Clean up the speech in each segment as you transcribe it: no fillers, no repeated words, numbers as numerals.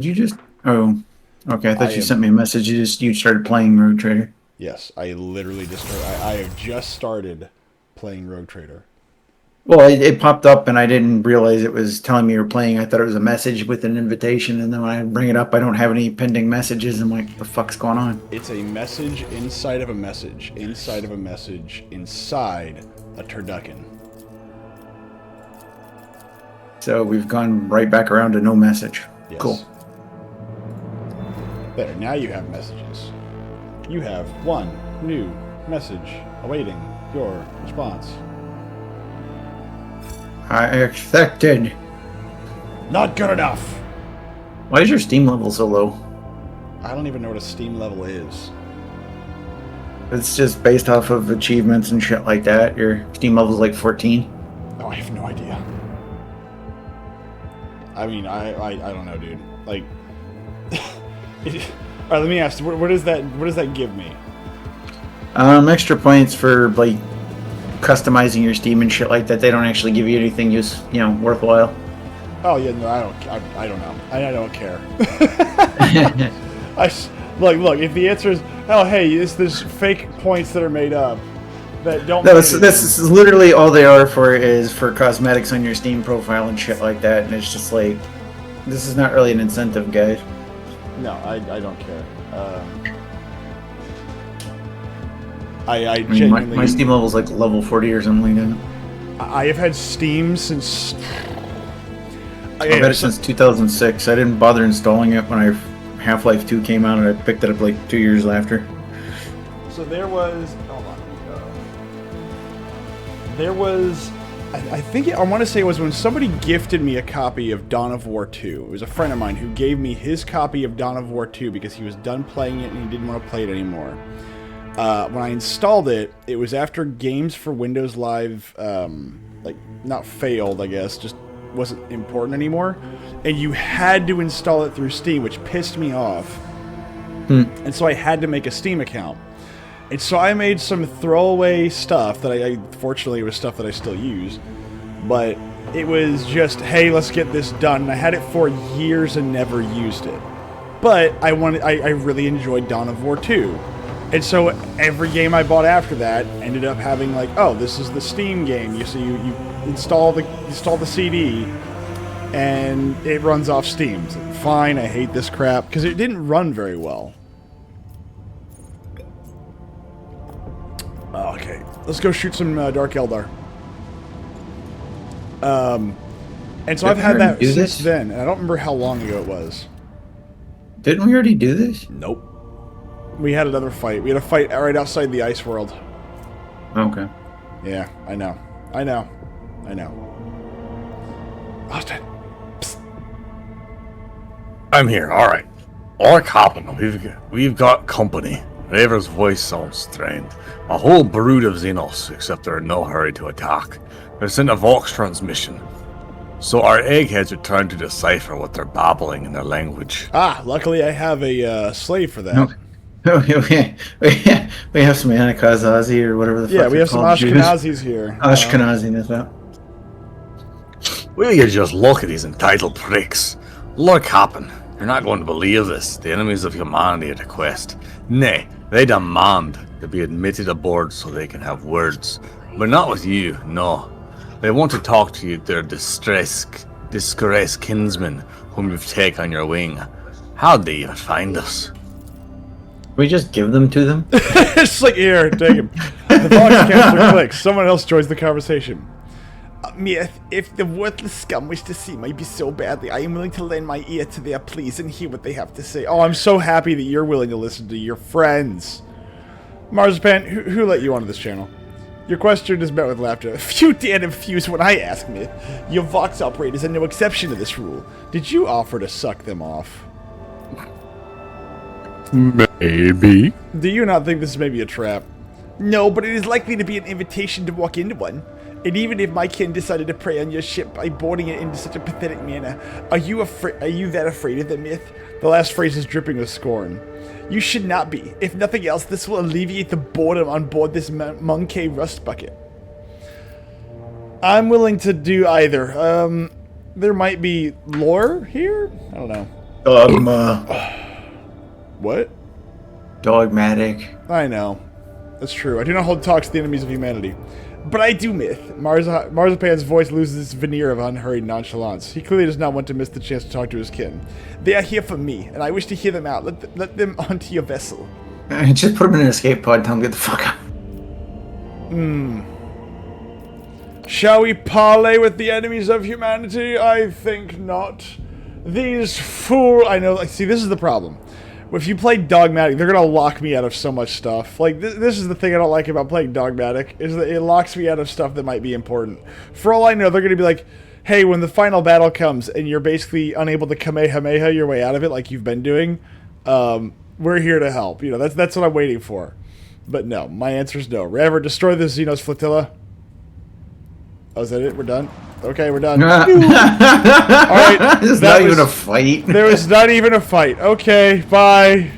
Did you just? Oh, okay. I I thought you sent am. me a message. You started playing Road Trader. Yes, I literally just started. I have just started playing Rogue Trader. Well, it popped up and I didn't realize it was telling me you were playing. I thought it was a message with an invitation, and then when I bring it up, I don't have any pending messages. I'm like, the fuck's going on? It's a message inside of a message, inside of a message, inside a turducken. So we've gone right back around to no message. Cool. Yes. There, now you have messages. You have one new message awaiting your response. I accepted. Not good enough! Why is your Steam level so low? I don't even know what a Steam level is. It's just based off of achievements and shit like that. Your Steam level's like 14. Oh, I have no idea. I mean, I don't know, dude. Like, all right. Let me ask. What does that give me? Extra points for like customizing your Steam and shit like that. They don't actually give you anything worthwhile. Oh yeah, no, I don't. I don't know. I don't care. Look. If the answer is, oh hey, there's fake points that are made up that don't. No, mean this anything. is literally all they are for is for cosmetics on your Steam profile and shit like that. And it's just like, this is not really an incentive guide. No, I don't care. I I mean, genuinely. my Steam level's like level 40 or something like that. I have had Steam since. I've had it since 2006. I didn't bother installing it when Half-Life 2 came out, and I picked it up like 2 years after. So there was. Hold on. There was. I think I want to say it was when somebody gifted me a copy of Dawn of War 2. It was a friend of mine who gave me his copy of Dawn of War 2 because he was done playing it and he didn't want to play it anymore. When I installed it, it was after Games for Windows Live, like, not failed, I guess, just wasn't important anymore. And you had to install it through Steam, which pissed me off. And so I had to make a Steam account. And so I made some throwaway stuff that I fortunately it was stuff that I still use. But it was just, hey, let's get this done. And I had it for years and never used it. But I really enjoyed Dawn of War 2. And so every game I bought after that ended up having like, oh, this is the Steam game. You install the CD and it runs off Steam. It's like, fine, I hate this crap because it didn't run very well. Okay, let's go shoot some Dark Eldar. And so I've had that since then, and I don't remember how long ago it was. Didn't we already do this? Nope. We had another fight. We had a fight right outside the ice world. Okay. Yeah, I know. Austin. Psst. I'm here. All right. Orc hopping. We've got company. Raver's voice sounds strained. A whole brood of Xenos, except they're in no hurry to attack. They're sent a Vox transmission. So our eggheads are trying to decipher what they're babbling in their language. Ah, luckily I have a slave for that. No. we have some Anakazazi or whatever the fuck. Yeah, we they're have some called, Jews. Ashkenazis here. Ashkenazi, that's that. Will you just look at these entitled pricks? Look happen. You're not going to believe this. The enemies of humanity at a quest. Nay, they demand to be admitted aboard so they can have words. But not with you, no. They want to talk to you, their disgraced kinsmen whom you've taken on your wing. How'd they even find us? Can we just give them to them? It's like, here, take him. The box counter clicks. Someone else joins the conversation. If the worthless scum wish to see me be so badly, I am willing to lend my ear to their pleas and hear what they have to say. Oh, I'm so happy that you're willing to listen to your friends. Marzipan, who let you onto this channel? Your question is met with laughter. Few dare infuse when I ask me. Your Vox operators are no exception to this rule. Did you offer to suck them off? Maybe. Do you not think this may be a trap? No, but it is likely to be an invitation to walk into one. And even if my kin decided to prey on your ship by boarding it into such a pathetic manner, are you that afraid of the myth? The last phrase is dripping with scorn. You should not be. If nothing else, this will alleviate the boredom on board this monkey rust bucket. I'm willing to do either. There might be lore here? I don't know. Dogma. What? Dogmatic. I know. That's true. I do not hold talks to the enemies of humanity. But I do myth. Marzipan's voice loses its veneer of unhurried nonchalance. He clearly does not want to miss the chance to talk to his kin. They are here for me, and I wish to hear them out. Let them onto your vessel. Just put him in an escape pod and tell him to get the fuck out. Shall we parley with the enemies of humanity? I think not. These fool... I know, like, see, this is the problem. If you play Dogmatic, they're gonna lock me out of so much stuff. Like, this is the thing I don't like about playing Dogmatic, is that it locks me out of stuff that might be important. For all I know, they're gonna be like, hey, when the final battle comes and you're basically unable to Kamehameha your way out of it like you've been doing, we're here to help. You know, that's what I'm waiting for. But no, my answer is no. Rever, destroy the Xenos flotilla. Oh, is that it? We're done? Okay, we're done. Alright. There's not even a fight. There was not even a fight. Okay, bye.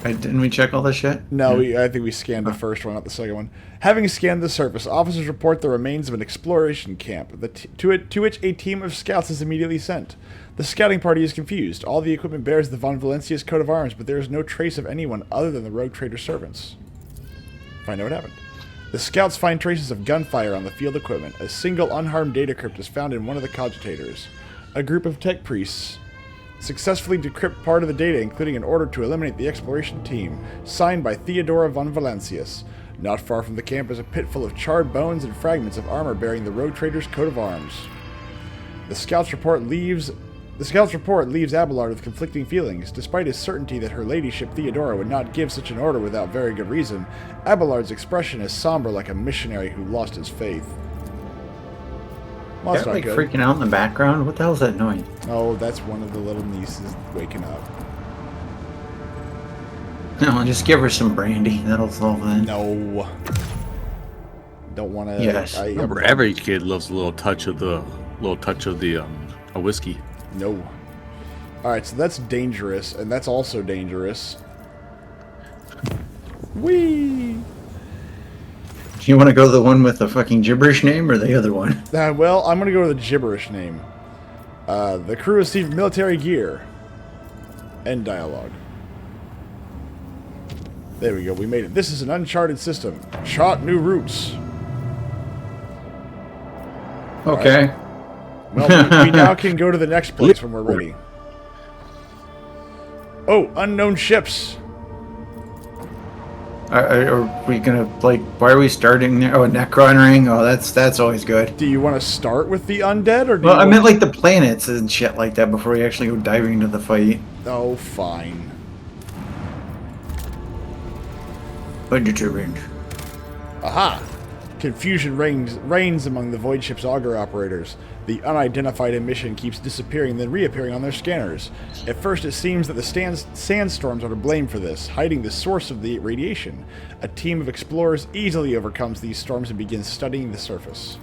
Didn't we check all this shit? No, I think we scanned the first one, not the second one. Having scanned the surface, officers report the remains of an exploration camp, to which a team of scouts is immediately sent. The scouting party is confused. All the equipment bears the Von Valencius coat of arms, but there is no trace of anyone other than the rogue trader servants. Find out what happened. The scouts find traces of gunfire on the field equipment. A single unharmed data crypt is found in one of the cogitators. A group of tech priests successfully decrypt part of the data, including an order to eliminate the exploration team, signed by Theodora von Valencius. Not far from the camp is a pit full of charred bones and fragments of armor bearing the rogue trader's coat of arms. The scouts report leaves Abelard with conflicting feelings. Despite his certainty that her ladyship Theodora would not give such an order without very good reason, Abelard's expression is somber like a missionary who lost his faith. Well, that's not like good. freaking out in the background. What the hell is that noise? Oh, that's one of the little nieces waking up. No, just give her some brandy. That'll solve that. No. Don't want to. Yes. Remember, every kid loves a little touch of the a whiskey. No. Alright, so that's dangerous, and that's also dangerous. Whee! Do you want to go to the one with the fucking gibberish name or the other one? Well, I'm going to go to the gibberish name. The crew received military gear. End dialogue. There we go, we made it. This is an uncharted system. Chart new routes. Okay. Right. Well, we now can go to the next place when we're ready. Oh, unknown ships. Are we gonna, like, why are we starting there? Oh, a Necron ring? Oh, that's always good. Do you want to start with the undead, or do Well, you I meant like the planets and shit like that before we actually go diving into the fight. Oh, fine. Undetermined. Aha! Confusion reigns among the Void Ship's auger operators. The unidentified emission keeps disappearing, then reappearing on their scanners. At first, it seems that the sandstorms are to blame for this, hiding the source of the radiation. A team of explorers easily overcomes these storms and begins studying the surface.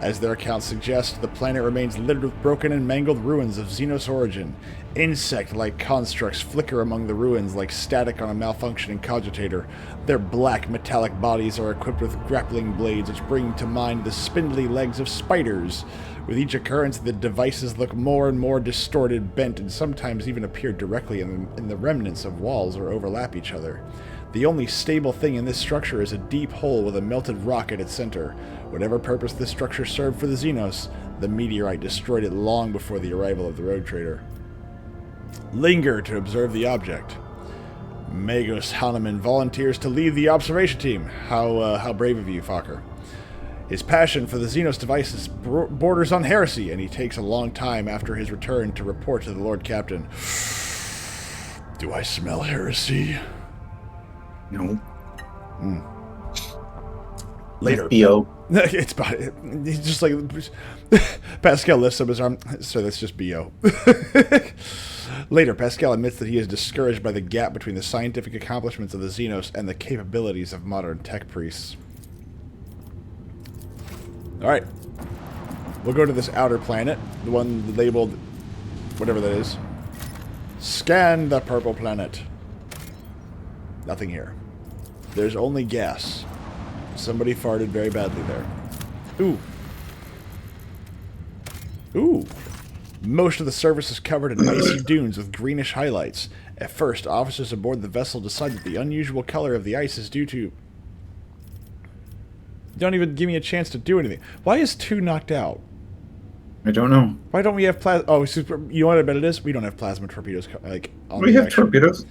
As their accounts suggest, the planet remains littered with broken and mangled ruins of Xenos origin. Insect-like constructs flicker among the ruins like static on a malfunctioning cogitator. Their black, metallic bodies are equipped with grappling blades which bring to mind the spindly legs of spiders. With each occurrence, the devices look more and more distorted, bent, and sometimes even appear directly in the remnants of walls or overlap each other. The only stable thing in this structure is a deep hole with a melted rock at its center. Whatever purpose this structure served for the Xenos, the meteorite destroyed it long before the arrival of the Rogue Trader. Linger to observe the object. Magos Hahnemann volunteers to lead the observation team. How brave of you, Fokker. His passion for the Xenos devices borders on heresy, and he takes a long time after his return to report to the Lord Captain. Do I smell heresy? No. Later. BO. It's about it. He's just like Pascal lifts up his arm. So that's just BO. Later, Pascal admits that he is discouraged by the gap between the scientific accomplishments of the Xenos and the capabilities of modern tech priests. Alright. We'll go to this outer planet, the one labeled whatever that is. Scan the purple planet. Nothing here. There's only gas. Somebody farted very badly there. Ooh. Ooh. Most of the surface is covered in icy dunes with greenish highlights. At first, officers aboard the vessel decide that the unusual color of the ice is due to... Don't even give me a chance to do anything. Why is 2 knocked out? I don't know. Why don't we have plasma... Oh, you know what I bet it is? We don't have plasma torpedoes, like... on We the have action. torpedoes.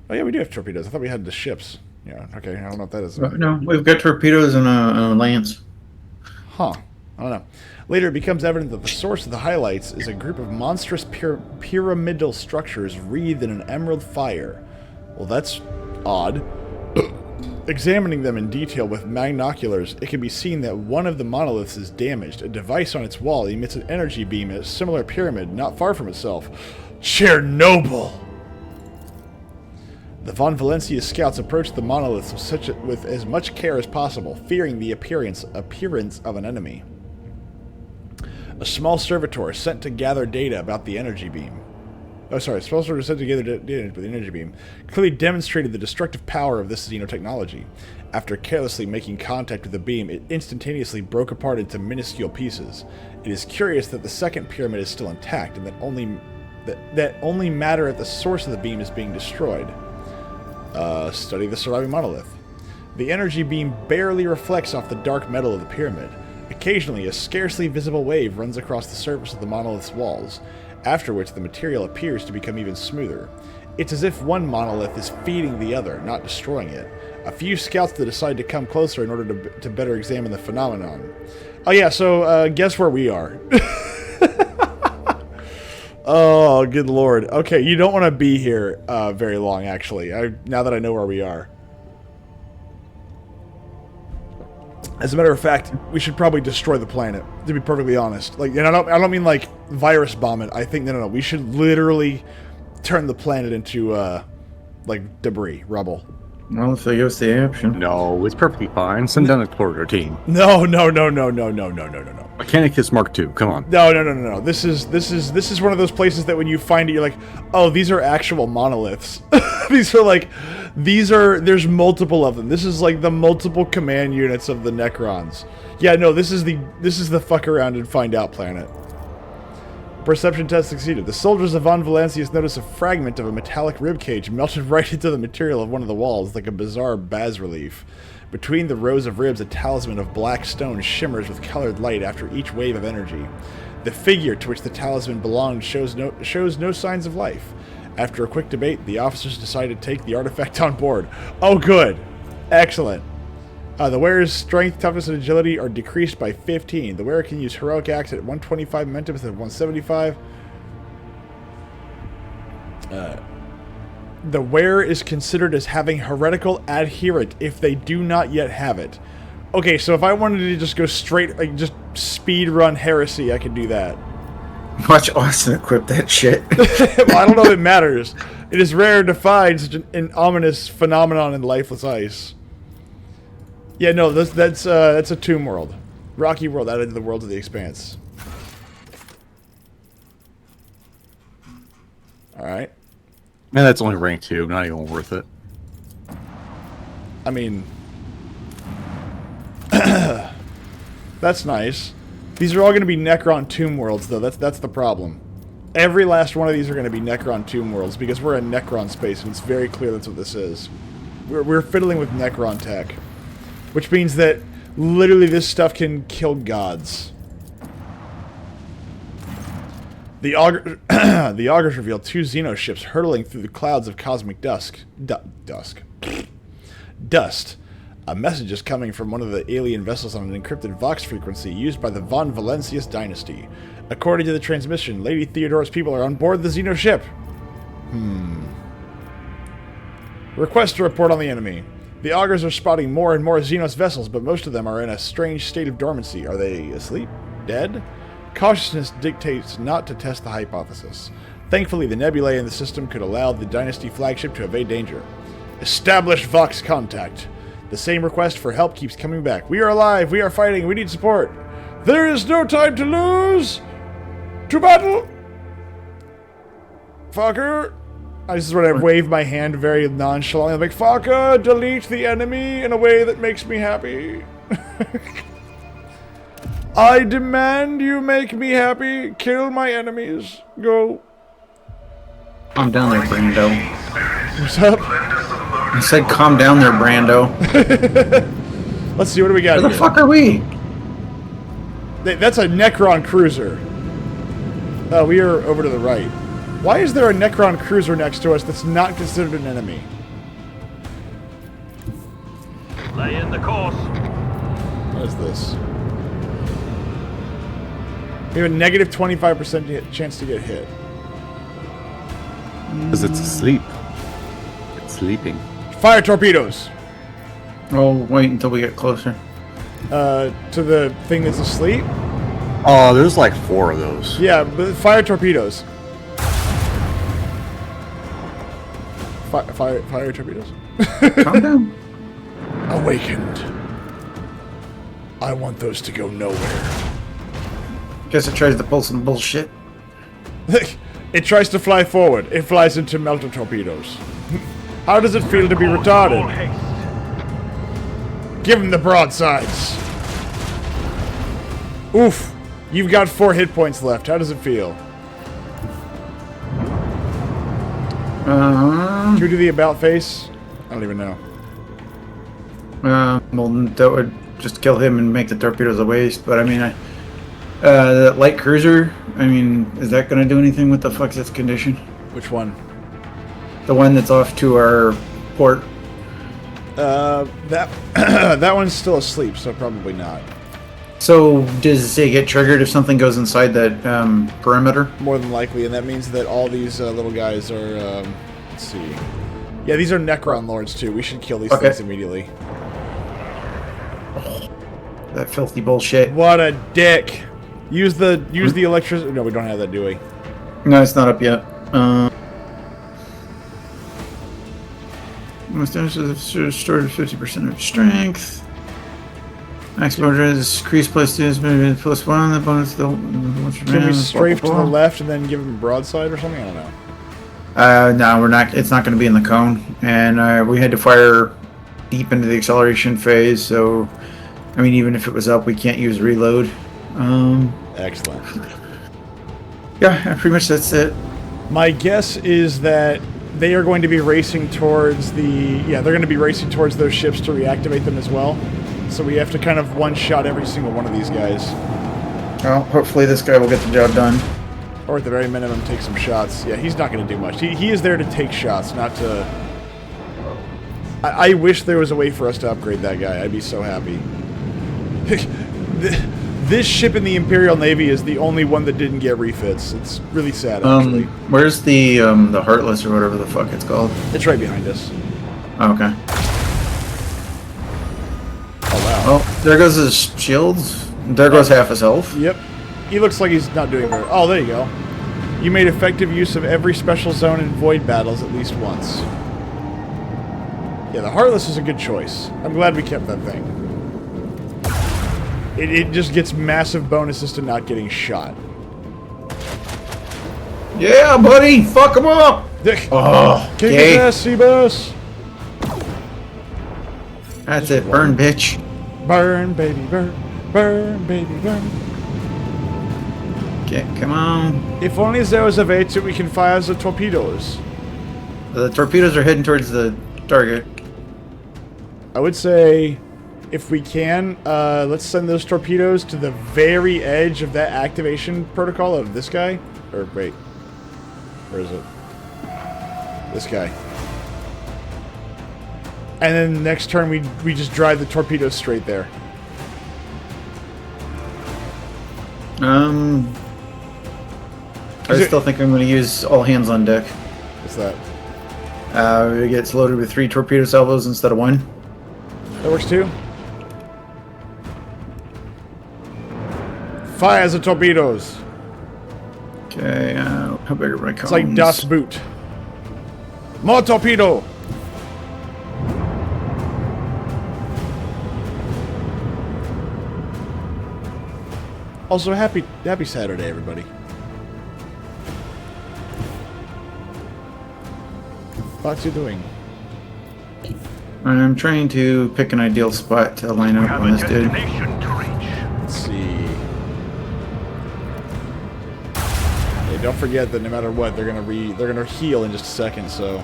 Oh, yeah, we do have torpedoes. I thought we had the ships. Yeah, okay, I don't know what that is. No, we've got torpedoes and a lance. Huh. I don't know. Later, it becomes evident that the source of the highlights is a group of monstrous pyramidal structures wreathed in an emerald fire. Well, that's odd. Examining them in detail with magnoculars, it can be seen that one of the monoliths is damaged. A device on its wall emits an energy beam at a similar pyramid not far from itself. Chernobyl! The Von Valencia scouts approached the monoliths with as much care as possible, fearing the appearance of an enemy. A small servitor sent to gather data about the energy beam. A small servitor sent to gather data about the energy beam clearly demonstrated the destructive power of this xenotechnology. After carelessly making contact with the beam, it instantaneously broke apart into minuscule pieces. It is curious that the second pyramid is still intact, and that only matter at the source of the beam is being destroyed. Study the surviving monolith. The energy beam barely reflects off the dark metal of the pyramid. Occasionally, a scarcely visible wave runs across the surface of the monolith's walls, after which the material appears to become even smoother. It's as if one monolith is feeding the other, not destroying it. A few scouts decide to come closer in order to better examine the phenomenon. Oh yeah, so guess where we are. Oh, good lord. Okay, you don't want to be here very long, actually, now that I know where we are. As a matter of fact, we should probably destroy the planet, to be perfectly honest. Like, and I don't mean, like, virus bomb it. I think, no, we should literally turn the planet into, like, debris, rubble. Well, if they give us the option. No, it's perfectly fine. Send down a explorer team. No. Mechanicus Mark II, come on. No. This is one of those places that when you find it, you're like, oh, these are actual monoliths. There's multiple of them. This is like the multiple command units of the Necrons. Yeah, no, this is the fuck around and find out planet. Perception test succeeded. The soldiers of Von Valancius notice a fragment of a metallic ribcage melted right into the material of one of the walls, like a bizarre bas-relief. Between the rows of ribs, a talisman of black stone shimmers with colored light after each wave of energy. The figure to which the talisman belonged shows no signs of life. After a quick debate, the officers decided to take the artifact on board. Oh, good. Excellent. The wearer's strength, toughness, and agility are decreased by 15. The wearer can use heroic acts at 125 momentum instead of 175. The wearer is considered as having heretical adherent if they do not yet have it. Okay, so if I wanted to just go straight, like, just speed run heresy, I could do that. Watch Austin equip that shit. Well, I don't know if it matters. It is rare to find such an ominous phenomenon in lifeless ice. Yeah, no, that's a tomb world. Rocky world added to the world of the Expanse. Alright. Man, that's only rank 2, not even worth it. I mean... that's nice. These are all going to be Necron tomb worlds, though. That's the problem. Every last one of these are going to be Necron tomb worlds, because we're in Necron space, and it's very clear that's what this is. We're fiddling with Necron tech. Which means that literally this stuff can kill gods. The augurs reveal 2 Xeno ships hurtling through the clouds of cosmic dust. A message is coming from one of the alien vessels on an encrypted Vox frequency used by the Von Valancius dynasty. According to the transmission, Lady Theodora's people are on board the Xeno ship. Request to report on the enemy. The augurs are spotting more and more Xenos vessels, but most of them are in a strange state of dormancy. Are they asleep? Dead? Cautiousness dictates not to test the hypothesis. Thankfully, the nebulae in the system could allow the Dynasty flagship to evade danger. Establish Vox contact. The same request for help keeps coming back. We are alive, we are fighting, we need support. There is no time to lose! To battle! Fucker! This is when I wave my hand very nonchalantly. I'm like, fucker, delete the enemy in a way that makes me happy. I demand you make me happy. Kill my enemies. Go. Calm down there, Brando. What's up? I said calm down there, Brando. Let's see, what do we got Where the here? fuck are we? That's a Necron cruiser. We are over to the right. Why is there a Necron cruiser next to us that's not considered an enemy? Lay in the course. What is this? We have a negative 25% chance to get hit. Because it's asleep. It's sleeping. Fire torpedoes! Oh, wait until we get closer. To the thing that's asleep? Oh, there's like 4 of those. Yeah, but fire torpedoes. Fire torpedoes? Calm down. Awakened. I want those to go nowhere. Guess it tries to pull some bullshit. It tries to fly forward. It flies into melter torpedoes. How does it feel to be retarded? All haste. Give him the broadsides. Oof. You've got 4 hit points left. How does it feel? Can we do the about face? I don't even know. Well, that would just kill him and make the torpedoes a waste. But I mean, that light cruiser. I mean, is that going to do anything with the fuck's its condition? Which one? The one that's off to our port. That that one's still asleep, so probably not. So does it get triggered if something goes inside that perimeter? More than likely, and that means that all these little guys are. Let's see. Yeah, these are Necron Lords too. We should kill these Okay. things immediately. That filthy bullshit. What a dick! Use the electricity. No, we don't have that, do we? No, it's not up yet. Most damage restored 50% of strength. Max exposure is increased plus 2 maybe plus 1. The bonus still. Can we strafe to the left and then give him broadside or something? I don't know. No, we're not. It's not going to be in the cone, and we had to fire deep into the acceleration phase. So, I mean, even if it was up, we can't use reload. Excellent. Yeah, pretty much that's it. My guess is that they are going to be racing towards they're going to be racing towards those ships to reactivate them as well. So we have to kind of one-shot every single one of these guys. Well, hopefully this guy will get the job done. Or at the very minimum, take some shots. Yeah, he's not going to do much. He is there to take shots, not to... I wish there was a way for us to upgrade that guy. I'd be so happy. This ship in the Imperial Navy is the only one that didn't get refits. It's really sad, actually. Where's the Heartless or whatever the fuck it's called? It's right behind us. Okay. Oh, wow. Oh, there goes his shields. There goes half his health. Yep. He looks like he's not doing very... Oh, there you go. You made effective use of every special zone in void battles at least once. Yeah, the Heartless is a good choice. I'm glad we kept that thing. It just gets massive bonuses to not getting shot. Yeah, buddy! Fuck him up! Dick! Oh, Kick okay. his ass, Seabass! That's it. Burn, bitch. Burn, baby, burn. Burn, baby, burn. Okay, come on. If only there was a way that we can fire the torpedoes. The torpedoes are heading towards the target. I would say, if we can, let's send those torpedoes to the very edge of that activation protocol of this guy. Or, wait. Where is it? This guy. And then next turn, we just drive the torpedoes straight there. I still think I'm going to use all hands on deck. What's that? It gets loaded with 3 torpedo salvos instead of 1. That works too. Fire the torpedoes. Okay, how big are my columns? It's like Das Boot. More torpedo. Also, happy Saturday, everybody. What's you doing? I'm trying to pick an ideal spot to line up Have on a this dude. destination to reach. Let's see. don't forget that no matter what, they're gonna heal in just a second. So.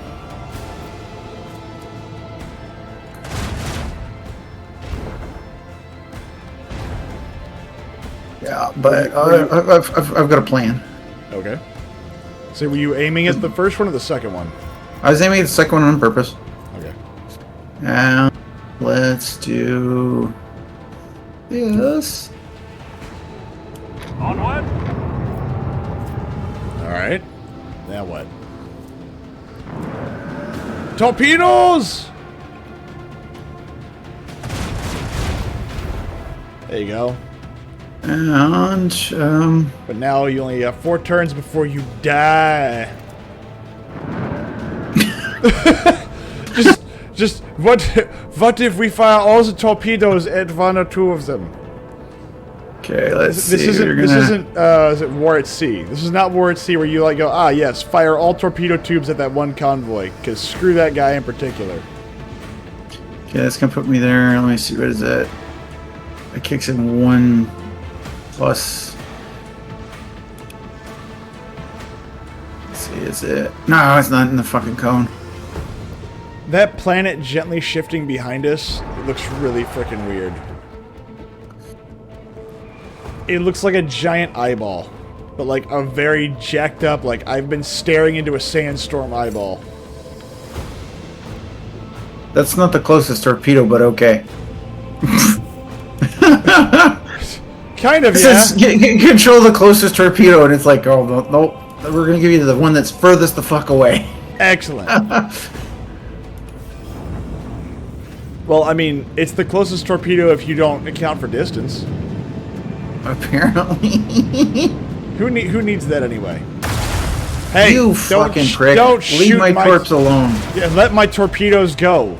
Yeah, but I've got a plan. Okay. So were you aiming at the first one or the second one? I was aiming at the second one on purpose. Okay. And let's do this. Onward. All right. Now what? Torpedoes! There you go. And But now you only have 4 turns before you die. just what if we fire all the torpedoes at 1 or 2 of them? okay, let's This see. isn't is it War at Sea? This is not War at Sea where you like go, ah yes, fire all torpedo tubes at that one convoy, because screw that guy in particular. Okay, that's gonna put me there. Let me see. What is that? It kicks in 1 plus. Let's see. Is it? No, it's not in the fucking cone. That planet gently shifting behind us, it looks really freaking weird. It looks like a giant eyeball, but like a very jacked up, like I've been staring into a sandstorm eyeball. That's not the closest torpedo, but okay. Kind of, It yeah. says control the closest torpedo, and it's like, oh no, we're gonna give you the one that's furthest the fuck away. Excellent. Well, I mean, it's the closest torpedo if you don't account for distance. Apparently. Who needs that anyway? Hey, You don't fucking sh- prick. Don't Leave shoot my corpse alone. Yeah, let my torpedoes go.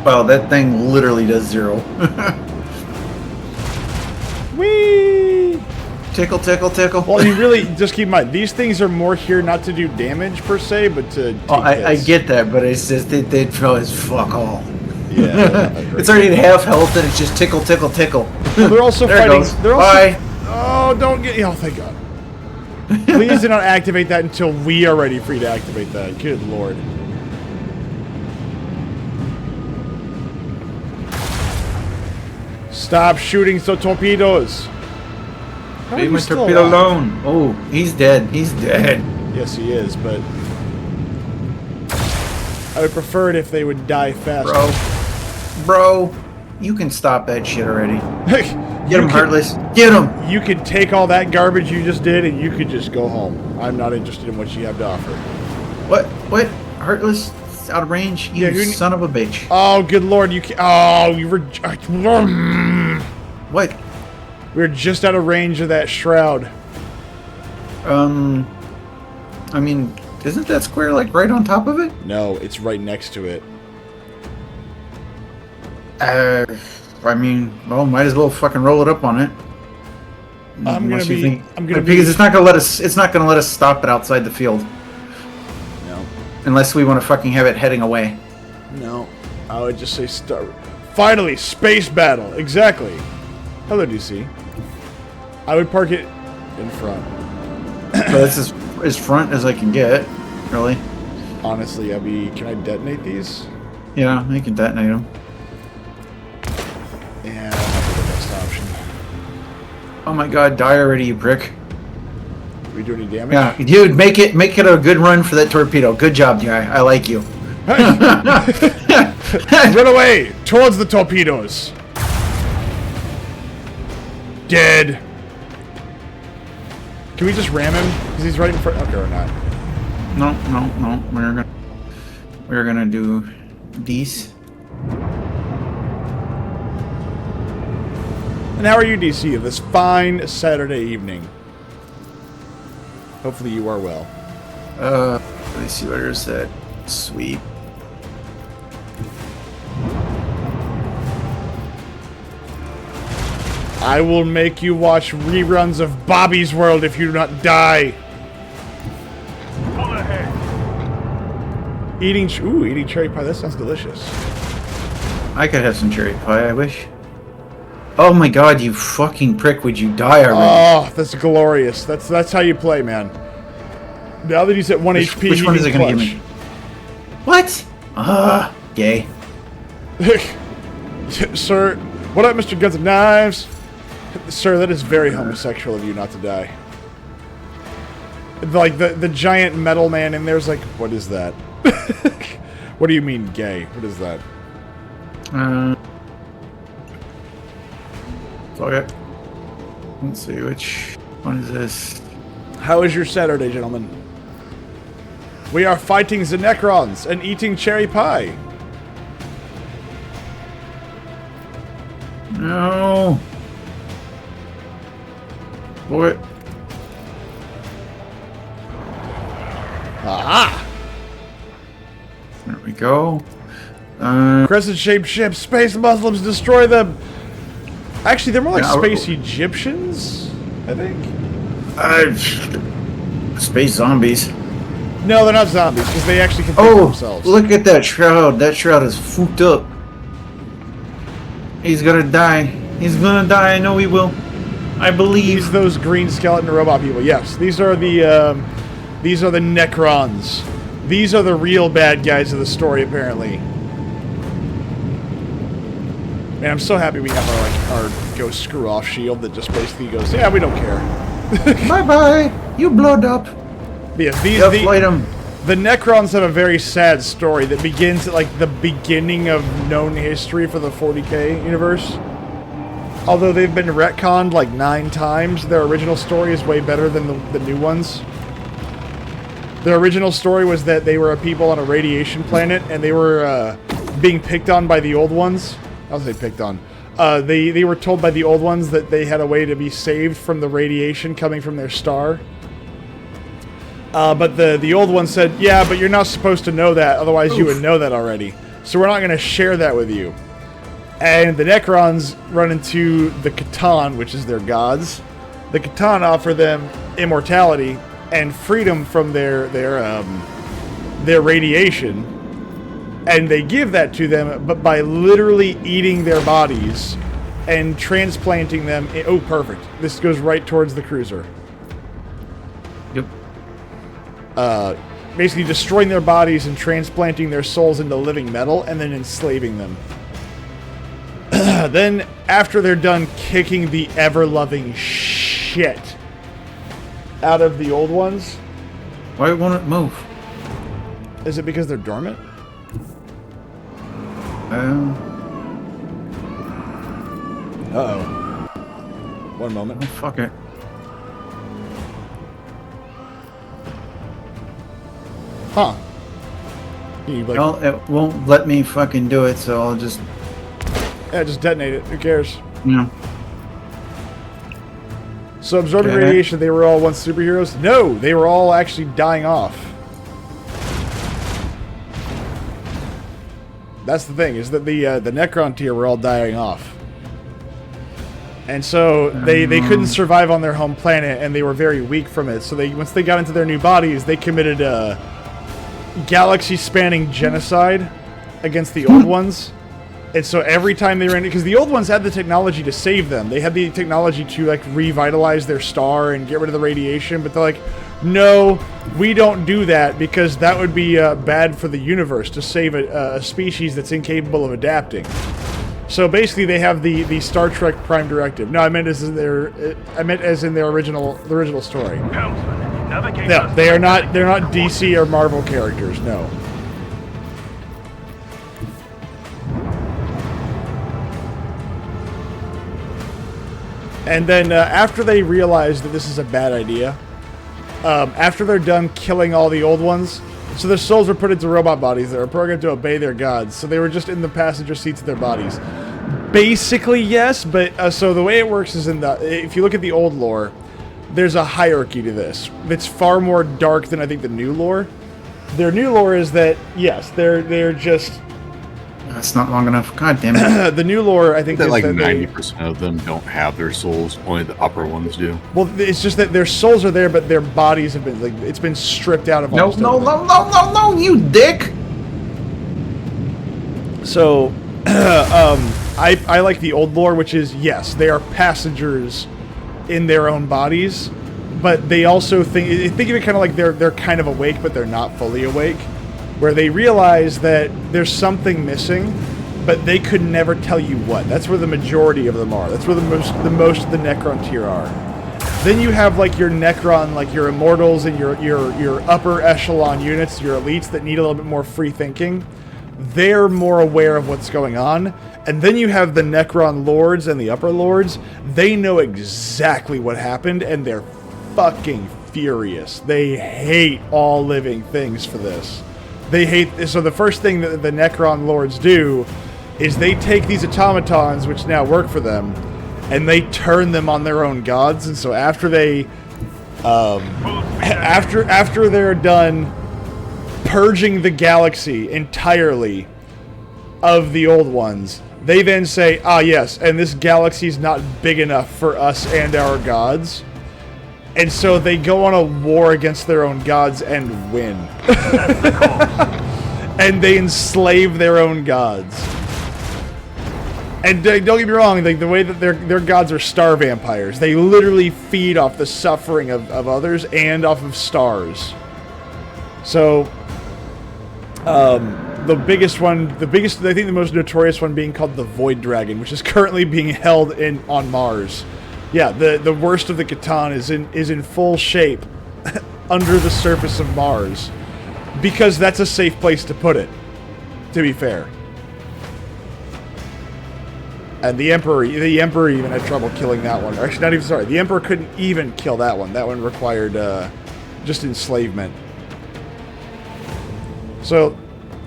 Wow, that thing literally does 0. Whee! Tickle, tickle, tickle. Well, you really just keep in mind these things are more here not to do damage per se, but to take I hits. get that, but it's just they throw as fuck all. Yeah, It's already at half health, and it's just tickle, tickle, tickle. well, they're also There it fighting. goes. They're also. Bye. Oh, don't get. Oh, thank God. Please do not activate that until we are ready for you to activate that. Good Lord. Stop shooting the torpedoes. How are Leave you my still torpedo alive? alone. Oh, he's dead. He's dead. Yes, he is, but I would prefer it if they would die faster. Bro, you can stop that shit already. Get Get him, Heartless. Get him. You could take all that garbage you just did and you could just go home. I'm not interested in what you have to offer. What? Heartless? It's out of range? You Yeah, who ne- son of a bitch. Oh, good Lord, you can Oh, you were... What? We were just out of range of that shroud. I mean, isn't that square like right on top of it? No, it's right next to it. I mean, well, might as well fucking roll it up on it. Unless you think- because it's not gonna let us. It's not gonna let us stop it outside the field No. unless we want to fucking have it heading away. No. I would just say start. Finally, space battle. Exactly. Hello, DC. I would park it in front. But that's as front as I can get, really. Honestly, Abby, can I detonate these? Yeah, you can detonate them. Yeah, that might be the best option. Oh my god, die already, you prick. Do we do any damage? Yeah, dude, make it a good run for that torpedo. Good job, guy. I like you. Run away! Towards the torpedoes! Dead! Can we just ram him? Because he's right in front. Okay, or not. No. We're gonna do these. And how are you, DC, of this fine Saturday evening? Hopefully you are well. Let me see, where is that? Sweet. I will make you watch reruns of Bobby's World if you do not die. Full ahead. Eating cherry pie. That sounds delicious. I could have some cherry pie, I wish. Oh my god, you fucking prick, would you die already? Oh, that's glorious. That's how you play, man. Now that he's at 1 HP, which one is it gonna give clutch. me? What? Gay. Sir, what up, Mr. Guns and Knives? Sir, that is very homosexual of you not to die. Like, the giant metal man in there's like, what is that? What do you mean, gay? What is that? Okay. Let's see, which one is this? How is your Saturday, gentlemen? We are fighting the Necrons and eating cherry pie. No. What? Aha! There we go. Crescent-shaped ships, space Muslims, destroy them! Actually, they're more like Yeah, space Egyptians, I think. Space zombies. No, they're not zombies, because they actually can think for Oh, themselves. look at that shroud. That shroud is fooked up. He's gonna die. He's gonna die. I know he will. I believe. These those green skeleton robot people. Yes, these are the Necrons. These are the real bad guys of the story, apparently. Man, I'm so happy we have our go screw off shield that just basically goes, yeah, we don't care. Bye bye. You blowed up. But yeah, Fight him. the Necrons have a very sad story that begins at like the beginning of known history for the 40K universe. Although they've been retconned like 9 times, their original story is way better than the new ones. Their original story was that they were a people on a radiation planet and they were being picked on by the old ones. I'll say picked on. They were told by the old ones that they had a way to be saved from the radiation coming from their star. But the old ones said, yeah, but you're not supposed to know that, otherwise you would know that already. So we're not going to share that with you. And the Necrons run into the Catan, which is their gods. The Catan offer them immortality and freedom from their radiation. And they give that to them, but by literally eating their bodies and transplanting them. Oh, perfect. This goes right towards the cruiser. Yep. Basically destroying their bodies and transplanting their souls into living metal and then enslaving them. Then, after they're done kicking the ever-loving shit out of the old ones... Why won't it move? Is it because they're dormant? Uh-oh. One moment. Oh, fuck it. Huh. You, like, Well, it won't let me fucking do it, so I'll just, yeah, just detonate it. Who cares? you know. So absorbing Okay. radiation, they were all once superheroes? No, they were all actually dying off. That's the thing, is that the Necron tier were all dying off. And so they couldn't survive on their home planet, and they were very weak from it. So once they got into their new bodies, they committed a galaxy-spanning genocide against the old ones. And so every time they ran, because the old ones had the technology to save them. They had the technology to like revitalize their star and get rid of the radiation, but they're like, no, we don't do that because that would be bad for the universe to save a species that's incapable of adapting. So basically, they have the Star Trek Prime Directive. No, I meant as in their original story. Helmsman, navigate No, us. they're not DC or Marvel characters. No. And then after they realize that this is a bad idea, after they're done killing all the old ones, so their souls were put into robot bodies that were programmed to obey their gods. So they were just in the passenger seats of their bodies. Basically, yes, but so the way it works is if you look at the old lore, there's a hierarchy to this. It's far more dark than I think the new lore. Their new lore is that yes, they're just That's not long enough. God damn it. the new lore. I think That is like that 90% of them don't have their souls. Only the upper ones do. well, it's just that their souls are there, but their bodies have been it's been stripped out of. No, almost no, everything. no, no, no, no, you dick! So, I like the old lore, which is, yes, they are passengers in their own bodies, but they also think of it kind of like they're kind of awake, but they're not fully awake, where they realize that there's something missing, but they could never tell you what. That's where the majority of them are. That's where the most of the Necron tier are. Then you have like your Necron, like your Immortals and your upper echelon units, your elites that need a little bit more free thinking. They're more aware of what's going on. And then you have the Necron Lords and the Upper Lords. They know exactly what happened, and they're fucking furious. They hate all living things for this. They hate... So the first thing that the Necron Lords do is they take these automatons, which now work for them, and they turn them on their own gods. And so after they... after they're done purging the galaxy entirely of the old ones, they then say, ah yes, and this galaxy's not big enough for us and our gods. And so they go on a war against their own gods and win. And they enslave their own gods. And don't get me wrong, like the way that their gods are star vampires. They literally feed off the suffering of others and off of stars. So, the biggest, I think the most notorious one being called the Void Dragon, which is currently being held on Mars. Yeah, the worst of the Catan is in full shape under the surface of Mars, because that's a safe place to put it, to be fair. And the Emperor even had trouble killing that one. Or actually, not even, sorry, the Emperor couldn't even kill that one. That one required just enslavement. So,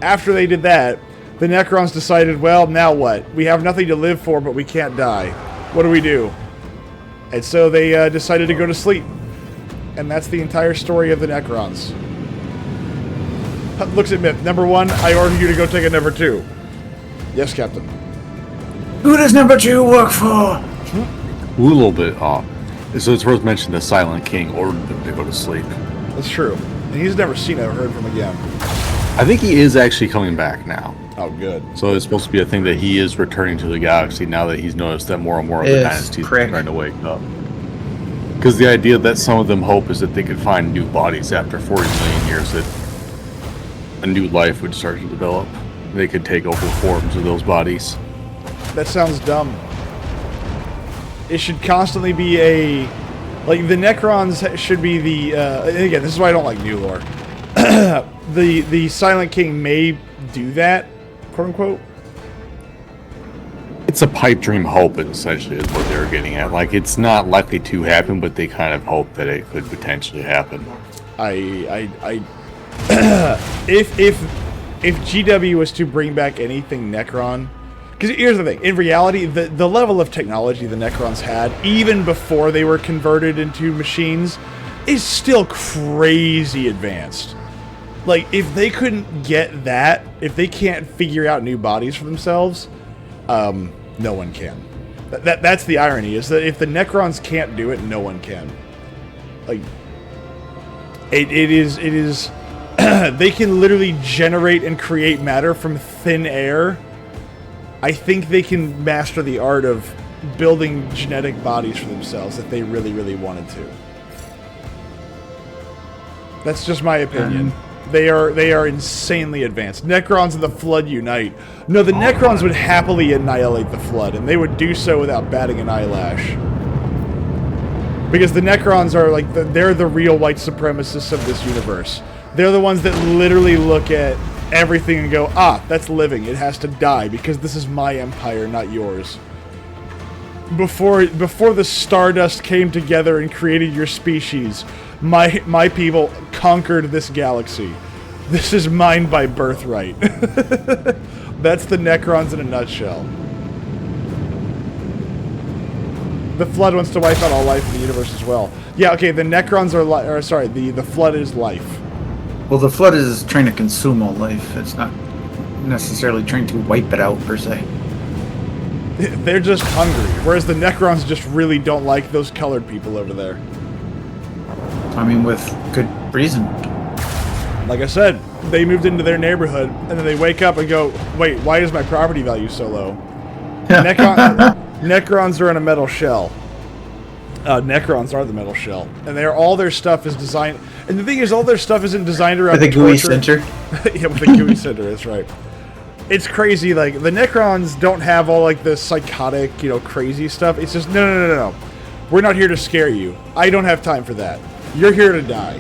after they did that, the Necrons decided, well, now what? We have nothing to live for, but we can't die. What do we do? And so they decided to go to sleep. And that's the entire story of the Necrons. Looks at Myth. Number 1, I order you to go take a number 2. Yes, Captain. Who does number 2 work for? A little bit off. So it's worth mentioning the Silent King ordered them to go to sleep. That's true. And he's never seen or heard from again. I think he is actually coming back now. Oh, good. So it's supposed to be a thing that he is returning to the galaxy now that he's noticed that more and more of the dynasties are trying to wake up. Because the idea that some of them hope is that they could find new bodies after 40 million years, that a new life would start to develop. They could take over forms of those bodies. That sounds dumb. It should constantly be a... Like, the Necrons should be the... again, this is why I don't like new lore. The Silent King may do that, quote unquote. It's a pipe dream hope, essentially, is what they're getting at. Like, it's not likely to happen, but they kind of hope that it could potentially happen. If GW was to bring back anything Necron, because here's the thing, in reality, the level of technology the Necrons had, even before they were converted into machines, is still crazy advanced. Like, if they couldn't get that, if they can't figure out new bodies for themselves, no one can. That's the irony, is that if the Necrons can't do it, no one can. Like, it is they can literally generate and create matter from thin air. I think they can master the art of building genetic bodies for themselves if they really, really wanted to. That's just my opinion. They are insanely advanced. Necrons and the Flood unite. No, the Necrons would happily annihilate the Flood, and they would do so without batting an eyelash. Because the Necrons are like, they're the real white supremacists of this universe. They're the ones that literally look at everything and go, ah, that's living. It has to die because this is my empire, not yours. Before the Stardust came together and created your species, my people conquered this galaxy. This is mine by birthright. That's the Necrons in a nutshell. The Flood wants to wipe out all life in the universe as well. Yeah, okay, the Necrons are the Flood is life. Well, the Flood is trying to consume all life. It's not necessarily trying to wipe it out, per se. They're just hungry, whereas the Necrons just really don't like those colored people over there. I mean, with good reason. Like I said, they moved into their neighborhood, and then they wake up and go, wait, why is my property value so low? Necrons are in a metal shell. Necrons are the metal shell, and all their stuff is designed. And the thing is, all their stuff isn't designed around with a GUI torture. center. Yeah, with a GUI center. That's right. It's crazy. Like the Necrons don't have all like the psychotic, crazy stuff. It's just no. We're not here to scare you. I don't have time for that. You're here to die.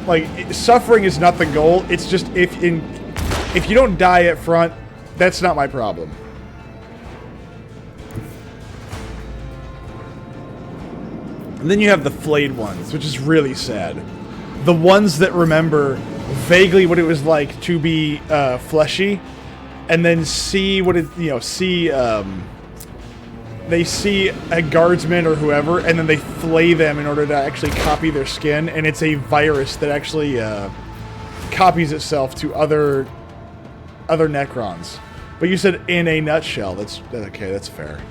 Like suffering is not the goal. It's just if you don't die up front, that's not my problem. And then you have the flayed ones, which is really sad. The ones that remember vaguely what it was like to be fleshy, and then see what it, they see a guardsman or whoever, and then they flay them in order to actually copy their skin, and it's a virus that actually copies itself to other Necrons. But you said in a nutshell. That's okay. That's fair.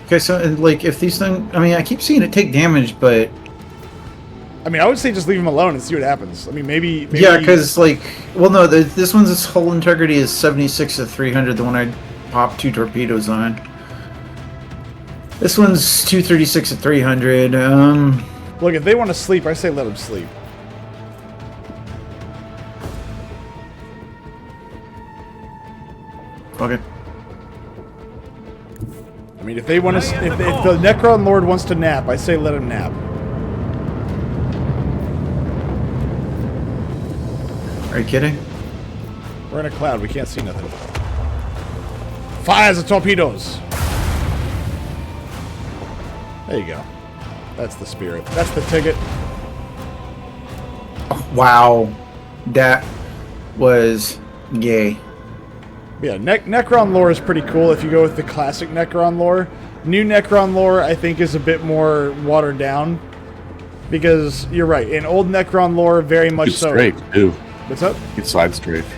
Okay, so like if these things, I keep seeing it take damage, but I would say just leave them alone and see what happens. Maybe yeah, because no, this one's hull integrity is 76 to 300. The one I popped 2 torpedoes on. This one's 236 to 300. Look, if they want to sleep, I say let them sleep. Okay. If they want to, if the Necron Lord wants to nap, I say let him nap. Are you kidding? We're in a cloud. We can't see nothing. Fires the torpedoes. There you go. That's the spirit. That's the ticket. Oh, wow, that was gay. Yeah, Necron lore is pretty cool if you go with the classic Necron lore. New Necron lore, I think, is a bit more watered down. Because, you're right, in old Necron lore, very much so. Strafe, too. What's up? Get side strafe.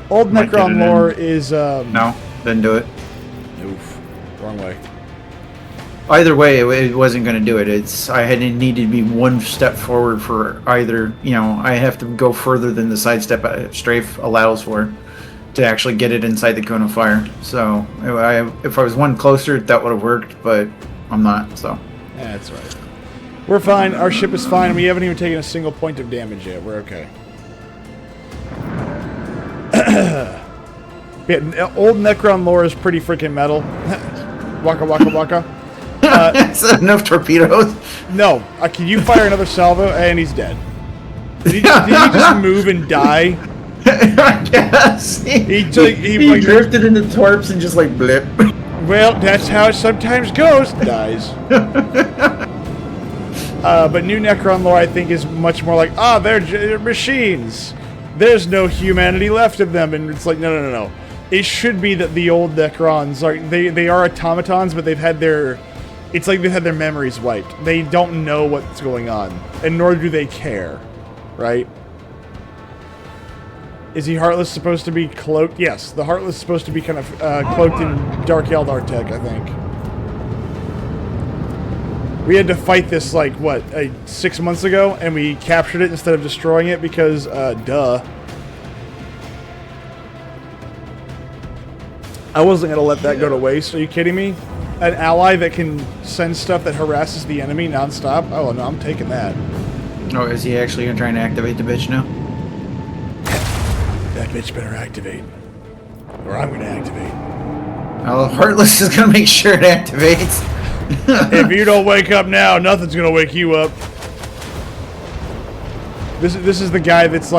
Old Necron lore is... No, didn't do it. Oof. Wrong way. Either way, it wasn't going to do it. I had needed to be one step forward for either. I have to go further than the sidestep strafe allows for to actually get it inside the cone of fire. So if I was one closer, that would have worked, but I'm not. So yeah, that's right. We're fine. Our ship is fine, and we haven't even taken a single point of damage yet. We're okay. Yeah, old Necron lore is pretty freaking metal. Waka waka waka. That's enough torpedoes. No. Can you fire another salvo? And he's dead. Did he just move and die? I guess. He drifted into torps and just like blip. Well, that's how it sometimes goes. Dies. But new Necron lore, I think, is much more like, they're machines. There's no humanity left of them. And it's like, no. It should be that the old Necrons, they are automatons, but they've had their... It's like they've had their memories wiped. They don't know what's going on, and nor do they care, right? Is he Heartless supposed to be cloaked? Yes, the Heartless is supposed to be kind of cloaked in Dark Eldar tech, I think. We had to fight this, 6 months ago, and we captured it instead of destroying it because, duh. I wasn't going to let that go to waste. Are you kidding me? An ally that can send stuff that harasses the enemy nonstop? Oh, no, I'm taking that. Oh, is he actually going to try and activate the bitch now? That bitch better activate. Or I'm going to activate. Oh, Heartless is going to make sure it activates. If you don't wake up now, nothing's going to wake you up. This is the guy that's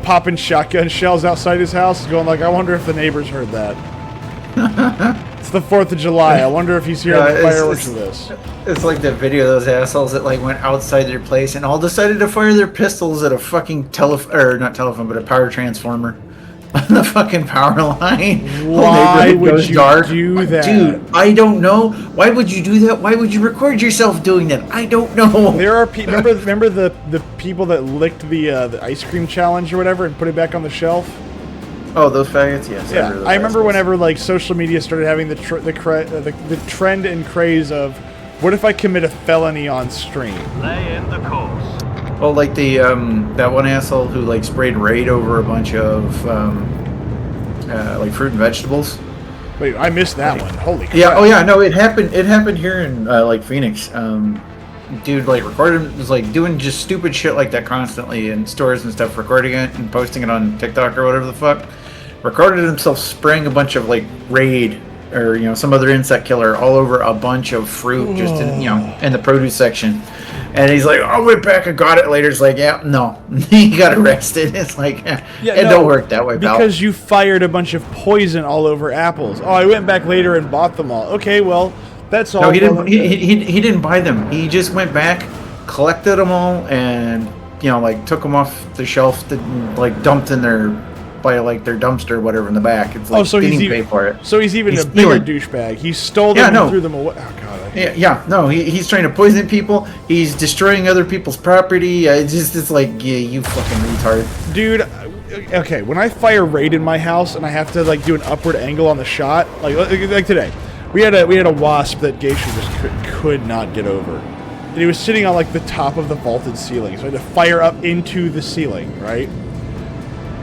popping shotgun shells outside his house, going like, I wonder if the neighbors heard that. It's the 4th of July. I wonder if he's hearing the fireworks of this. It's like the video of those assholes that went outside their place and all decided to fire their pistols at a fucking not telephone, but a power transformer on the fucking power line. Why would you do that? Dude, I don't know. Why would you do that? Why would you record yourself doing that? I don't know. There are remember the people that licked the ice cream challenge or whatever and put it back on the shelf? Oh, those faggots? Yes. Yeah, I remember whenever social media started having the trend and craze of, what if I commit a felony on stream? Lay in the course. Well, like the that one asshole who like sprayed raid over a bunch of like fruit and vegetables. Wait, I missed that one. Holy crap. Yeah. Oh yeah. No, it happened. It happened here in like Phoenix. Dude, like recorded was like doing just stupid shit like that constantly in stores and stuff, recording it and posting it on TikTok or whatever the fuck. Recorded himself spraying a bunch of like raid or some other insect killer all over a bunch of fruit just in in the produce section. And he's like, I went back and got it later. It's like, yeah, no, he got arrested. It's like, it don't work that way, pal. Because you fired a bunch of poison all over apples. Oh, I went back later and bought them all. Okay, well, that's all. No, he didn't. He didn't buy them. He just went back, collected them all, and like took them off the shelf, like dumped in their dumpster or whatever in the back. It's like, so didn't he's even pay for it. So he's even a bigger douchebag. He stole them and threw them away. Oh god. No, he's trying to poison people. He's destroying other people's property. It's like, yeah, you fucking retard, dude. Okay, when I fire raid in my house and I have to like do an upward angle on the shot, like today, we had a wasp that Geisha just could not get over, and he was sitting on like the top of the vaulted ceiling, so I had to fire up into the ceiling, right?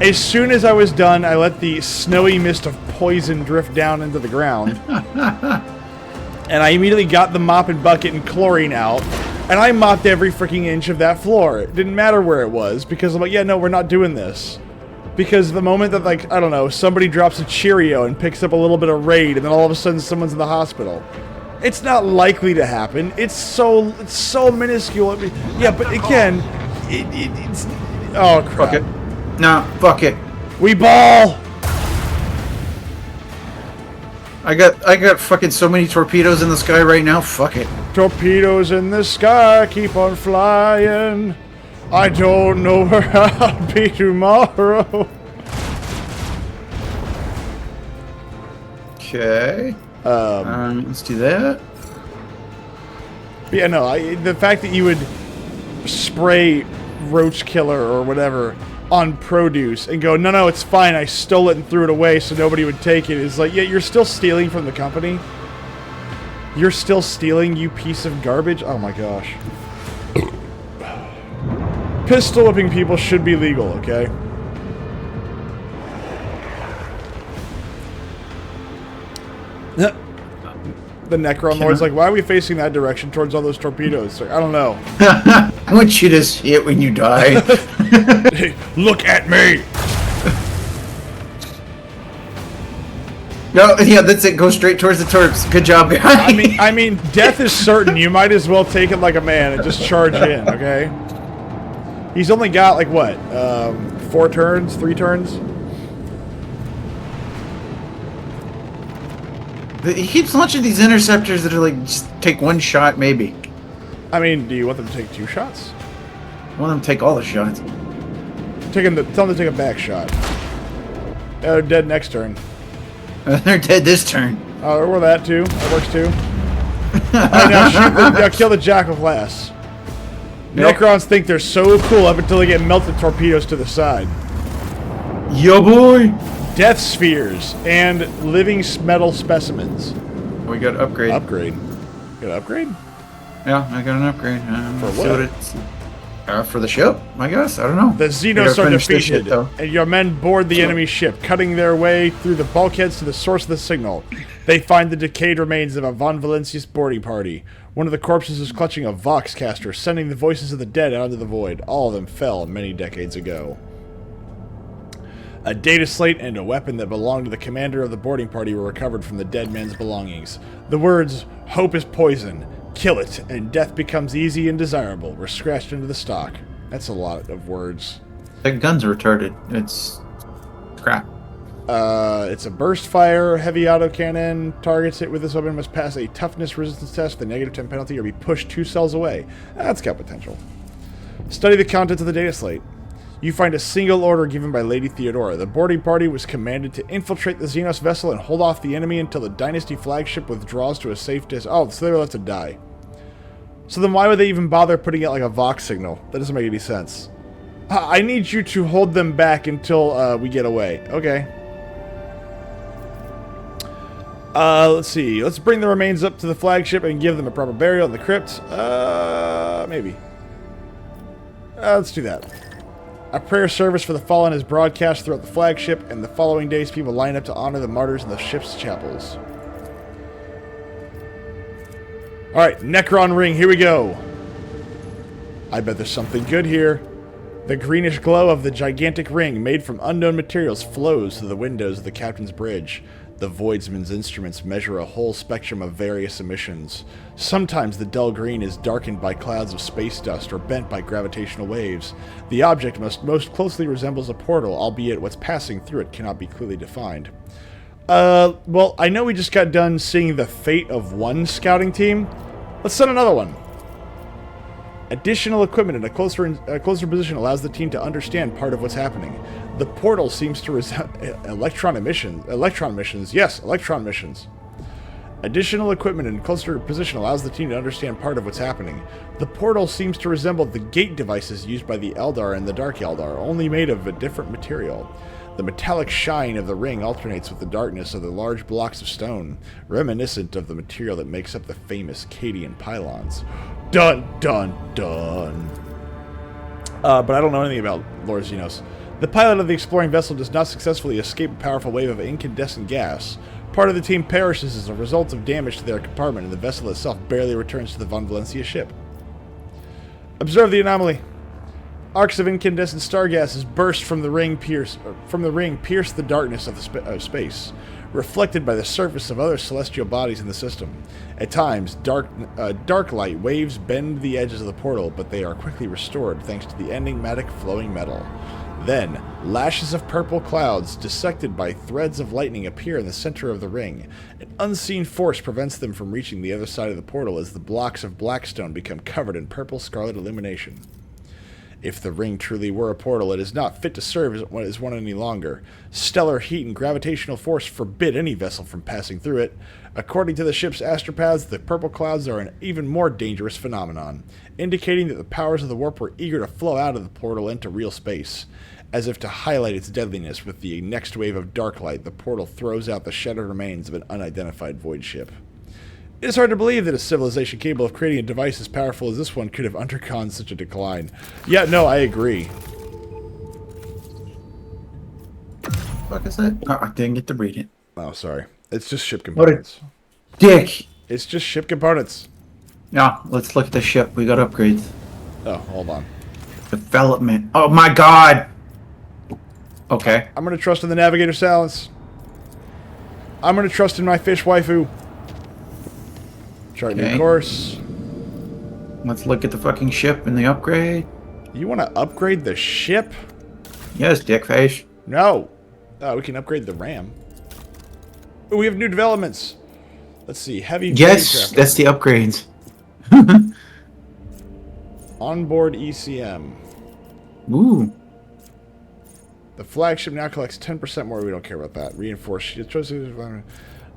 As soon as I was done, I let the snowy mist of poison drift down into the ground. And I immediately got the mop and bucket and chlorine out, and I mopped every freaking inch of that floor. It didn't matter where it was, because I'm like, yeah, no, we're not doing this. Because the moment that, like, I don't know, somebody drops a Cheerio and picks up a little bit of raid, and then all of a sudden someone's in the hospital. It's not likely to happen. It's so minuscule. I mean, yeah, but again, it's... Oh, crap. Fuck it. Nah, fuck it. We ball! I got fucking so many torpedoes in the sky right now. Fuck it. Torpedoes in the sky keep on flying. I don't know where I'll be tomorrow. Okay. Let's do that. Yeah, no. The fact that you would spray roach killer or whatever on produce and go, no, it's fine, I stole it and threw it away so nobody would take it, is like, yeah, you're still stealing from the company. You're still stealing, you piece of garbage. Oh my gosh. Pistol whipping people should be legal, okay? The Necron Lord's like, why are we facing that direction towards all those torpedoes? Like, I don't know. I want you to see it when you die. Hey, look at me! No, yeah, that's it. Go straight towards the torps. Good job, guys. I mean, death is certain. You might as well take it like a man and just charge in, okay? He's only got, like, what? 4 turns? 3 turns? He keeps launching these interceptors that are like, just take one shot, maybe. I mean, do you want them to take 2 shots? I want them to take all the shots. Tell them to take a back shot. They're dead next turn. They're dead this turn. Oh, or that too. That works too. Now kill the Jackal class. Yep. Necrons think they're so cool up until they get melted torpedoes to the side. Yo, boy! Death spheres and living metal specimens. We got an upgrade. Upgrade? Got an upgrade? Yeah, I got an upgrade. For what? For the ship, I guess. I don't know. The Xenos are defeated, and your men board the enemy ship, cutting their way through the bulkheads to the source of the signal. They find the decayed remains of a Von Valencius boarding party. One of the corpses is clutching a Voxcaster, sending the voices of the dead out into the void. All of them fell many decades ago. A data slate and a weapon that belonged to the commander of the boarding party were recovered from the dead man's belongings. The words, "Hope is poison, kill it, and death becomes easy and desirable," were scratched into the stock. That's a lot of words. That gun's retarded. It's crap. It's a burst fire, heavy autocannon. Targets hit with this weapon must pass a toughness resistance test with a -10 penalty or be pushed 2 cells away. That's got potential. Study the contents of the data slate. You find a single order given by Lady Theodora. The boarding party was commanded to infiltrate the Xenos vessel and hold off the enemy until the Dynasty flagship withdraws to a safe distance. Oh, so they were left to die. So then why would they even bother putting out like a Vox signal? That doesn't make any sense. I need you to hold them back until we get away. Okay. Let's see. Let's bring the remains up to the flagship and give them a proper burial in the crypt. Maybe. Let's do that. A prayer service for the fallen is broadcast throughout the flagship, and the following days people line up to honor the martyrs in the ship's chapels. Alright, Necron Ring, here we go. I bet there's something good here. The greenish glow of the gigantic ring, made from unknown materials, flows through the windows of the captain's bridge. The Voidsman's instruments measure a whole spectrum of various emissions. Sometimes the dull green is darkened by clouds of space dust or bent by gravitational waves. The object most closely resembles a portal, albeit what's passing through it cannot be clearly defined. Well, I know we just got done seeing the fate of one scouting team. Let's send another one. Additional equipment in a closer position allows the team to understand part of what's happening. The portal seems to resemble electron emissions. Yes, electron emissions. Additional equipment in a closer position allows the team to understand part of what's happening. The portal seems to resemble the gate devices used by the Eldar and the Dark Eldar, only made of a different material. The metallic shine of the ring alternates with the darkness of the large blocks of stone, reminiscent of the material that makes up the famous Cadian pylons. Dun, dun, dun. But I don't know anything about Lord Xenos. The pilot of the exploring vessel does not successfully escape a powerful wave of incandescent gas. Part of the team perishes as a result of damage to their compartment, and the vessel itself barely returns to the Von Valencia ship. Observe the anomaly. Arcs of incandescent star gases burst from the ring, pierce the darkness of space, reflected by the surface of other celestial bodies in the system. At times, dark light waves bend the edges of the portal, but they are quickly restored thanks to the enigmatic flowing metal. Then, lashes of purple clouds, dissected by threads of lightning, appear in the center of the ring. An unseen force prevents them from reaching the other side of the portal as the blocks of blackstone become covered in purple-scarlet illumination. If the ring truly were a portal, it is not fit to serve as one any longer. Stellar heat and gravitational force forbid any vessel from passing through it. According to the ship's astropaths, the purple clouds are an even more dangerous phenomenon, indicating that the powers of the warp were eager to flow out of the portal into real space. As if to highlight its deadliness with the next wave of dark light, the portal throws out the shattered remains of an unidentified void ship. It is hard to believe that a civilization capable of creating a device as powerful as this one could have undergone such a decline. Yeah, no, I agree. What is that? Oh, I didn't get to read it. Oh, sorry. It's just ship components. Dick! It's just ship components. Yeah, let's look at the ship. We got upgrades. Oh, hold on. Development. Oh my god! Okay. I'm gonna trust in the Navigator Silence. I'm gonna trust in my fish waifu. Chart new course. Let's look at the fucking ship and the upgrade. You want to upgrade the ship? Yes, dickface. No. We can upgrade the RAM. Ooh, we have new developments. Let's see. Heavy. Yes, that's the upgrades. Onboard ECM. Ooh. The flagship now collects 10% more. We don't care about that. Reinforced.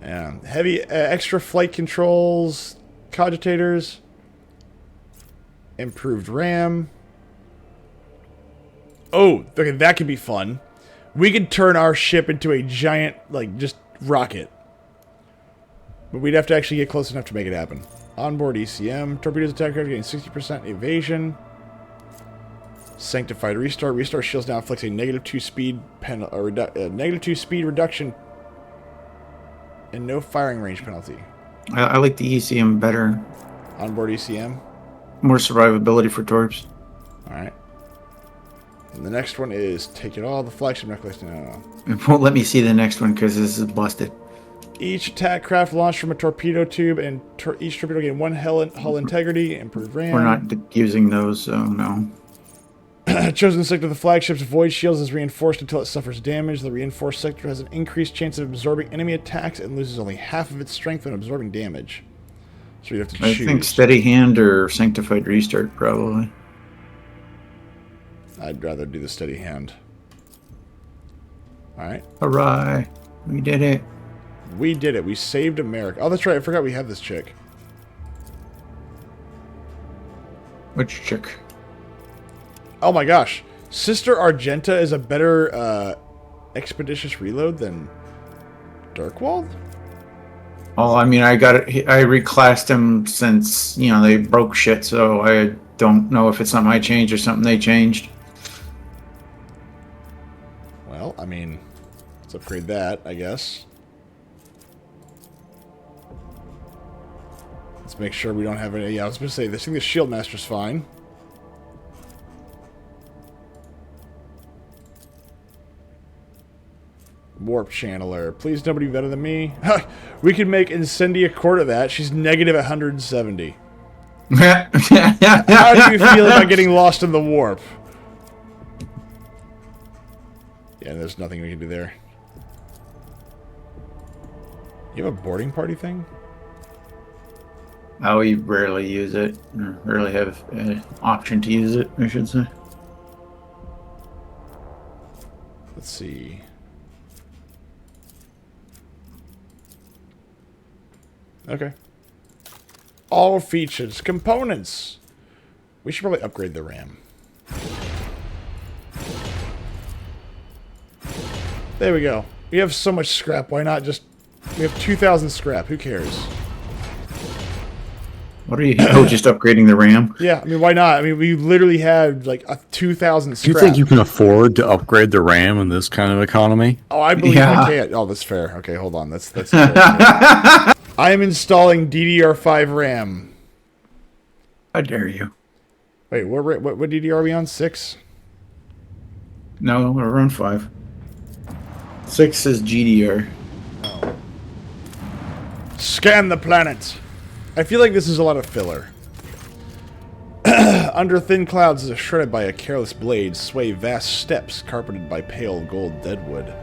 Heavy extra flight controls, cogitators, improved RAM. Oh, okay, that could be fun. We could turn our ship into a giant, like, just rocket. But we'd have to actually get close enough to make it happen. Onboard ECM. Torpedoes attack craft getting 60% evasion. Sanctified restart. Restart shields now inflicts a -2 speed -2 speed reduction and no firing range penalty. I like the ECM better. Onboard ECM. More survivability for torps. Alright. And the next one is take it all. The flagship necklace. No. It won't let me see the next one because this is busted. Each attack craft launched from a torpedo tube, and each torpedo gain 1 hull integrity, improved RAM. We're not using those, so no. Chosen sector of the flagship's void shields is reinforced until it suffers damage. The reinforced sector has an increased chance of absorbing enemy attacks and loses only half of its strength when absorbing damage. So you have to choose. I think steady hand or sanctified restart, probably. I'd rather do the steady hand. Alright. Hooray. We did it. We did it. We saved America. Oh, that's right. I forgot we have this chick. Which chick? Oh my gosh. Sister Argenta is a better expeditious reload than Darkwald? Oh, I mean, I reclassed him since, you know, they broke shit, so I don't know if it's something I changed or something they changed. Well, I mean, let's upgrade that, I guess. Let's make sure we don't have any... Yeah, I was going to say, this thing, the Shield Master's fine. Warp Channeler. Please nobody better than me. We can make Incendia Court of that. She's negative 170. How do you feel about getting lost in the warp? Yeah, there's nothing we can do there. You have a boarding party thing? Oh, we rarely use it. Or rarely have an option to use it, I should say. Let's see. Okay. All features, components. We should probably upgrade the RAM. There we go. We have so much scrap. Why not just... We have 2,000 scrap. Who cares? What are you... Oh, just upgrading the RAM? Yeah, I mean, why not? I mean, we literally have, like, 2,000 scrap. Do you think you can afford to upgrade the RAM in this kind of economy? Oh, I believe I can. Oh, that's fair. Okay, hold on. That's fair. I am installing DDR5 RAM. How dare you? Wait, what DDR are we on? 6? No, we're on 5. 6 is GDR. Oh. Scan the planet. I feel like this is a lot of filler. Under thin clouds as shredded by a careless blade sway vast steppes carpeted by pale gold deadwood.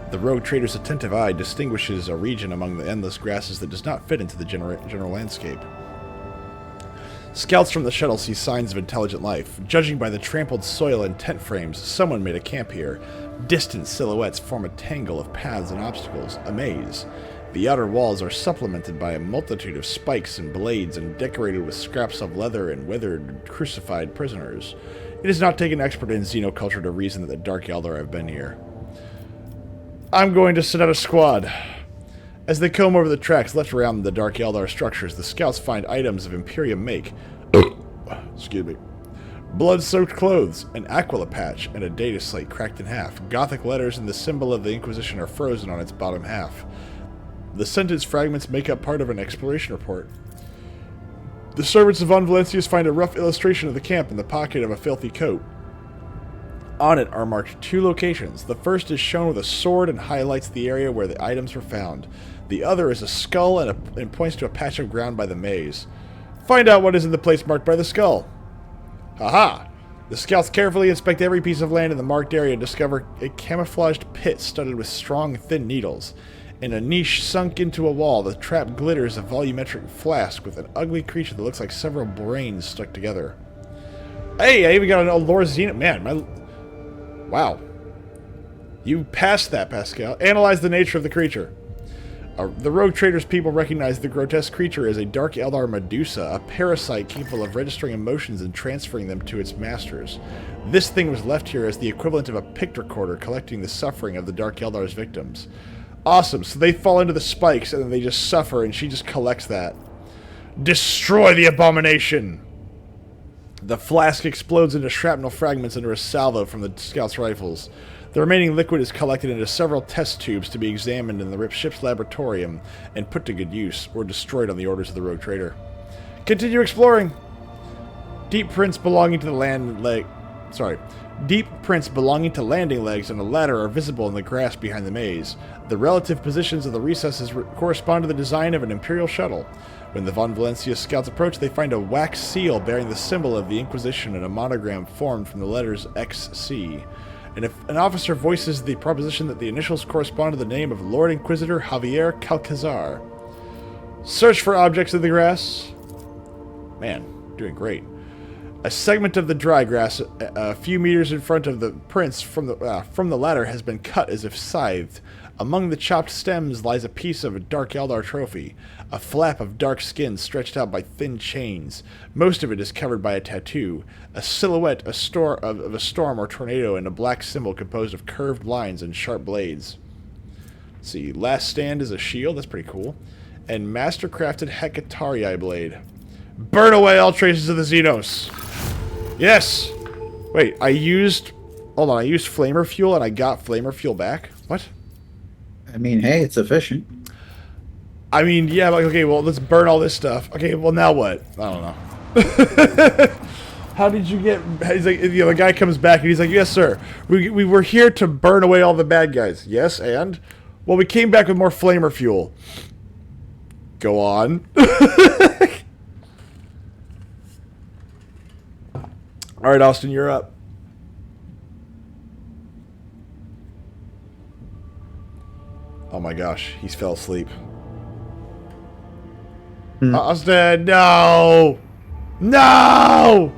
The rogue trader's attentive eye distinguishes a region among the endless grasses that does not fit into the general landscape. Scouts from the shuttle see signs of intelligent life. Judging by the trampled soil and tent frames, someone made a camp here. Distant silhouettes form a tangle of paths and obstacles, a maze. The outer walls are supplemented by a multitude of spikes and blades and decorated with scraps of leather and withered, crucified prisoners. It does not take an expert in xenoculture to reason that the Dark Eldar have been here. I'm going to send out a squad. As they comb over the tracks left around the Dark Eldar structures, the scouts find items of Imperium make. Excuse me. Blood-soaked clothes, an Aquila patch, and a data slate cracked in half. Gothic letters and the symbol of the Inquisition are frozen on its bottom half. The sentence fragments make up part of an exploration report. The servants of Von Valencius find a rough illustration of the camp in the pocket of a filthy coat. On it are marked 2 locations. The first is shown with a sword and highlights the area where the items were found. The other is a skull and points to a patch of ground by the maze. Find out what is in the place marked by the skull. Haha! The scouts carefully inspect every piece of land in the marked area and discover a camouflaged pit studded with strong, thin needles. In a niche sunk into a wall, the trap glitters a volumetric flask with an ugly creature that looks like several brains stuck together. Hey, I even got an Lore Zenith. Man, wow. You passed that, Pascal. Analyze the nature of the creature. The Rogue Trader's people recognize the grotesque creature as a Dark Eldar Medusa, a parasite capable of registering emotions and transferring them to its masters. This thing was left here as the equivalent of a pict recorder collecting the suffering of the Dark Eldar's victims. Awesome, so they fall into the spikes and then they just suffer and she just collects that. Destroy the abomination! The flask explodes into shrapnel fragments under a salvo from the scouts' rifles. The remaining liquid is collected into several test tubes to be examined in the ship's laboratorium and put to good use, or destroyed on the orders of the Rogue Trader. Continue exploring! Deep prints belonging to the landing legs on a ladder are visible in the grass behind the maze. The relative positions of the recesses correspond to the design of an Imperial shuttle. When the Von Valencia scouts approach, they find a wax seal bearing the symbol of the Inquisition and a monogram formed from the letters XC. And if an officer voices the proposition that the initials correspond to the name of Lord Inquisitor Javier Calcazar. Search for objects in the grass. Man, doing great. A segment of the dry grass a few meters in front of the prints from the ladder has been cut as if scythed. Among the chopped stems lies a piece of a Dark Eldar trophy, a flap of dark skin stretched out by thin chains. Most of it is covered by a tattoo, a silhouette of a storm or tornado, and a black symbol composed of curved lines and sharp blades. Let's see, Last Stand is a shield, that's pretty cool, and master-crafted Hecatarii blade. Burn away all traces of the Xenos! Yes! Wait, I used... Hold on, I used flamer fuel and I got flamer fuel back? What? I mean, hey, it's efficient. I mean, yeah, like, okay, well, let's burn all this stuff. Okay, well, now what? I don't know. How did you get... He's like, you know, the guy comes back and he's like, yes, sir. We were here to burn away all the bad guys. Yes, and? Well, we came back with more flamer fuel. Go on. All right, Austin, you're up. Oh my gosh, he's fell asleep. Austin, no! No!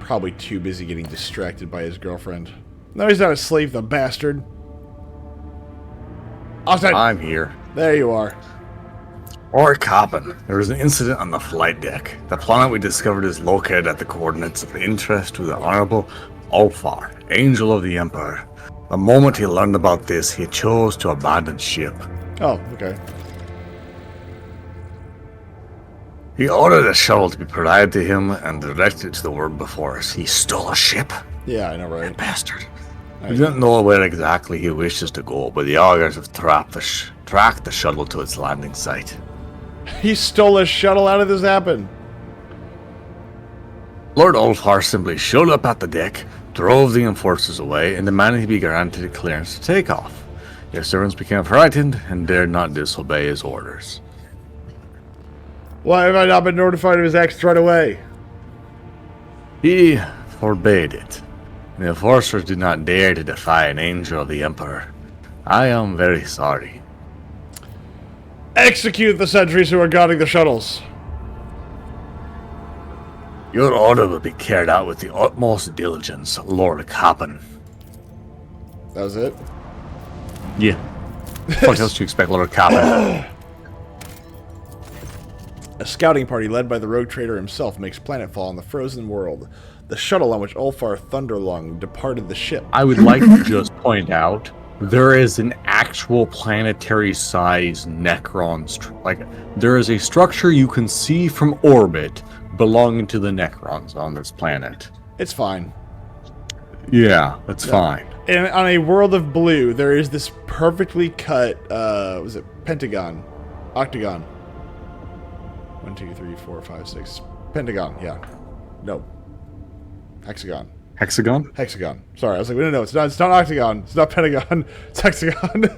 Probably too busy getting distracted by his girlfriend. No, he's not asleep, the bastard. Austin! I'm here. There you are. Lord Coppin, there was an incident on the flight deck. The planet we discovered is located at the coordinates of interest to the Honorable Ulfar, Angel of the Empire. The moment he learned about this, he chose to abandon ship. Oh, okay. He ordered a shuttle to be provided to him and directed it to the world before us. He stole a ship? Yeah, I know, right? Bastard. We don't know where exactly he wishes to go, but the augurs have tracked the shuttle to its landing site. He stole a shuttle. How did this happen? Lord Ulfar simply showed up at the deck, drove the enforcers away, and demanded he be granted clearance to take off. Your servants became frightened and dared not disobey his orders. Why have I not been notified of his acts right away? He forbade it. The enforcers did not dare to defy an angel of the Emperor. I am very sorry. Execute the sentries who are guarding the shuttles. Your order will be carried out with the utmost diligence, Lord Coppin. That was it? Yeah. What else do you expect, Lord Coppin? A scouting party led by the rogue trader himself makes planetfall on the frozen world. The shuttle on which Ulfar Thunderlung departed the ship. I would like to just point out, there is an actual planetary-sized Necron... there is a structure you can see from orbit belonging to the Necrons on this planet. It's fine. Yeah, that's fine. And on a world of blue, there is this perfectly cut, was it Pentagon? Octagon. 1, 2, 3, 4, 5, 6. Pentagon, yeah. No. Hexagon. Hexagon? Hexagon. Sorry, I was like, no, it's not Octagon. It's not Pentagon. It's Hexagon.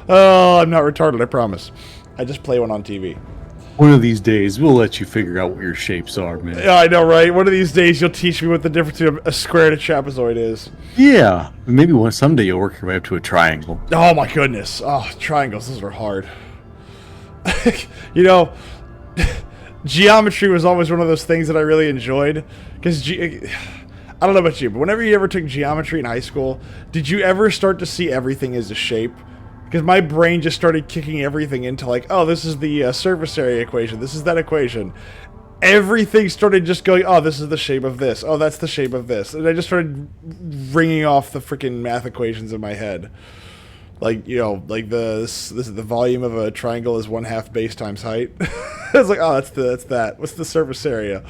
Oh, I'm not retarded, I promise. I just play one on TV. One of these days, we'll let you figure out what your shapes are, man. Yeah, I know, right? One of these days, you'll teach me what the difference between a square and a trapezoid is. Yeah. Maybe someday you'll work your way up to a triangle. Oh, my goodness. Oh, triangles, those are hard. You know, geometry was always one of those things that I really enjoyed. Because, I don't know about you, but whenever you ever took geometry in high school, did you ever start to see everything as a shape? Because my brain just started kicking everything into like, oh, this is the surface area equation. This is that equation. Everything started just going, oh, this is the shape of this. Oh, that's the shape of this. And I just started ringing off the freaking math equations in my head. Like, you know, like this is the volume of a triangle is 1/2 base times height. I was like, oh, that's that. What's the surface area?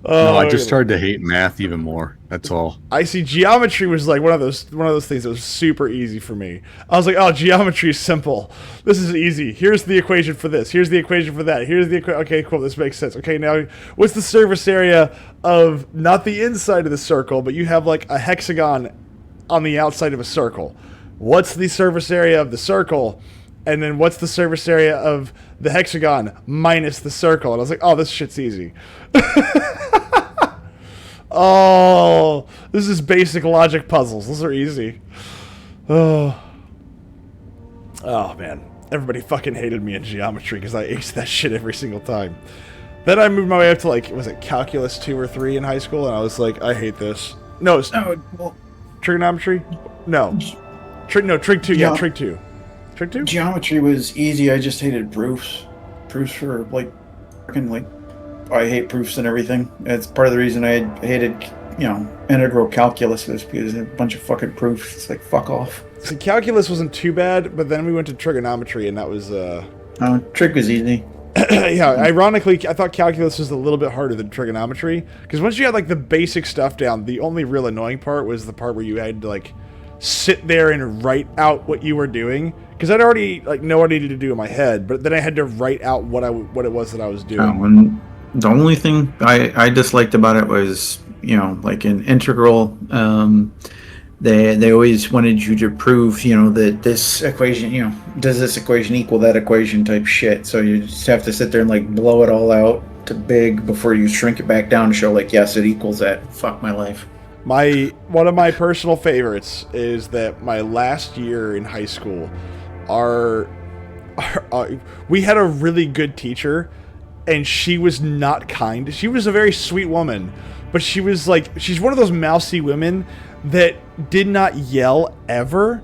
No, I just started to hate math even more. That's all. I see. Geometry was like one of those things that was super easy for me. I was like, oh, geometry is simple. This is easy. Here's the equation for this. Here's the equation for that. Here's the okay, cool. This makes sense. Okay, now what's the surface area of not the inside of the circle, but you have like a hexagon on the outside of a circle. What's the surface area of the circle? And then what's the surface area of the hexagon minus the circle? And I was like, oh, this shit's easy. Oh, this is basic logic puzzles. Those are easy. Oh man. Everybody fucking hated me in geometry because I aced that shit every single time. Then I moved my way up to like, was it calculus 2 or 3 in high school? And I was like, I hate this. No, it's trigonometry? No. Trig 2. Yeah, Trig 2. Trig 2? Geometry was easy. I just hated proofs. Proofs for like, fucking like, I hate proofs and everything. It's part of the reason I hated, integral calculus was because a bunch of fucking proofs. It's like, fuck off. See, calculus wasn't too bad, but then we went to trigonometry, and that was, trig was easy. Yeah, ironically, I thought calculus was a little bit harder than trigonometry, because once you had like the basic stuff down, the only real annoying part was the part where you had to like sit there and write out what you were doing, because I'd already like know what I needed to do in my head, but then I had to write out what it was that I was doing. And the only thing I disliked about it was, like an integral, they always wanted you to prove, that this equation, does this equation equal that equation type shit. So you just have to sit there and like blow it all out to big before you shrink it back down to show like, yes, it equals that. Fuck my life. One of my personal favorites is that my last year in high school, we had a really good teacher, and she was not kind. She was a very sweet woman, but she's one of those mousy women that did not yell ever,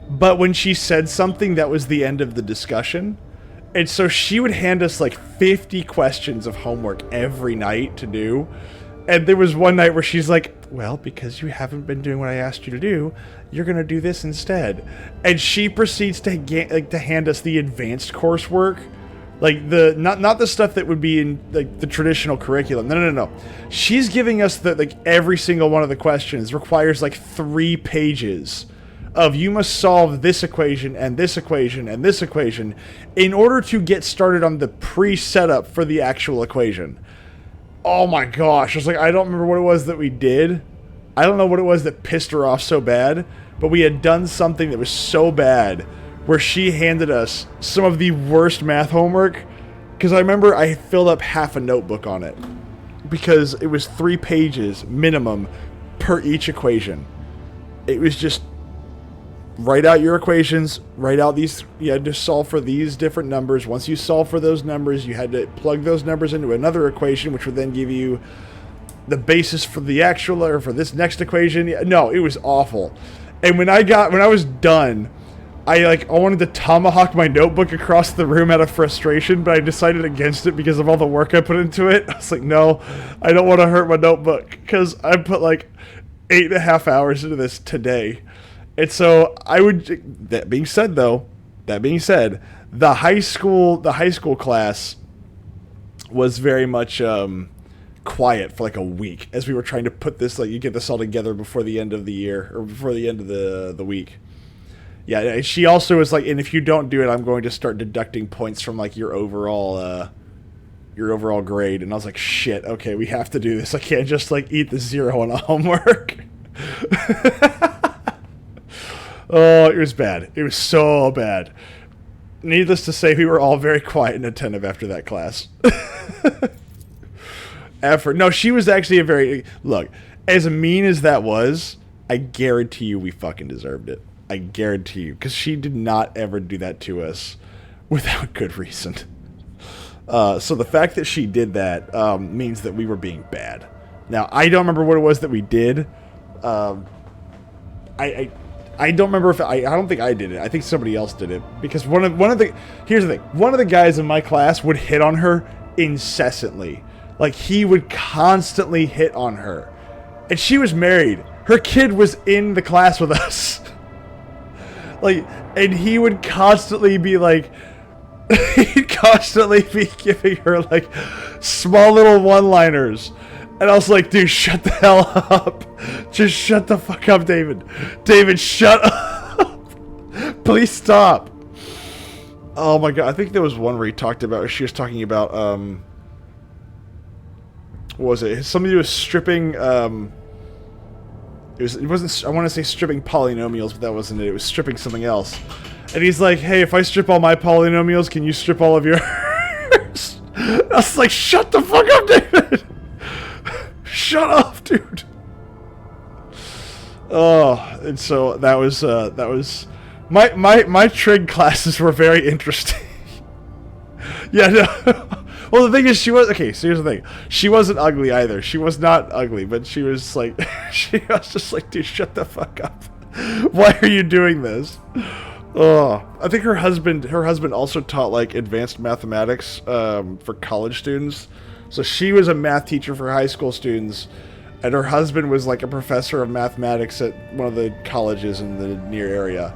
but when she said something, that was the end of the discussion. And so she would hand us like 50 questions of homework every night to do. And there was one night where she's like, well, because you haven't been doing what I asked you to do, you're going to do this instead. And she proceeds to hand us the advanced coursework. Like not the stuff that would be in like the traditional curriculum. No. She's giving us every single one of the questions requires like 3 pages of you must solve this equation and this equation and this equation in order to get started on the pre-setup for the actual equation. Oh my gosh. I was like, I don't remember what it was that we did. I don't know what it was that pissed her off so bad, but we had done something that was so bad where she handed us some of the worst math homework, because I remember I filled up half a notebook on it because it was 3 pages minimum per each equation. It was just write out your equations, write out these, you had to solve for these different numbers. Once you solve for those numbers, you had to plug those numbers into another equation, which would then give you the basis for the actual, or for this next equation. No, it was awful. And when I was done, I wanted to tomahawk my notebook across the room out of frustration, but I decided against it because of all the work I put into it. I was like, no, I don't want to hurt my notebook, because I put 8.5 hours into this today. And so that being said, the high school class was very much quiet for a week as we were trying to put this, you get this all together before the end of the year, or before the end of the week. Yeah, she also was like, and if you don't do it, I'm going to start deducting points from your overall grade. And I was like, shit, okay, we have to do this. I can't just eat the 0 on a homework. Oh, it was bad. It was so bad. Needless to say, we were all very quiet and attentive after that class. No, she was actually look, as mean as that was, I guarantee you we fucking deserved it. I guarantee you, because she did not ever do that to us without good reason. So the fact that she did that means that we were being bad. Now, I don't remember what it was that we did. I don't remember if I don't think I did it. I think somebody else did it, because here's the thing. One of the guys in my class would hit on her incessantly. He would constantly hit on her. And she was married. Her kid was in the class with us. And he would constantly be he'd constantly be giving her small little one-liners. And I was like, dude, shut the hell up. Just shut the fuck up, David. David, shut up. Please stop. Oh my god, I think there was one where she was talking about, what was it? Somebody was stripping, it wasn't, I want to say stripping polynomials, but that wasn't it. It was stripping something else. And he's like, hey, if I strip all my polynomials, can you strip all of yours? I was like, shut the fuck up, David. Shut up, dude. Oh, and so that was my trig classes were very interesting. Yeah, no. Well, the thing is, so here's the thing. She wasn't ugly either. She was not ugly, but she was she was just like, dude, shut the fuck up. Why are you doing this? Oh, I think her husband also taught advanced mathematics for college students. So she was a math teacher for high school students, and her husband was a professor of mathematics at one of the colleges in the near area.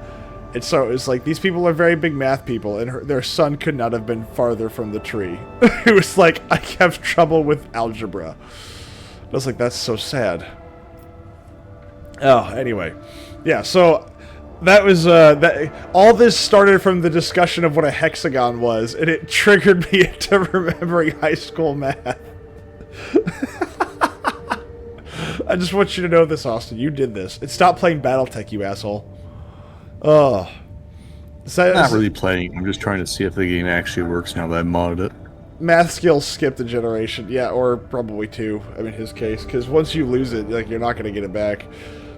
And so it's like, these people are very big math people, and their son could not have been farther from the tree. It was like, I have trouble with algebra. I was like, that's so sad. Oh, anyway. Yeah, so that was, all this started from the discussion of what a hexagon was, and it triggered me into remembering high school math. I just want you to know this, Austin. You did this. And stop playing Battletech, you asshole. Oh. I'm not really playing. I'm just trying to see if the game actually works now that I modded it. Math skills skipped a generation. Yeah, or probably two, in his case. Because once you lose it, like, you're not going to get it back.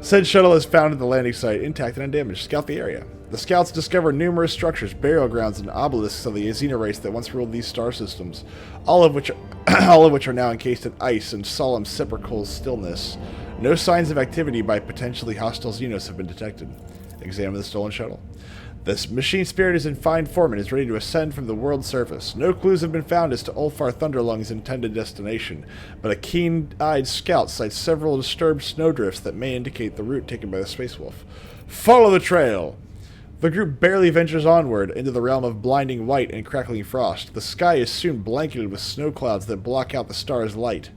Said shuttle is found at the landing site, intact and undamaged. Scout the area. The scouts discover numerous structures, burial grounds, and obelisks of the Xena race that once ruled these star systems, all of which are now encased in ice and solemn sepulchral stillness. No signs of activity by potentially hostile Xenos have been detected. Examine the stolen shuttle. This machine spirit is in fine form and is ready to ascend from the world's surface. No clues have been found as to Ulfar Thunderlung's intended destination, but a keen-eyed scout sights several disturbed snowdrifts that may indicate the route taken by the Space Wolf. Follow the trail! The group barely ventures onward into the realm of blinding white and crackling frost. The sky is soon blanketed with snow clouds that block out the star's light.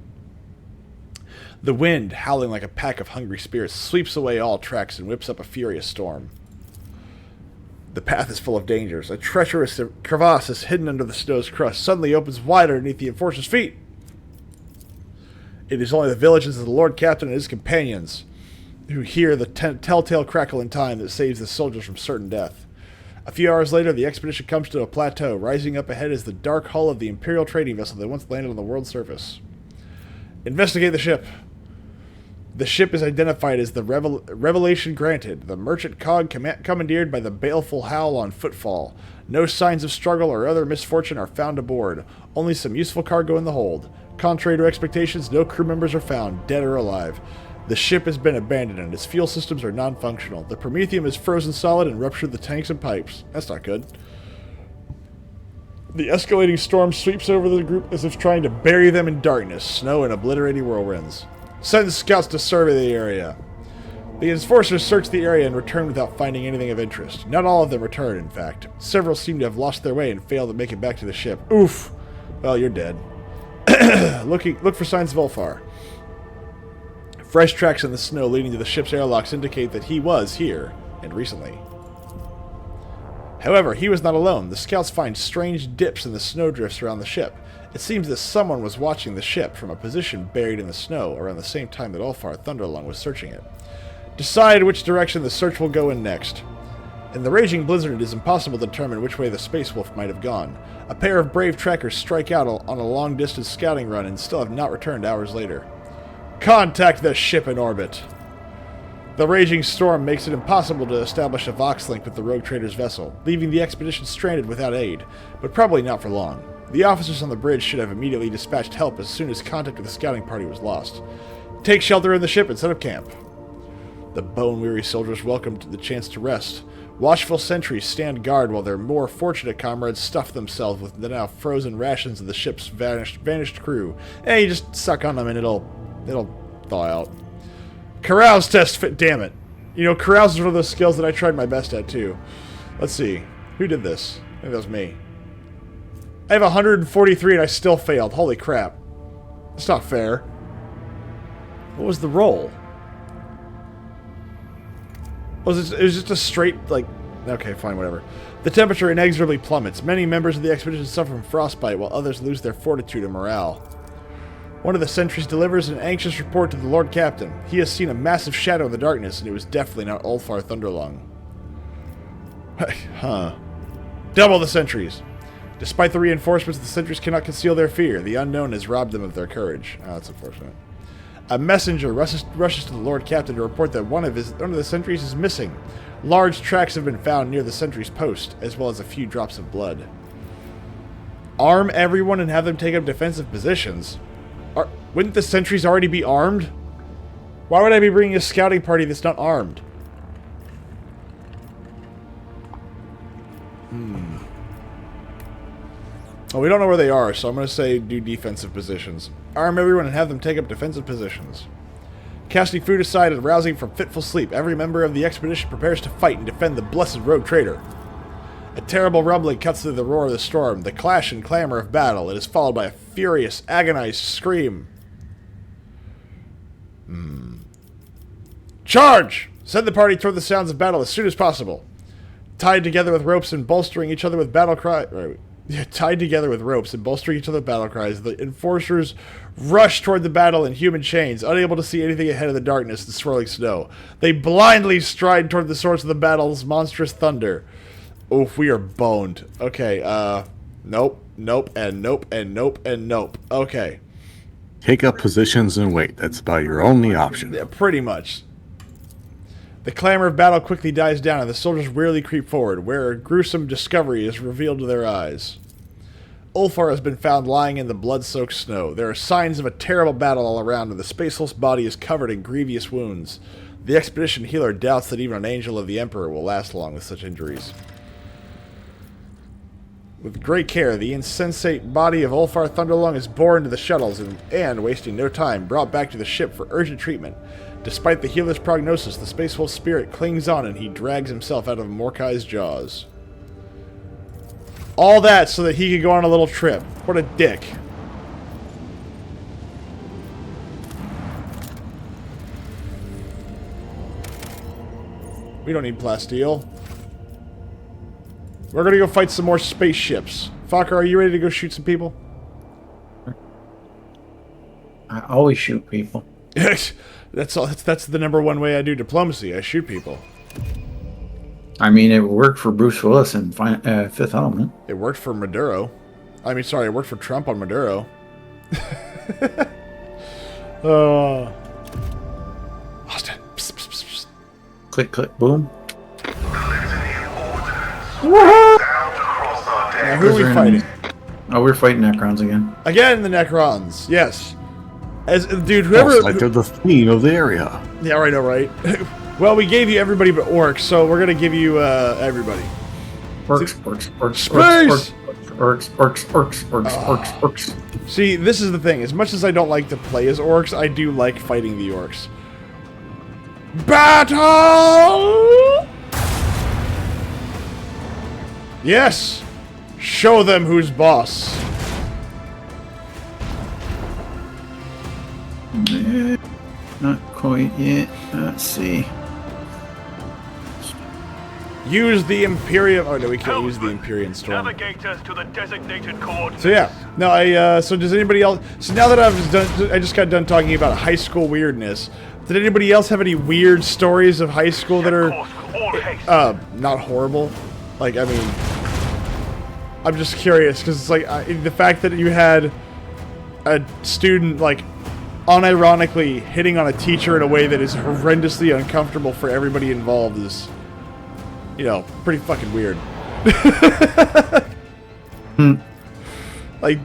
The wind, howling like a pack of hungry spirits, sweeps away all tracks and whips up a furious storm. The path is full of dangers. A treacherous crevasse is hidden under the snow's crust, suddenly opens wide underneath the enforcer's feet. It is only the villages of the Lord Captain and his companions who hear the telltale crackle in time that saves the soldiers from certain death. A few hours later, the expedition comes to a plateau. Rising up ahead is the dark hull of the Imperial trading vessel that once landed on the world's surface. Investigate the ship. The ship is identified as the Revelation Granted, the merchant cog commandeered by the baleful Howl on Footfall. No signs of struggle or other misfortune are found aboard, only some useful cargo in the hold. Contrary to expectations, no crew members are found, dead or alive. The ship has been abandoned and its fuel systems are non-functional. The Prometheum is frozen solid and ruptured the tanks and pipes. That's not good. The escalating storm sweeps over the group as if trying to bury them in darkness, snow, and obliterating whirlwinds. Send scouts to survey the area. The enforcers search the area and return without finding anything of interest. Not all of them return, in fact. Several seem to have lost their way and failed to make it back to the ship. Oof. Well, you're dead. Look for signs of Ulfar. Fresh tracks in the snow leading to the ship's airlocks indicate that he was here, and recently. However, he was not alone. The scouts find strange dips in the snowdrifts around the ship. It seems that someone was watching the ship from a position buried in the snow around the same time that Ulfar Thunderlung was searching it. Decide which direction the search will go in next. In the raging blizzard, it is impossible to determine which way the Space Wolf might have gone. A pair of brave trackers strike out on a long-distance scouting run and still have not returned hours later. Contact the ship in orbit. The raging storm makes it impossible to establish a Vox link with the rogue trader's vessel, leaving the expedition stranded without aid, but probably not for long. The officers on the bridge should have immediately dispatched help as soon as contact with the scouting party was lost. Take shelter in the ship and set up camp. The bone-weary soldiers welcomed the chance to rest. Watchful sentries stand guard while their more fortunate comrades stuff themselves with the now frozen rations of the ship's vanished crew. Hey, you just suck on them and it'll thaw out. Carouse test fit, damn it. You know, carouse is one of those skills that I tried my best at too. Let's see. Who did this? Maybe that was me. I have 143 and I still failed. Holy crap. That's not fair. What was the roll? It was just a straight, like... Okay, fine, whatever. The temperature inexorably plummets. Many members of the expedition suffer from frostbite, while others lose their fortitude and morale. One of the sentries delivers an anxious report to the Lord Captain. He has seen a massive shadow in the darkness, and it was definitely not Ulfar Thunderlung. Huh. Double the sentries. Despite the reinforcements, the sentries cannot conceal their fear. The unknown has robbed them of their courage. Oh, that's unfortunate. A messenger rushes to the Lord Captain to report that one of the sentries is missing. Large tracks have been found near the sentry's post, as well as a few drops of blood. Arm everyone and have them take up defensive positions? Wouldn't the sentries already be armed? Why would I be bringing a scouting party that's not armed? Well, we don't know where they are, so I'm going to say do defensive positions. Arm everyone and have them take up defensive positions. Casting food aside and rousing from fitful sleep, every member of the expedition prepares to fight and defend the blessed rogue trader. A terrible rumbling cuts through the roar of the storm, the clash and clamor of battle. It is followed by a furious, agonized scream. Charge! Send the party toward the sounds of battle as soon as possible. Tied together with ropes and bolstering each other with battle cries. Tied together with ropes and bolstering each other with battle cries, the enforcers rush toward the battle in human chains, unable to see anything ahead of the darkness and swirling snow. They blindly stride toward the source of the battle's monstrous thunder. Oof, we are boned. Okay, nope, nope, and nope, and nope, and nope. Okay. Take up positions and wait. That's about your only option. Yeah, pretty much. The clamor of battle quickly dies down, and the soldiers wearily creep forward, where a gruesome discovery is revealed to their eyes. Ulfar has been found lying in the blood-soaked snow. There are signs of a terrible battle all around, and the Spaceless body is covered in grievous wounds. The expedition healer doubts that even an angel of the Emperor will last long with such injuries. With great care, the insensate body of Ulfar Thunderlung is borne to the shuttles and, wasting no time, brought back to the ship for urgent treatment. Despite the healer's prognosis, the Space Wolf's spirit clings on and he drags himself out of Mordecai's jaws. All that so that he could go on a little trip. What a dick. We don't need plasteel. We're gonna go fight some more spaceships. Fokker, are you ready to go shoot some people? I always shoot people. That's the number one way I do diplomacy. I shoot people. I mean, it worked for Bruce Willis in Fifth Element. It worked for Maduro. I mean, sorry, it worked for Trump on Maduro. Austin. Psst, psst, psst, psst. Click, click, boom. Now, who are we fighting? Oh, we're fighting Necrons again. Again, the Necrons. Yes. As dude, whoever. Like they're the theme of the area. Yeah, I know, right? Well, we gave you everybody but orcs, so we're gonna give you everybody. Orcs, orcs, orcs, Space! orcs, orcs, orcs, orcs, orcs. See, this is the thing. As much as I don't like to play as orcs, I do like fighting the orcs. Battle! Yes! Show them who's boss. Not quite yet. Let's see. Use the Imperium. Oh no, we can't use the Imperium Storm. Navigate us to the designated coordinates. So yeah, no, so does anybody else? So now that I just got done talking about high school weirdness. Did anybody else have any weird stories of high school that are not horrible? Like, I mean, I'm just curious because it's like the fact that you had a student like unironically hitting on a teacher in a way that is horrendously uncomfortable for everybody involved is, you know, pretty fucking weird. Like,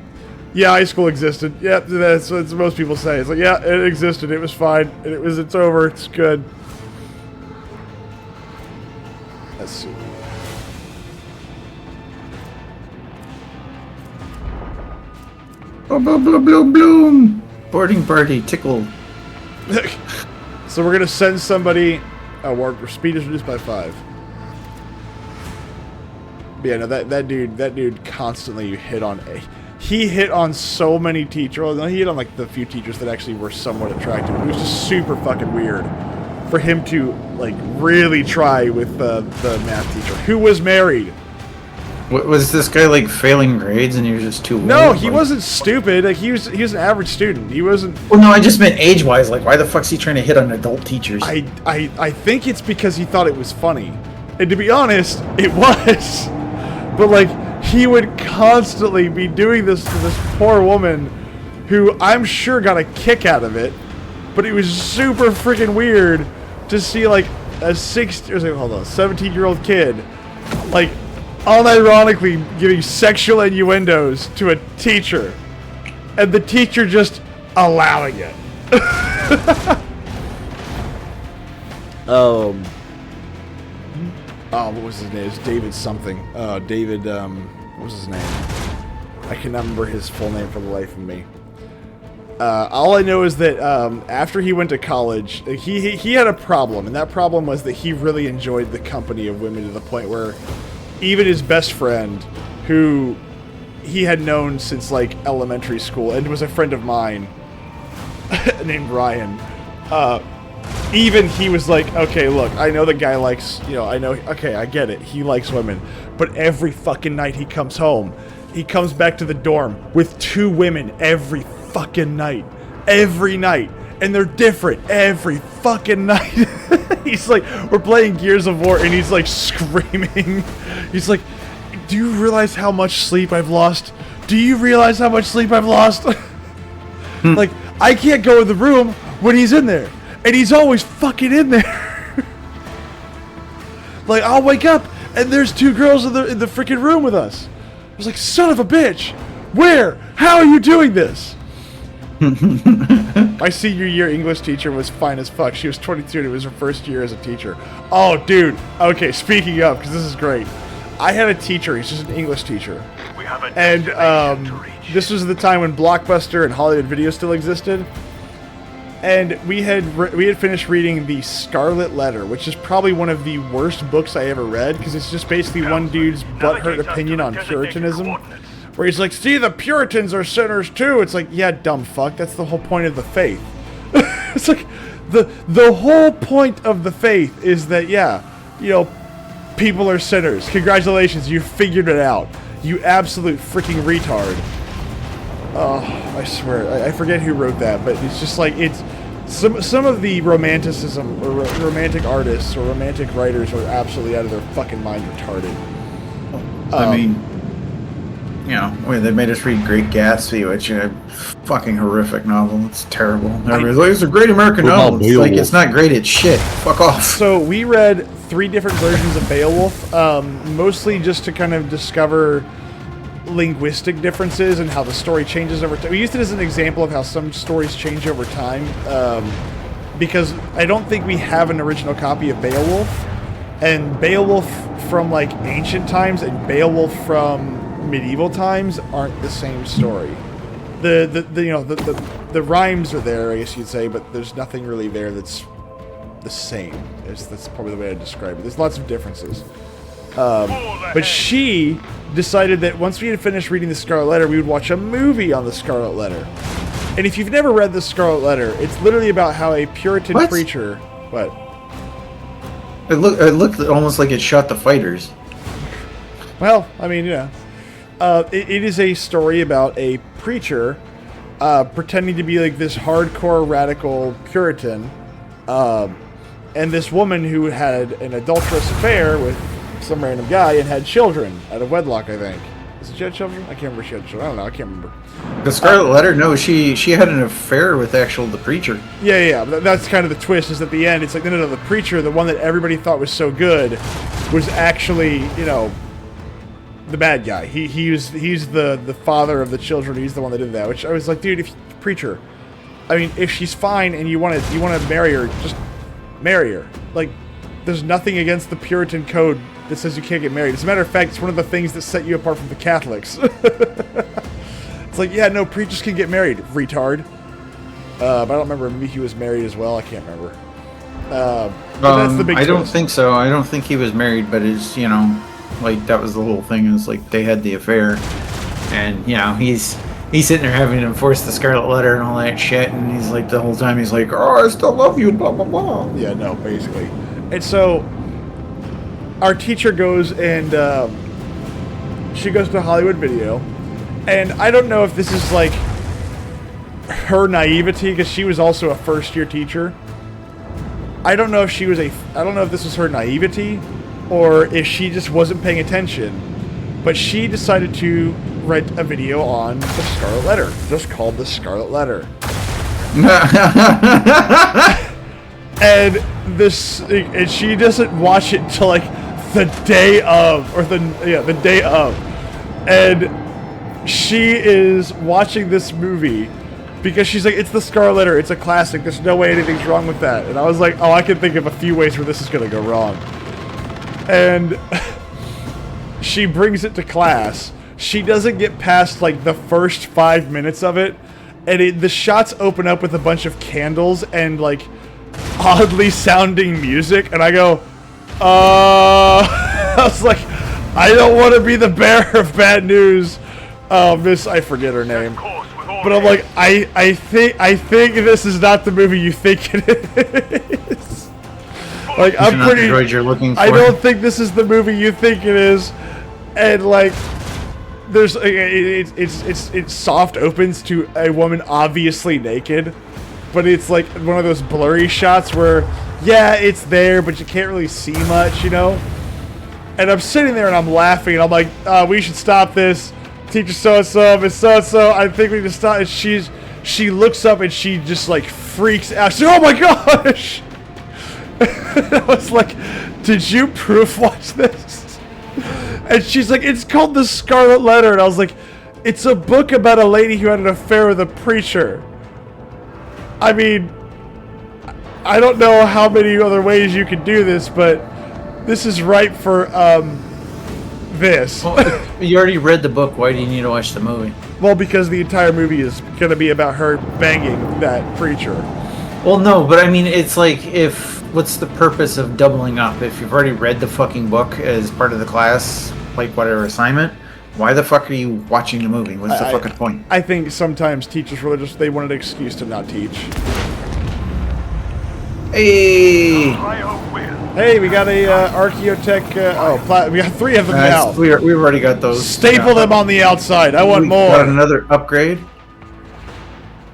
yeah, high school existed. Yeah, that's what most people say. It's like, yeah, it existed. It was fine. It's over. It's good. Let's see. Oh, bloom, bloom, bloom, bloom. Boarding party, tickle. So we're gonna send somebody. Oh, our speed is reduced by 5. But yeah, no, that dude constantly hit on he hit on so many teachers. Well, no, he hit on like the few teachers that actually were somewhat attractive. It was just super fucking weird for him to like really try with the math teacher who was married. What, was this guy like failing grades and he was just too old? No, he wasn't stupid. Like he was an average student. He wasn't. Well, no, I just meant age-wise. Like, why the fuck's he trying to hit on adult teachers? I think it's because he thought it was funny, and to be honest, it was. But like he would constantly be doing this to this poor woman, who I'm sure got a kick out of it. But it was super freaking weird to see like a 17-year-old kid, like, unironically giving sexual innuendos to a teacher, and the teacher just allowing it. Oh, what was his name? It's David something. David, what was his name? I cannot remember his full name for the life of me. All I know is that after he went to college, he had a problem, and that problem was that he really enjoyed the company of women to the point where even his best friend, who he had known since like elementary school and was a friend of mine named Ryan, even he was like, okay, look, I know the guy likes, okay, I get it, he likes women, but every fucking night he comes home, he comes back to the dorm with 2 women every fucking night, and they're different every fucking night. He's like, we're playing Gears of War, and he's like screaming. He's like, do you realize how much sleep I've lost? Do you realize how much sleep I've lost? Like, I can't go in the room when he's in there, and he's always fucking in there. Like, I'll wake up, and there's 2 girls in the freaking room with us. I was like, son of a bitch, where? How are you doing this? My senior year English teacher was fine as fuck. She was 22 and it was her first year as a teacher. Oh, dude. Okay, speaking of, because this is great. I had a teacher. He's just an English teacher. We have a And destination to reach. this was the time when Blockbuster and Hollywood Video still existed. And we had finished reading The Scarlet Letter, which is probably one of the worst books I ever read, because it's just basically one dude's butthurt opinion on Puritanism. Where he's like, see, the Puritans are sinners too. It's like, yeah, dumb fuck. That's the whole point of the faith. It's like, the whole point of the faith is that, yeah, people are sinners. Congratulations, you figured it out. You absolute freaking retard. Oh, I swear, I forget who wrote that, but it's just like, it's some of the romanticism or romantic artists or romantic writers are absolutely out of their fucking mind retarded. I mean, they made us read Great Gatsby, which is a fucking horrific novel. It's terrible. Everybody's like, it's a great American novel. It's like, it's not great, it's shit. Fuck off. So we read 3 different versions of Beowulf, mostly just to kind of discover linguistic differences and how the story changes over time. We used it as an example of how some stories change over time, because I don't think we have an original copy of Beowulf, and Beowulf from like ancient times and Beowulf from medieval times aren't the same story. The rhymes are there, I guess you'd say, but there's nothing really there that's the same. That's probably the way I'd describe it. There's lots of differences. But she decided that once we had finished reading The Scarlet Letter, we would watch a movie on The Scarlet Letter. And if you've never read The Scarlet Letter, it's literally about how a Puritan preacher... What? It looked almost like it shot the fighters. Well, I mean, yeah. It is a story about a preacher pretending to be like this hardcore radical Puritan, and this woman who had an adulterous affair with some random guy and had children out of wedlock, I think. Is it she had children? I can't remember if she had children. I don't know. I can't remember. The Scarlet Letter? No, she had an affair with the preacher. Yeah. That's kind of the twist, is at the end, it's like, no, the preacher, the one that everybody thought was so good, was actually, the bad guy. He's the father of the children. He's the one that did that. Which I was like, dude, preacher, I mean, if she's fine and you want to marry her, just marry her. Like, there's nothing against the Puritan code that says you can't get married. As a matter of fact, it's one of the things that set you apart from the Catholics. It's like, yeah, no, preachers can get married, retard. But I don't remember. Maybe he was married as well. I can't remember. But that's the big twist. I don't think so. I don't think he was married, but it's, like, that was the whole thing. Is like they had the affair, and he's sitting there having to enforce the Scarlet Letter and all that shit, and he's like the whole time he's like, oh, I still love you, blah blah blah. Yeah, no, basically. And so our teacher goes and she goes to Hollywood Video, and I don't know if this is like her naivety, because she was also a first-year teacher. I don't know if this was her naivety, or if she just wasn't paying attention, but she decided to write a video on the Scarlet Letter, just called The Scarlet Letter. And she doesn't watch it until like the day of, the day of. And she is watching this movie because she's like, it's The Scarlet Letter, it's a classic, there's no way anything's wrong with that. And I was like, oh, I can think of a few ways where this is going to go wrong. And she brings it to class. She doesn't get past like the first 5 minutes of it, and the shots open up with a bunch of candles and like oddly sounding music, and I go, I was like, I don't want to be the bearer of bad news. Miss, I forget her name, but I'm like, I think this is not the movie you think it is. Like, I'm pretty. The droid you're looking for. I don't think this is the movie you think it is, and like, there's it soft opens to a woman obviously naked, but it's like one of those blurry shots where, yeah, it's there, but you can't really see much, you know. And I'm sitting there and I'm laughing, and I'm like, we should stop this. Teacher so-and-so, Miss so-and-so, I think we need to stop. And she looks up and she just like freaks out. She's like, oh my gosh! I was like, did you proof watch this? And she's like, it's called The Scarlet Letter. And I was like, it's a book about a lady who had an affair with a preacher. I mean, I don't know how many other ways you could do this, but this is ripe for, this. Well, you already read the book. Why do you need to watch the movie? Well, because the entire movie is going to be about her banging that preacher. Well, no, but I mean, it's like, what's the purpose of doubling up? If you've already read the fucking book as part of the class, like whatever assignment, why the fuck are you watching the movie? What's the fucking point? I think sometimes teachers they wanted an excuse to not teach. Hey! Hey, we got a Archaeotech. We got 3 of them now. We've already got those. Staple them on the outside. I want more. Got another upgrade.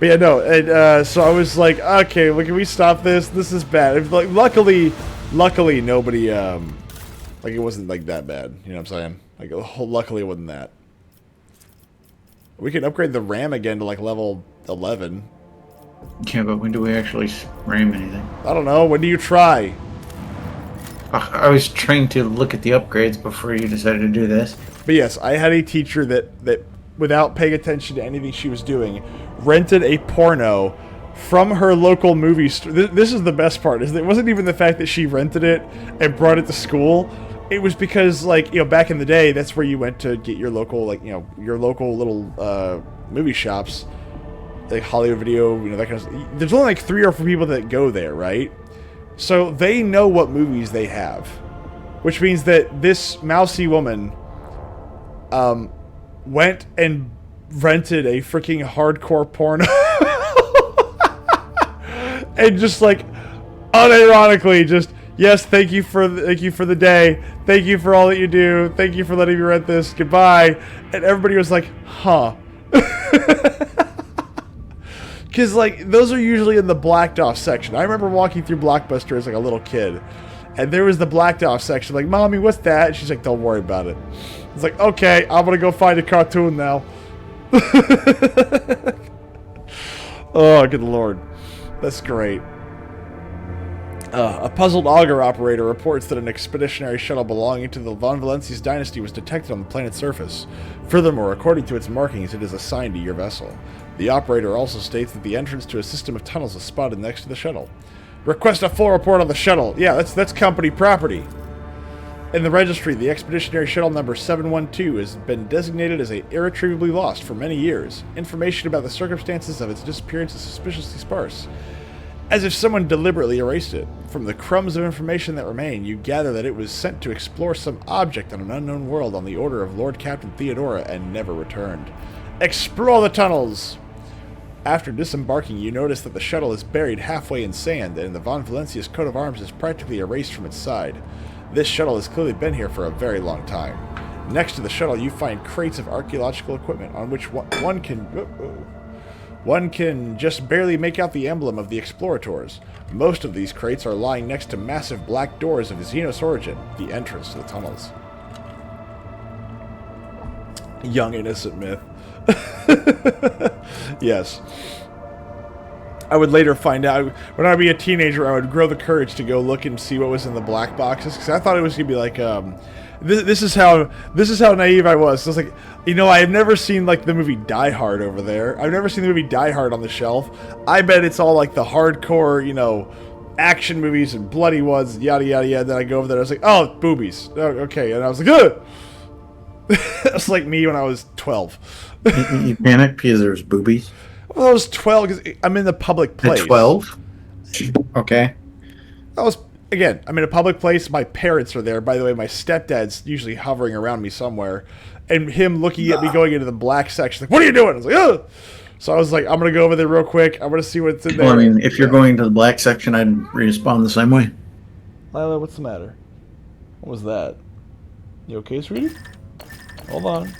But yeah, no. And, so I was like, okay, well, can we stop this? This is bad. Like, luckily, nobody. Like, it wasn't like that bad. You know what I'm saying? Like, luckily, it wasn't that. We can upgrade the RAM again to like level 11. Yeah, but when do we actually ram anything? I don't know. When do you try? I was trying to look at the upgrades before you decided to do this. But yes, I had a teacher that without paying attention to anything she was doing, rented a porno from her local movie store. This is the best part, is that it wasn't even the fact that she rented it and brought it to school. It was because, like, you know, back in the day, that's where you went to get your local, like, you know, your local little movie shops, like Hollywood Video, you know, that kind of stuff. There's only like 3 or 4 people that go there, right? So they know what movies they have, which means that this mousy woman went and rented a freaking hardcore porno and just like unironically just, yes, thank you for the day, thank you for all that you do, thank you for letting me rent this, goodbye. And everybody was like, huh. Because, like, those are usually in the blacked off section. I remember walking through Blockbuster as, like, a little kid. And there was the blacked off section. Like, Mommy, what's that? And she's like, don't worry about it. It's like, okay, I'm going to go find a cartoon now. Oh, good lord. That's great. A puzzled auger operator reports that an expeditionary shuttle belonging to the Von Valencius dynasty was detected on the planet's surface. Furthermore, according to its markings, it is assigned to your vessel. The operator also states that the entrance to a system of tunnels is spotted next to the shuttle. Request a full report on the shuttle. Yeah, that's company property. In the registry, the expeditionary shuttle number 712 has been designated as irretrievably lost for many years. Information about the circumstances of its disappearance is suspiciously sparse, as if someone deliberately erased it. From the crumbs of information that remain, you gather that it was sent to explore some object on an unknown world on the order of Lord Captain Theodora and never returned. Explore the tunnels! After disembarking, you notice that the shuttle is buried halfway in sand, and the Von Valencius coat of arms is practically erased from its side. This shuttle has clearly been here for a very long time. Next to the shuttle, you find crates of archaeological equipment on which one can just barely make out the emblem of the explorators. Most of these crates are lying next to massive black doors of Xenos origin, the entrance to the tunnels. Young innocent myth. Yes. I would later find out, when I'd be a teenager, I would grow the courage to go look and see what was in the black boxes, because I thought it was going to be like, this is how naive I was. So I was like, you know, I have never seen like the movie Die Hard over there. I've never seen the movie Die Hard on the shelf. I bet it's all like the hardcore, you know, action movies and bloody ones, yada yada yada. Then I go over there, I was like, oh, boobies. Oh, okay, and I was like, ugh. That's like me when I was 12. You panic because there's boobies? Well, I was 12 because I'm in the public place. At 12? Okay. I was, again, I'm in a public place. My parents are there. By the way, my stepdad's usually hovering around me somewhere. And him looking at me going into the black section, like, what are you doing? I was like, ugh! So I was like, I'm going to go over there real quick. I'm going to see what's in there. Well, I mean, if you're going to the black section, I'd respond the same way. Lila, what's the matter? What was that? You okay, sweetie? Hold on.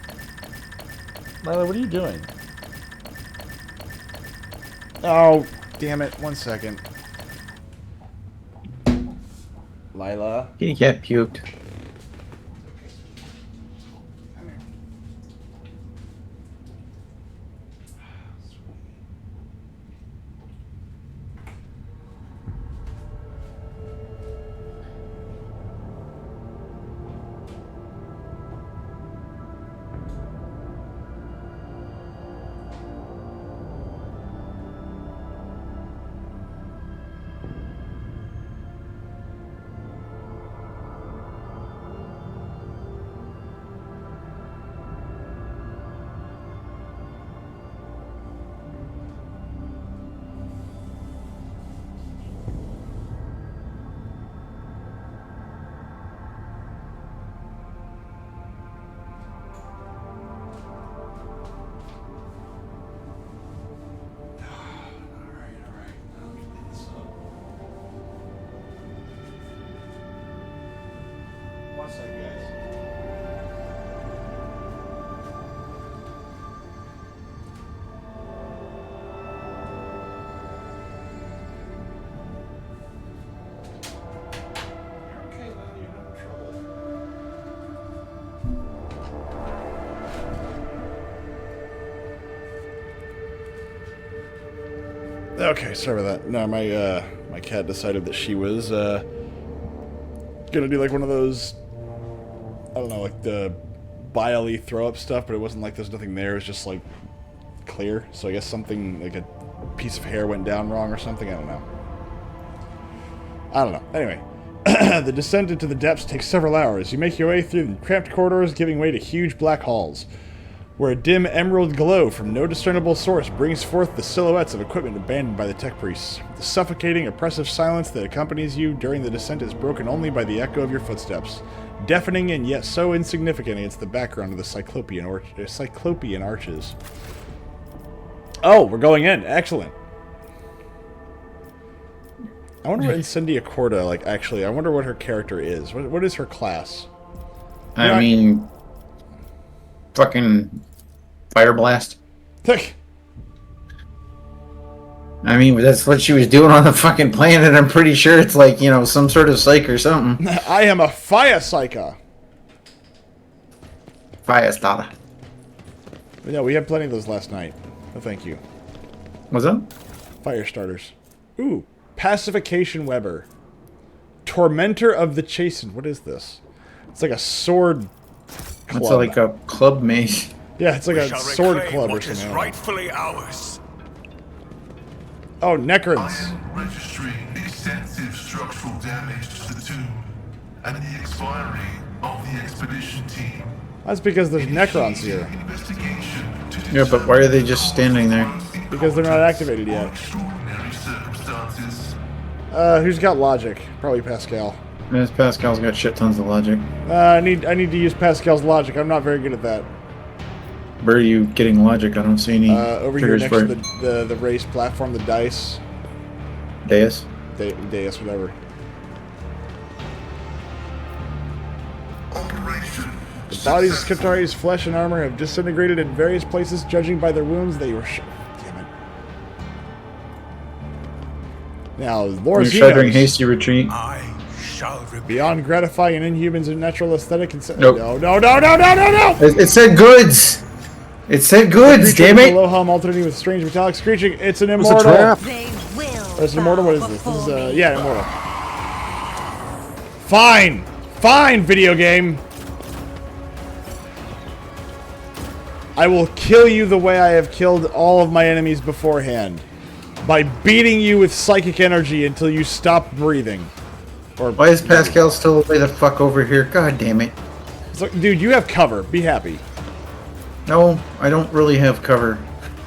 Lila, what are you doing? Oh, damn it. 1 second. Lila? Kitty cat puked. Okay, sorry about that. No, my cat decided that she was gonna do like one of those, I don't know, like the bile-y throw-up stuff, but it wasn't like there's nothing there. It was just like clear. So I guess something like a piece of hair went down wrong or something. I don't know. Anyway, the descent into the depths takes several hours. You make your way through the cramped corridors, giving way to huge black halls, where a dim emerald glow from no discernible source brings forth the silhouettes of equipment abandoned by the tech priests. The suffocating, oppressive silence that accompanies you during the descent is broken only by the echo of your footsteps, deafening and yet so insignificant against the background of the Cyclopean arches. Oh, we're going in. Excellent. I wonder what Incendia Corda, like, actually, I wonder what her character is. What is her class? I mean... Fucking fire blast. I mean, that's what she was doing on the fucking planet. I'm pretty sure it's like, you know, some sort of psych or something. I am a fire psycha. Fire starter. No, we had plenty of those last night. No, thank you. What's up? Fire starters. Ooh, pacification Weber. Tormentor of the Chastened. What is this? It's like a sword club. It's like a club mace. Yeah, it's like a sword club or what is something. rightfully ours. Oh, Necrons. I am registering extensive structural damage to the tomb and the expiry of the expedition team. That's because there's Necrons here. Investigation to Yeah, but why are they just standing there? Because they're not activated yet. extraordinary circumstances. Who's got logic? Probably Pascal. Yes, Pascal's got shit tons of logic. I need to use Pascal's logic. I'm not very good at that. Where are you getting logic? I don't see any Over here triggers next for to the race platform, the dice. Deus. Deus, whatever. Operation. The bodies of Skitari's flesh and armor have disintegrated in various places, judging by their wounds. They were damn it. Now, Laura You're shuddering hasty retreat. I shall repeat. beyond gratifying an inhuman's natural aesthetic and Nope. No! It said goods! It said goods, damn it! Aloha alternating with strange metallic screeching. It's an It's a immortal. trap. They will. Or it's an immortal. What is this? This is yeah, immortal. Fine, video game. I will kill you the way I have killed all of my enemies beforehand, by beating you with psychic energy until you stop breathing. Or Why is Pascal still way the fuck over here? God damn it. So, dude, you have cover. Be happy. No, I don't really have cover.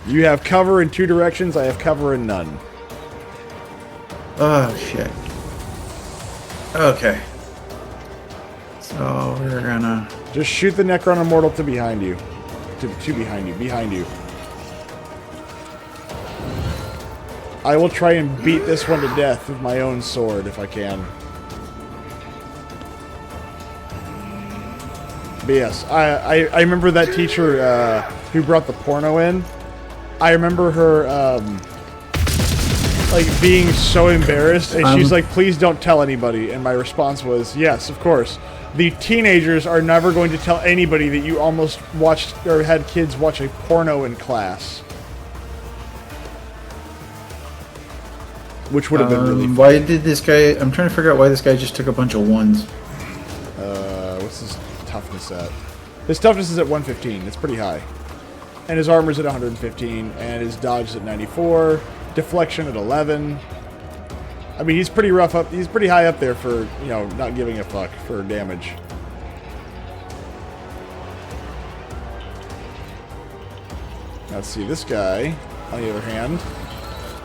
You have cover in 2 directions. I have cover in none. Oh, shit. Okay. So we're gonna... Just shoot the Necron Immortal to behind you. To behind you. Behind you. I will try and beat this one to death with my own sword if I can. But yes, I remember that teacher who brought the porno in. I remember her like being so embarrassed, and she's like, "Please don't tell anybody." And my response was, "Yes, of course. The teenagers are never going to tell anybody that you almost watched or had kids watch a porno in class." Which would have been really funny. Why did this guy... I'm trying to figure out why this guy just took a bunch of 1s. What's his toughness at? His toughness is at 115. It's pretty high. And his armor's at 115. And his dodge is at 94. Deflection at 11. I mean, he's pretty rough up. He's pretty high up there for, you know, not giving a fuck for damage. Let's see. This guy, on the other hand,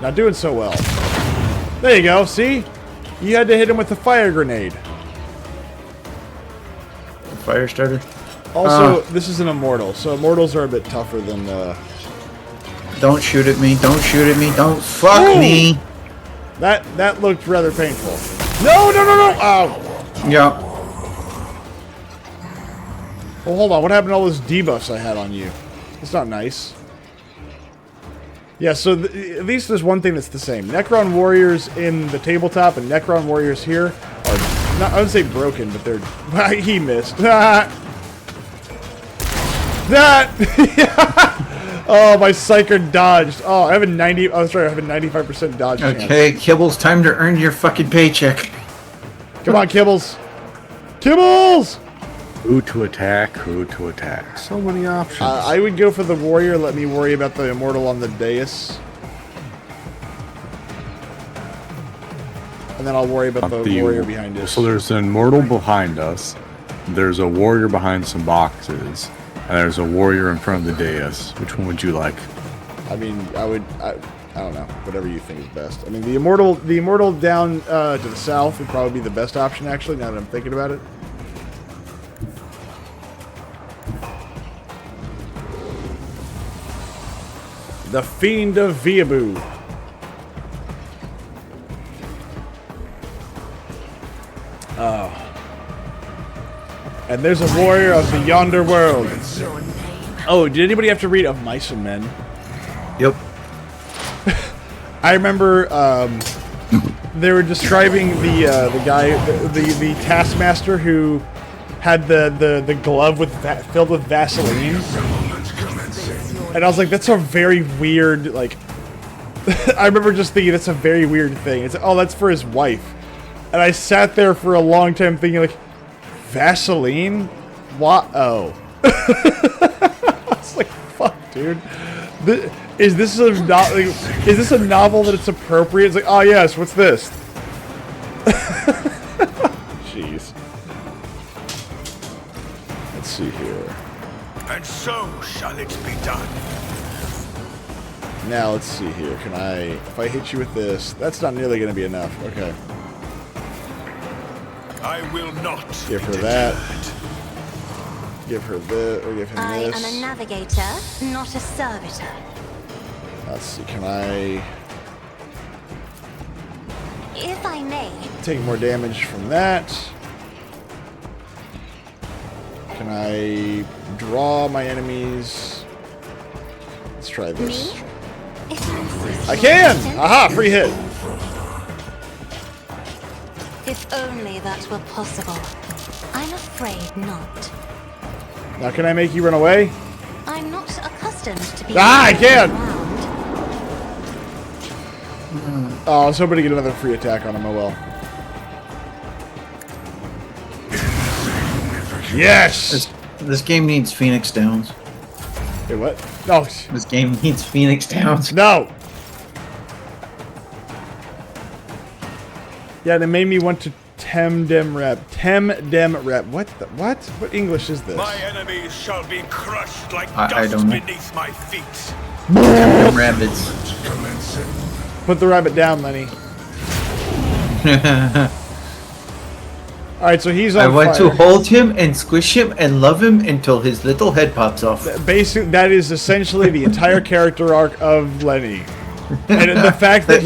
not doing so well. There you go. See? You had to hit him with the fire grenade. Fire starter? Also, this is an immortal, so immortals are a bit tougher than... Don't shoot at me. Don't shoot at me. Don't fuck me. That looked rather painful. No, no, no, no! Ow! Yeah. Well, hold on. What happened to all those debuffs I had on you? That's not nice. Yeah, so at least there's one thing that's the same. Necron Warriors in the tabletop and Necron Warriors here are not, I wouldn't say broken, but they're... He missed. Oh, my Psyker dodged. Oh, I have a 90... Oh, sorry, I have a 95% dodge chance. Okay, Kibbles, time to earn your fucking paycheck. Come on, Kibbles. Kibbles! Who to attack, who to attack. So many options. I would go for the warrior. Let me worry about the immortal on the dais. And then I'll worry about the warrior behind us. So there's an immortal behind us. There's a warrior behind some boxes. And there's a warrior in front of the dais. Which one would you like? I mean, I don't know. Whatever you think is best. I mean, the immortal down to the south would probably be the best option, actually, now that I'm thinking about it. The Fiend of Viabu. Oh. And there's a warrior of the yonder world. Oh, did anybody have to read Of Mice and Men? Yep. I remember they were describing the guy, the taskmaster who had the glove with filled with Vaseline. And I was like, that's a very weird, like... I remember just thinking, that's a very weird thing. It's oh, that's for his wife. And I sat there for a long time thinking, like, Vaseline? What? Oh. I was like, fuck, dude. Is this a novel that it's appropriate? It's like, oh, yes, what's this? Jeez. Let's see here. And so shall it be done. Now, let's see here. Can I... If I hit you with this... That's not nearly going to be enough. Okay. I will not Give her that. Give her this. Or give him this. I am a navigator, not a servitor. Let's see. Can I... If I may. Take more damage from that. Can I draw my enemies? Let's try this. Me? If you insist. I can! Aha! Free hit! If only that were possible. I'm afraid not. Now can I make you run away? I'm not accustomed to being I can! around. Oh, I was hoping to get another free attack on him. Oh well. Yes! This game needs Phoenix Downs. Wait, what? No. This game needs Phoenix Downs. No! Yeah, and it made me want Tem dem rep. What? What English is this? My enemies shall be crushed like I dust don't know. beneath my feet. Rabbits. Put the rabbit down, Lenny. Alright, so he's on I want fire. to hold him and squish him and love him until his little head pops off. Basically, that is essentially the entire character arc of Lenny. And the fact that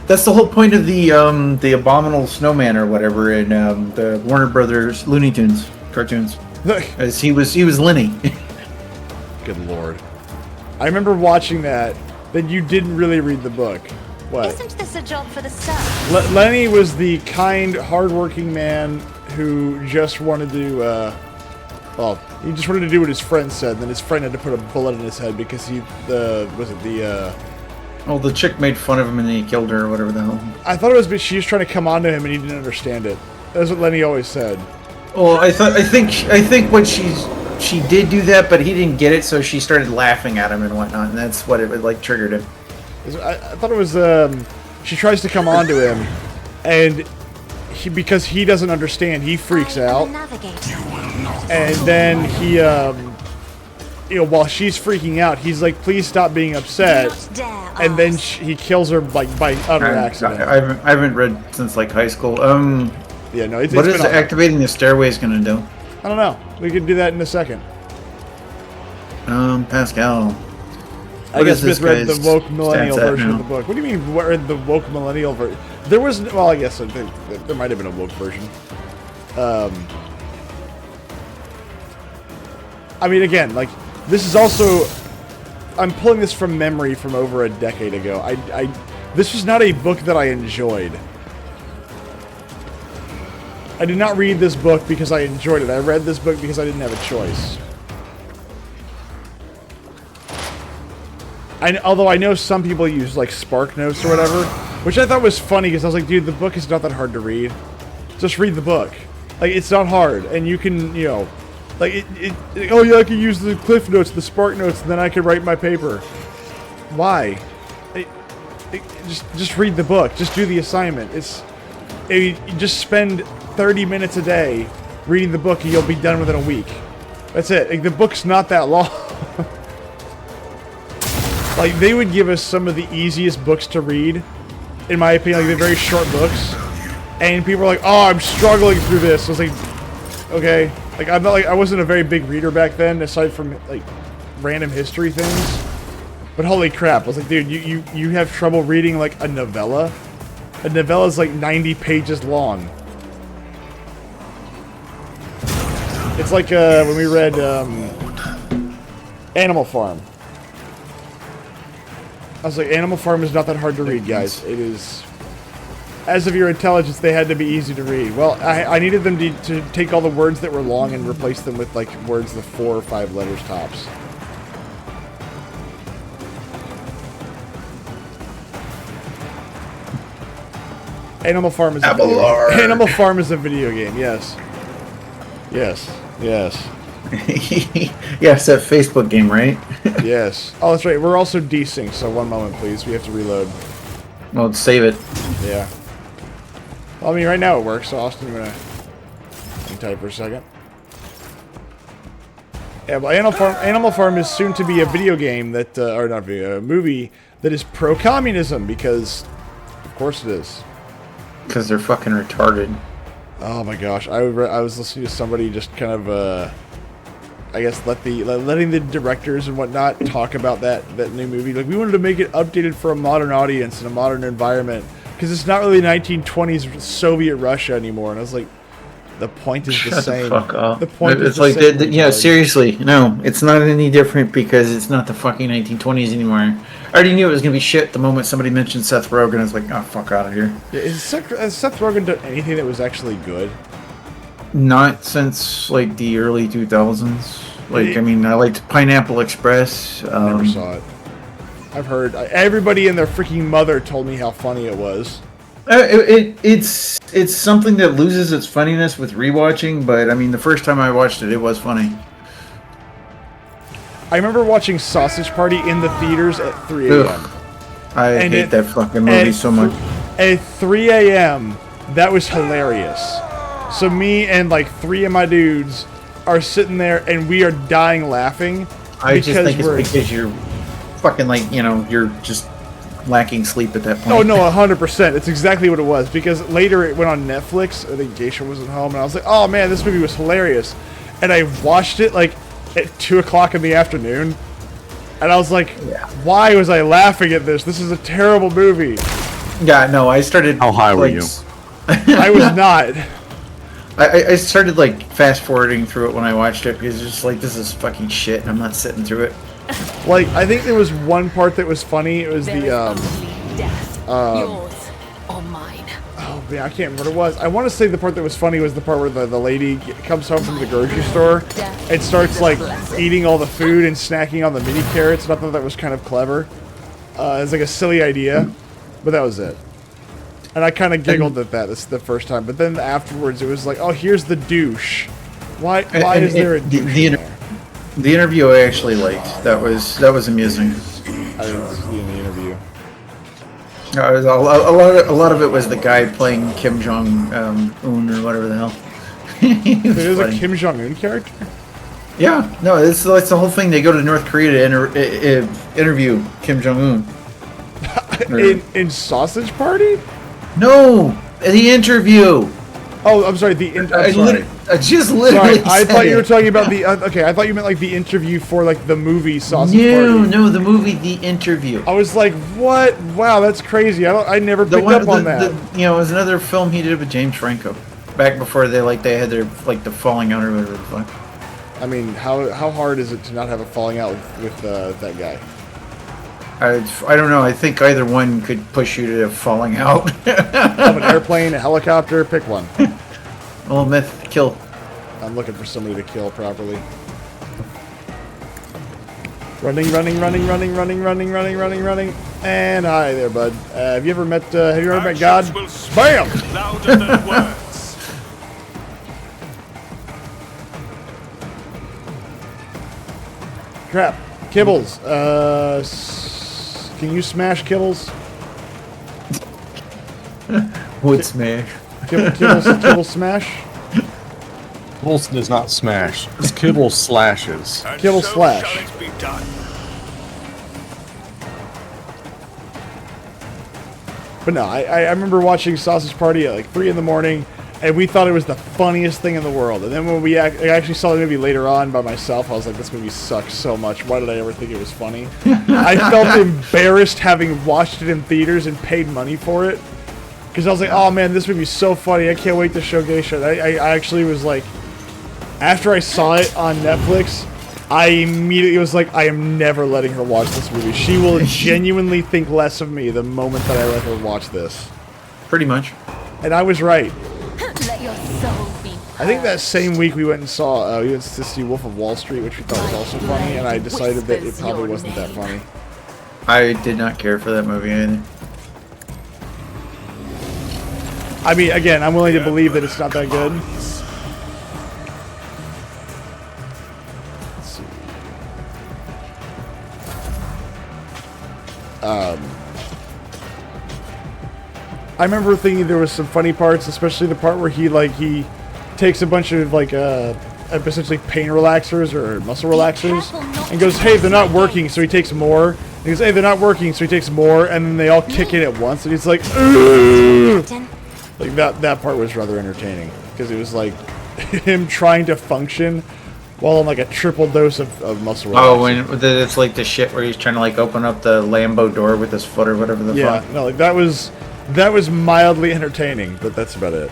That's the whole point of the Abominable Snowman or whatever in the Warner Brothers Looney Tunes cartoons. As he was Lenny. Good lord. I remember watching that. Then you didn't really read the book. What? Isn't this a job for the staff? Lenny was the kind, hardworking man who just wanted to, well, he just wanted to do what his friend said. Then his friend had to put a bullet in his head because Well, the chick made fun of him and then he killed her or whatever the hell. I thought it was because she was trying to come onto him and he didn't understand it. That's what Lenny always said. Well, I think what she did do that, but he didn't get it, so she started laughing at him and whatnot, and that's what it like triggered him. I thought it was, she tries to come onto him, and because he doesn't understand, he freaks out. And then he, you know, while she's freaking out, he's like, please stop being upset. And then he kills her like by utter accident. I haven't read since like high school. Yeah, no, it's what been is activating the stairways gonna do? I don't know. We could do that in a second. Pascal. I guess Smith read the woke millennial version of the book. What do you mean, read the woke millennial version? There was, well, I guess there might have been a woke version. I mean, again, like, this is also, I'm pulling this from memory from over a decade ago. This was not a book that I enjoyed. I did not read this book because I enjoyed it. I read this book because I didn't have a choice. Although I know some people use like Spark Notes or whatever, which I thought was funny because I was like, dude, the book is not that hard to read. Just read the book. Like, it's not hard, and you can, you know, like, oh yeah, I can use the Cliff Notes, the Spark Notes, and then I can write my paper. Why? Just read the book. Just do the assignment. You just spend 30 minutes a day reading the book, and you'll be done within a week. That's it. Like, the book's not that long. Like, they would give us some of the easiest books to read, in my opinion, like, they're very short books, and people are like, oh, I'm struggling through this. I was like, okay. Like, I'm not like, I wasn't a very big reader back then, aside from, like, random history things. But holy crap, I was like, dude, you have trouble reading, like, a novella? A novella is, like, 90 pages long. It's like, when we read, Animal Farm. I was like, Animal Farm is not that hard to read, guys. It is... As of your intelligence, they had to be easy to read. Well, I needed them to take all the words that were long and replace them with, like, words with 4 or 5 letters tops. Animal Farm is Animal Farm is a video game, yes. Yes. Yes. Yes, that Facebook game, right? Yes. Oh, that's right. We're also desync, so one moment, please. We have to reload. Well, save it. Yeah. Well, I mean, right now it works, so Austin, you want to hang tight for a second? Yeah, well, Animal Farm is soon to be a video game that, or not video, a movie that is pro-communism, because, of course it is. Because they're fucking retarded. Oh my gosh, I was listening to somebody just kind of, I guess letting the directors and whatnot talk about that new movie. Like, we wanted to make it updated for a modern audience in a modern environment because it's not really 1920s Soviet Russia anymore. And I was like, the point is the same. Shut the fuck up. The point is it's the like same. yeah, seriously, no, it's not any different because it's not the fucking 1920s anymore. I already knew it was gonna be shit the moment somebody mentioned Seth Rogen. I was like, oh, fuck out of here. Yeah, has Seth Rogen done anything that was actually good? Not since like the early 2000s. Like, I mean, I liked Pineapple Express. Never saw it. I've heard everybody and their freaking mother told me how funny it was. It's something that loses its funniness with rewatching, but I mean, the first time I watched it, it was funny. I remember watching Sausage Party in the theaters at 3 a.m. I hate that fucking movie so much. At 3 a.m., That was hilarious. So me and like 3 of my dudes are sitting there and we are dying laughing. I just think it's because you're fucking like, you know, you're just lacking sleep at that point. Oh no, 100%. It's exactly what it was. Because later it went on Netflix. I think Geisha wasn't home, and I was like, "Oh man, this movie was hilarious." And I watched it like at 2 o'clock in the afternoon, and I was like, "Why was I laughing at this? This is a terrible movie." Yeah, no, I started. How high were you? I was not. I started like fast forwarding through it when I watched it because it's just like, this is fucking shit, and I'm not sitting through it. Like, I think there was one part that was funny. It was Yours or mine. oh man, I can't remember what it was. I want to say the part that was funny was the part where the lady comes home from the grocery store and starts like eating all the food and snacking on the mini carrots. And I thought that was kind of clever. It's like a silly idea, but that was it. And I kind of giggled at that. This is the first time, but then afterwards it was like, oh, here's the douche. Why is there a douche? The interview I actually liked. That was amusing. I didn't see in the interview. A lot of it was the guy playing Kim Jong Un or whatever the hell. There's a Kim Jong Un character. Yeah, no, it's the whole thing. They go to North Korea to interview Kim Jong Un. in Sausage Party? No, the interview. Oh, I'm sorry. I'm sorry. I just literally. Sorry, I thought you were talking about the. Okay, I thought you meant like the interview for like the movie Sausage Party. No, the movie, The Interview. I was like, what? Wow, that's crazy. I never picked up on that. You know, it was another film he did with James Franco, back before they had their the falling out or whatever the fuck. I mean, how hard is it to not have a falling out with that guy? I don't know. I think either one could push you to falling out. Of an airplane, a helicopter, pick one. Well, myth, kill. I'm looking for somebody to kill properly. Running. And hi there, bud. Have you ever met God? Bam! Louder than words. Crap. Kibbles. Can you smash Kibbles? Wood smash. Kibble smash? Kibble does not smash. It's Kibble slashes. And Kibble so slash. shall it be done. But no, I remember watching Sausage Party at like 3 in the morning, and we thought it was the funniest thing in the world. And then when I actually saw the movie later on by myself, I was like, this movie sucks so much. Why did I ever think it was funny? I felt embarrassed having watched it in theaters and paid money for it. Because I was like, oh man, this movie's so funny. I can't wait to show Geisha. I actually was like, after I saw it on Netflix, I immediately was like, I am never letting her watch this movie. She will genuinely think less of me the moment that I let her watch this. Pretty much. And I was right. Let your soul be. I think that same week we went and saw, we went to see Wolf of Wall Street, which we thought was also funny, and I decided that it probably wasn't that funny. I did not care for that movie either. I mean, again, I'm willing to believe that it's not that good. Let's see. I remember thinking there was some funny parts, especially the part where he takes a bunch of essentially pain relaxers or muscle relaxers and goes, hey, they're not working, so he takes more. And he goes, hey, they're not working, so he takes more, and then they all kick in at once, and he's like, ugh! Like that part was rather entertaining because it was like him trying to function while on like a triple dose of muscle relaxers. Oh, when it's like the shit where he's trying to like open up the Lambo door with his foot or whatever the fuck. Yeah, no, like that was mildly entertaining, but that's about it.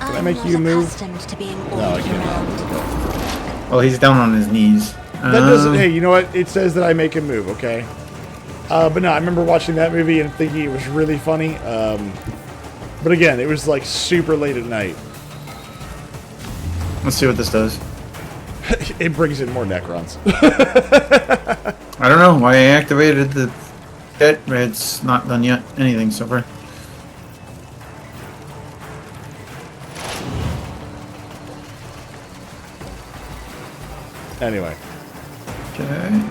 Can I make you move? No, I can't. Well, he's down on his knees. That doesn't. Hey, you know what? It says that I make him move. Okay. But no, I remember watching that movie and thinking it was really funny. But again, it was like super late at night. Let's see what this does. It brings in more Necrons. I don't know why I activated the bit. It's not done yet. Anything so far. Anyway. Okay.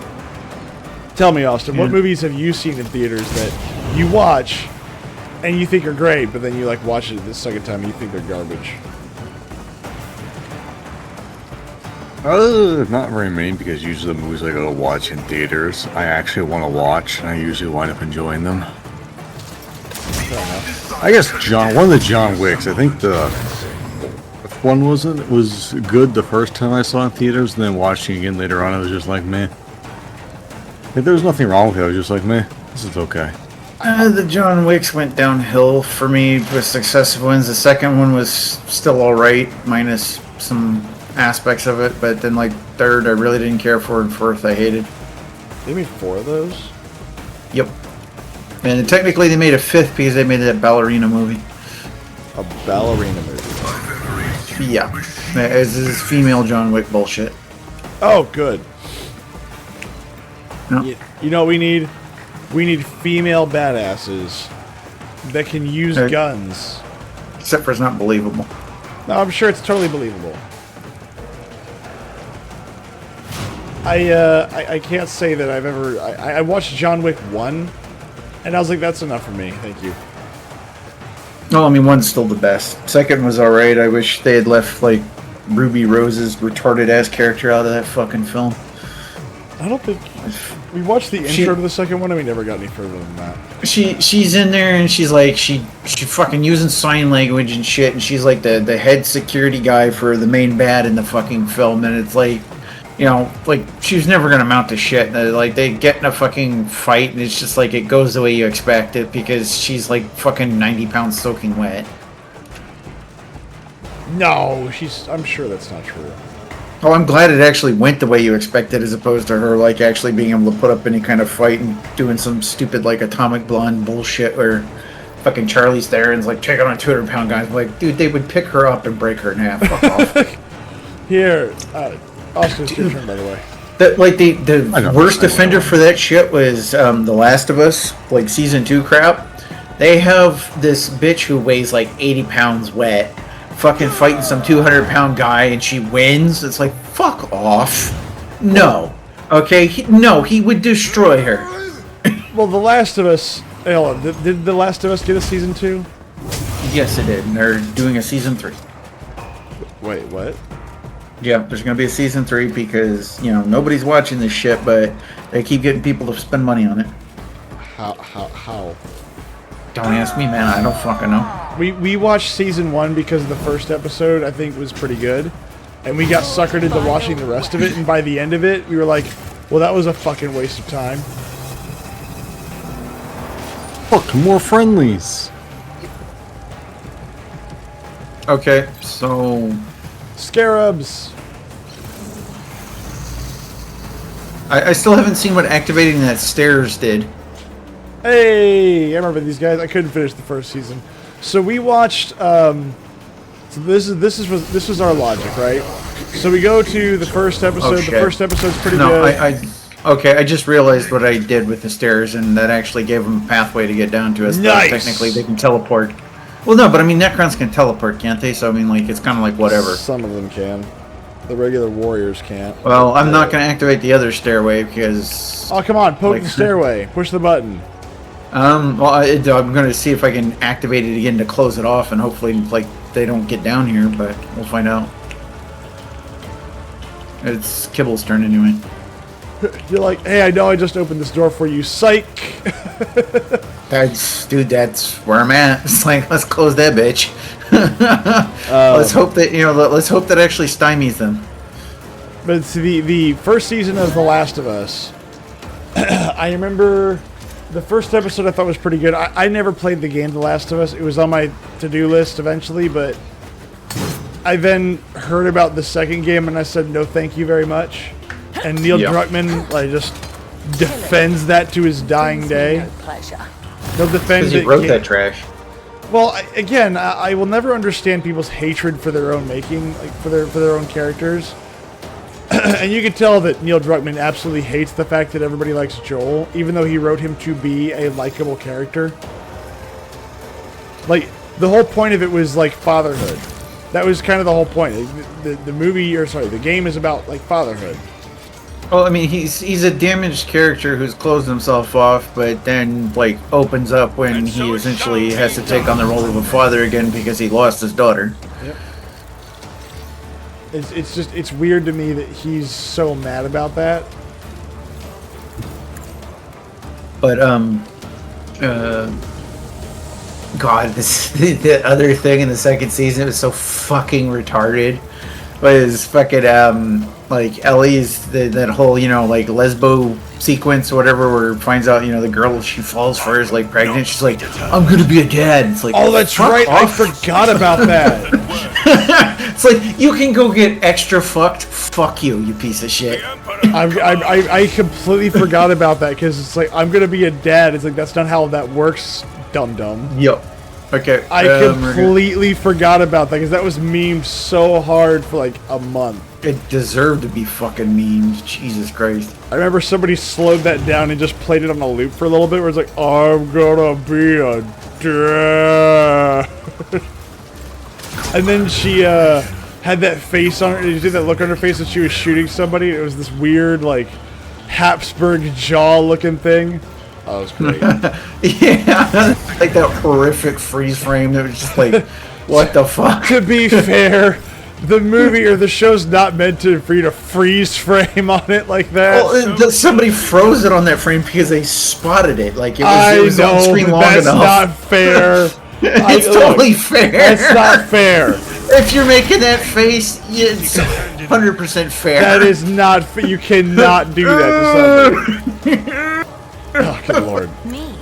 Tell me, Austin, what movies have you seen in theaters that you watch and you think are great, but then you like watch it the second time and you think they're garbage? Not very many, because usually the movies I go to watch in theaters, I actually want to watch, and I usually wind up enjoying them. I guess one of the John Wicks, I think the one was good the first time I saw it in theaters, and then watching it again later on, I was just like, meh. Like, there was nothing wrong with it, I was just like, meh, this is okay. The John Wicks went downhill for me with successive ones. The second one was still alright, minus some aspects of it, but then like third I really didn't care for, and fourth I hated. They made 4 of those? Yep. And technically they made a 5th because they made that ballerina movie. A ballerina movie? Yeah. This is female John Wick bullshit. Oh, good. No. You know what we need? We need female badasses that can use guns. Except for it's not believable. No, I'm sure it's totally believable. I can't say that I've ever... I watched John Wick 1, and I was like, that's enough for me. Thank you. No, I mean, 1's still the best. Second was alright. I wish they had left, like, Ruby Rose's retarded-ass character out of that fucking film. I don't think... We watched the intro to the second one, and we never got any further than that. She's in there, and she's like, she fucking using sign language and shit, and she's like the head security guy for the main bad in the fucking film, and it's like, you know, like, she was never gonna amount to shit. Like, they get in a fucking fight, and it's just like, it goes the way you expect it, because she's like fucking 90 pounds soaking wet. No, I'm sure that's not true. Oh, I'm glad it actually went the way you expected, as opposed to her, like, actually being able to put up any kind of fight and doing some stupid, like, Atomic Blonde bullshit where fucking Charlize Theron's like, check on a 200-pound guy. I'm like, dude, they would pick her up and break her in half. Fuck off. Here, Austin, it's your turn, by the way. The worst offender for that shit was The Last of Us, like, Season 2 crap. They have this bitch who weighs, like, 80 pounds wet, fucking fighting some 200-pound guy, and she wins. It's like, fuck off. No. Okay? He would destroy her. Well, The Last of Us... Hey, hold on. Did The Last of Us get a Season 2? Yes, it did. And they're doing a Season 3. Wait, what? Yeah, there's going to be a Season 3 because, you know, nobody's watching this shit, but they keep getting people to spend money on it. How? Don't ask me, man. I don't fucking know. We watched Season 1 because the first episode, I think, was pretty good. And we got suckered into watching the rest of it, and by the end of it, we were like, well, that was a fucking waste of time. Fuck, more friendlies. Okay, so... Scarabs! I still haven't seen what activating that stairs did. Hey, I remember these guys. I couldn't finish the first season, so we watched. So this was our logic, right? So we go to the first episode. Oh, the first episode's pretty good. Okay, I just realized what I did with the stairs, and that actually gave them a pathway to get down to us. Nice. Technically, they can teleport. Well, no, but I mean, Necrons can teleport, can't they? So I mean, like, it's kind of like whatever. Some of them can. The regular warriors can't. Well, I'm not going to activate the other stairway because... Oh, come on, poke the stairway. Push the button. Well, I'm going to see if I can activate it again to close it off, and hopefully, like, they don't get down here, but we'll find out. It's Kibble's turn anyway. You're like, hey, I know I just opened this door for you. Psych! That's where I'm at. It's like, let's close that bitch. Let's hope that actually stymies them. But it's the first season of The Last of Us. I remember the first episode I thought was pretty good. I never played the game The Last of Us. It was on my to-do list eventually, but I then heard about the second game and I said no thank you very much. And Neil Druckmann just defends that to his dying day. He'll defend it. Because he wrote that trash. Well, again, I will never understand people's hatred for their own making, like for their own characters. And you can tell that Neil Druckmann absolutely hates the fact that everybody likes Joel, even though he wrote him to be a likable character. Like, the whole point of it was, like, fatherhood. That was kind of the whole point. The game is about, like, fatherhood. Well, I mean, he's a damaged character who's closed himself off, but then like opens up when he essentially has to take on the role of a father again because he lost his daughter. Yep. It's weird to me that he's so mad about that. But God, the other thing in the second season was so fucking retarded. Was fucking like Ellie's that whole like lesbo sequence or whatever where it finds out the girl she falls for is like pregnant. She's like, I'm gonna be a dad. It's like, oh, that's right. Off. I forgot about that. It's like, you can go get extra fucked. Fuck you, you piece of shit. I completely forgot about that because it's like, I'm gonna be a dad. It's like, that's not how that works, dum dum. Yep. Okay. I completely forgot about that because that was memed so hard for like a month. It deserved to be fucking memed. Jesus Christ. I remember somebody slowed that down and just played it on a loop for a little bit where it's like, I'm gonna be a dad. And then she had that face on her. Did you see that look on her face when she was shooting somebody? It was this weird, like, Habsburg jaw looking thing. Oh, it was great. Yeah, like that horrific freeze frame that was just like, what the fuck? To be fair, the movie or the show's not meant for you to freeze frame on it like that. Well, somebody froze it on that frame because they spotted it. Like, it was on screen long that's enough. Not fair. It's totally fair. That's not fair. If you're making that face, it's 100% fair. That is not fair. You cannot do that to somebody. Oh, good lord. Me.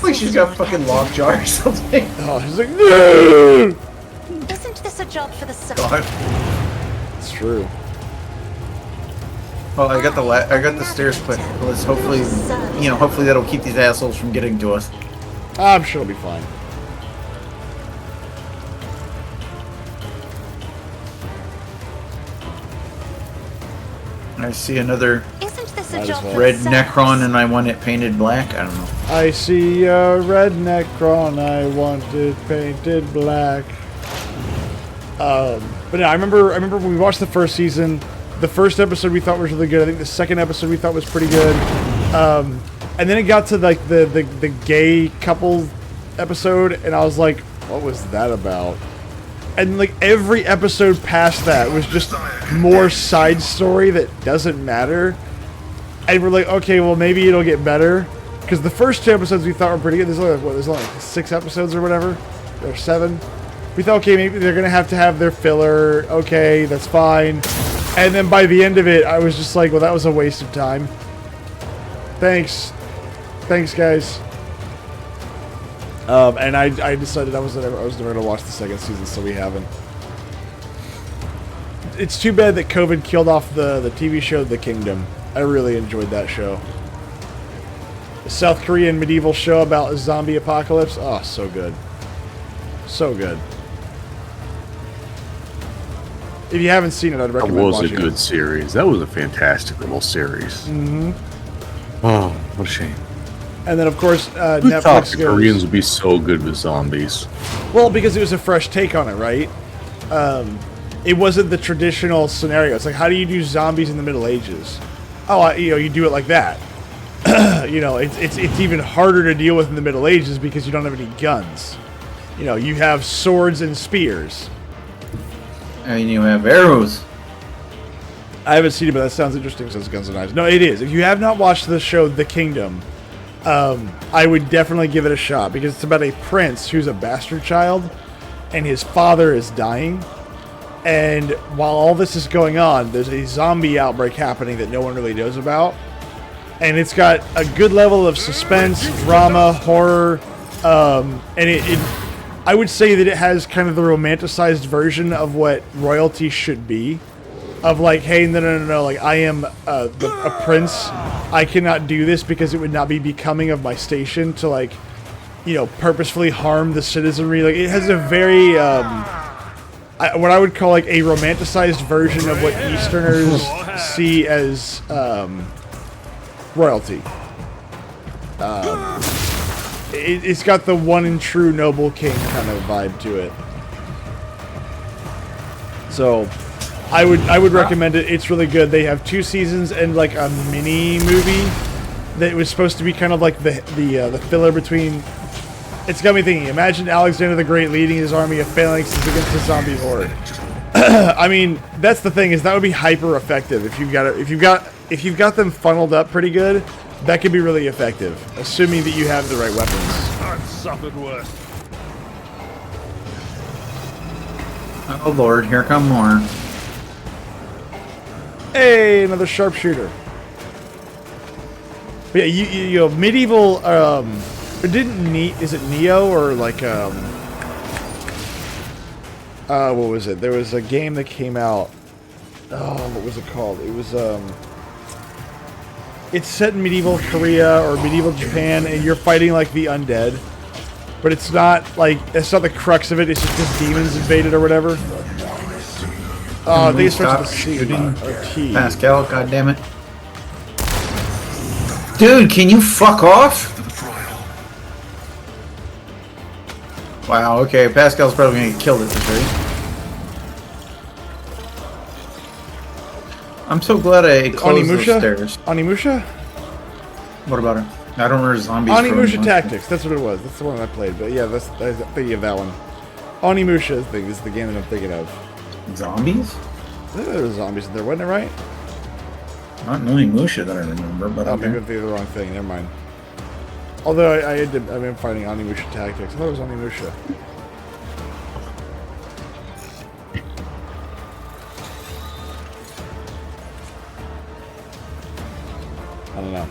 Like she's got fucking lockjaw or something. Oh, she's like, no! Isn't this a job for the God. It's true. Well, I got the stairs put. Let's hopefully, hopefully that'll keep these assholes from getting to us. I'm sure it'll be fine. I see another red Necron and I want it painted black. I don't know. I see a red Necron, I want it painted black. But no, I remember when we watched the first season, the first episode we thought was really good. I think the second episode we thought was pretty good. And then it got to like the gay couple episode, and I was like, what was that about? And like every episode past that was just more side story that doesn't matter. And we're like, okay, well maybe it'll get better. Because the first two episodes we thought were pretty good. There's only like 6 episodes or whatever. Or 7. We thought, okay, maybe they're going to have their filler. Okay, that's fine. And then by the end of it, I was just like, well, that was a waste of time. Thanks. Thanks, guys. And I decided I was never going to watch the second season, so we haven't. It's too bad that COVID killed off the TV show The Kingdom. I really enjoyed that show. The South Korean medieval show about a zombie apocalypse. Oh, so good. So good. If you haven't seen it, I'd recommend watching it. That was a good series. That was a fantastic little series. Mm-hmm. Oh, what a shame. And then, of course, Who Netflix thought the goes... Koreans would be so good with zombies? Well, because it was a fresh take on it, right? It wasn't the traditional scenario. It's like, how do you do zombies in the Middle Ages? Oh, you do it like that. It's even harder to deal with in the Middle Ages because you don't have any guns. You have swords and spears. And you have arrows. I haven't seen it, but that sounds interesting since Guns and Knives. No, it is. If you have not watched the show The Kingdom, I would definitely give it a shot because it's about a prince who's a bastard child and his father is dying. And while all this is going on, there's a zombie outbreak happening that no one really knows about. And it's got a good level of suspense, drama, horror, and I would say that it has kind of the romanticized version of what royalty should be. Of like, hey, no, like I am a prince. I cannot do this because it would not be becoming of my station to like, purposefully harm the citizenry. Like it has a very, what I would call like a romanticized version of what Easterners see as royalty. It's got the one and true noble king kind of vibe to it. So, I would recommend it. It's really good. They have 2 seasons and like a mini movie that was supposed to be kind of like the filler between. It's got me thinking. Imagine Alexander the Great leading his army of phalanxes against a zombie horde. I mean, that's the thing, is that would be hyper effective if you've got them funneled up pretty good. That could be really effective, assuming that you have the right weapons. I've suffered worse. Oh lord, here come more. Hey, another sharpshooter. But yeah, you know, medieval. Is it Neo or like what was it? There was a game that came out. Oh, what was it called? It was it's set in medieval Korea or medieval Japan, and you're fighting like the undead. But it's not the crux of it. It's just demons invaded or whatever. I think it starts with a C or T. Pascal, goddammit. Dude, can you fuck off? Wow, okay, Pascal's probably gonna get killed at this rate. I'm so glad I closed those stairs. Onimusha? What about it? I don't remember zombies. Onimusha Tactics, that's what it was. That's the one I played. But yeah, I'm thinking of that one. Onimusha is the game that I'm thinking of. Zombies? I think there were zombies in there, wasn't it, right? Not Onimusha that I remember, but maybe I'm thinking of the wrong thing. Never mind. Although I've been fighting Onimusha Tactics. I thought it was Onimusha. I don't know.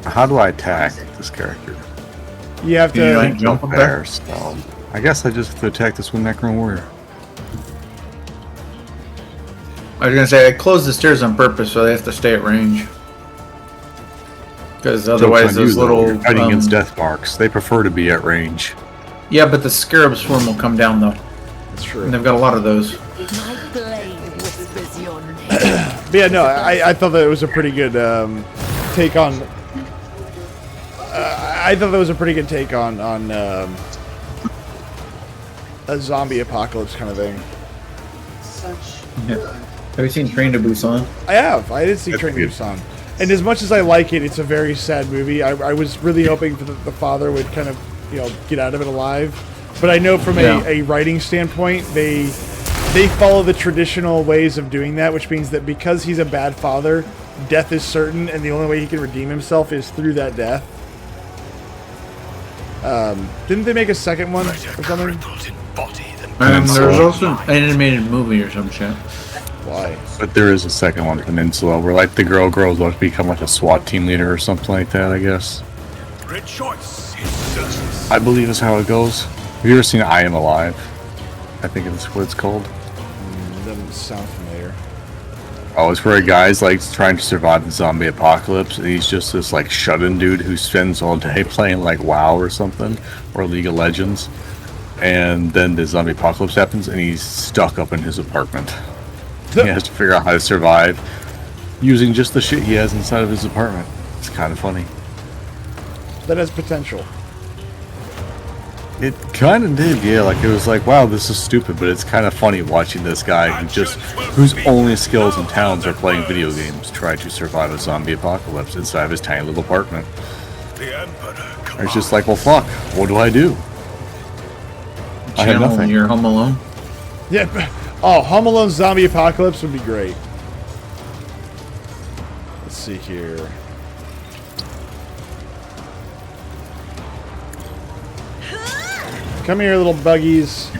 How do I attack this character? You have to jump up there. So I guess I just have to attack this one Necron warrior. I was gonna say I closed the stairs on purpose so they have to stay at range. Because otherwise those little you're fighting against death marks. They prefer to be at range. Yeah, but the scarab swarm will come down though. That's true. And they've got a lot of those. My blade whispers your name. But yeah, no, I thought that it was a pretty good take on. I thought that was a pretty good take on a zombie apocalypse kind of thing. Yeah. Have you seen Train to Busan? I have. I did see Train to Busan. And as much as I like it, it's a very sad movie. I was really hoping that the father would kind of, get out of it alive. But I know from a writing standpoint, they follow the traditional ways of doing that, which means that because he's a bad father, death is certain, and the only way he can redeem himself is through that death. Didn't they make a second one or something? There was also an animated movie or some shit. Why? But there is a second one, Peninsula, where like the girl grows up to become like a SWAT team leader or something like that, I guess. Rejoice. I believe is how it goes. Have you ever seen I Am Alive? I think that's what it's called. Doesn't sound familiar. Oh, it's where a guy's like trying to survive the zombie apocalypse, and he's just this like shut-in dude who spends all day playing like WoW or something, or League of Legends. And then the zombie apocalypse happens, and he's stuck up in his apartment. He has to figure out how to survive using just the shit he has inside of his apartment. It's kind of funny. That has potential. It kind of did, yeah. Like, it was like, wow, this is stupid, but it's kind of funny watching this guy whose only skills and talents are playing video games try to survive a zombie apocalypse inside of his tiny little apartment. It's just like, well, fuck, what do I do? I have nothing. You're Home Alone? Yeah. Oh, Home Alone zombie apocalypse would be great. Let's see here. Come here, little buggies.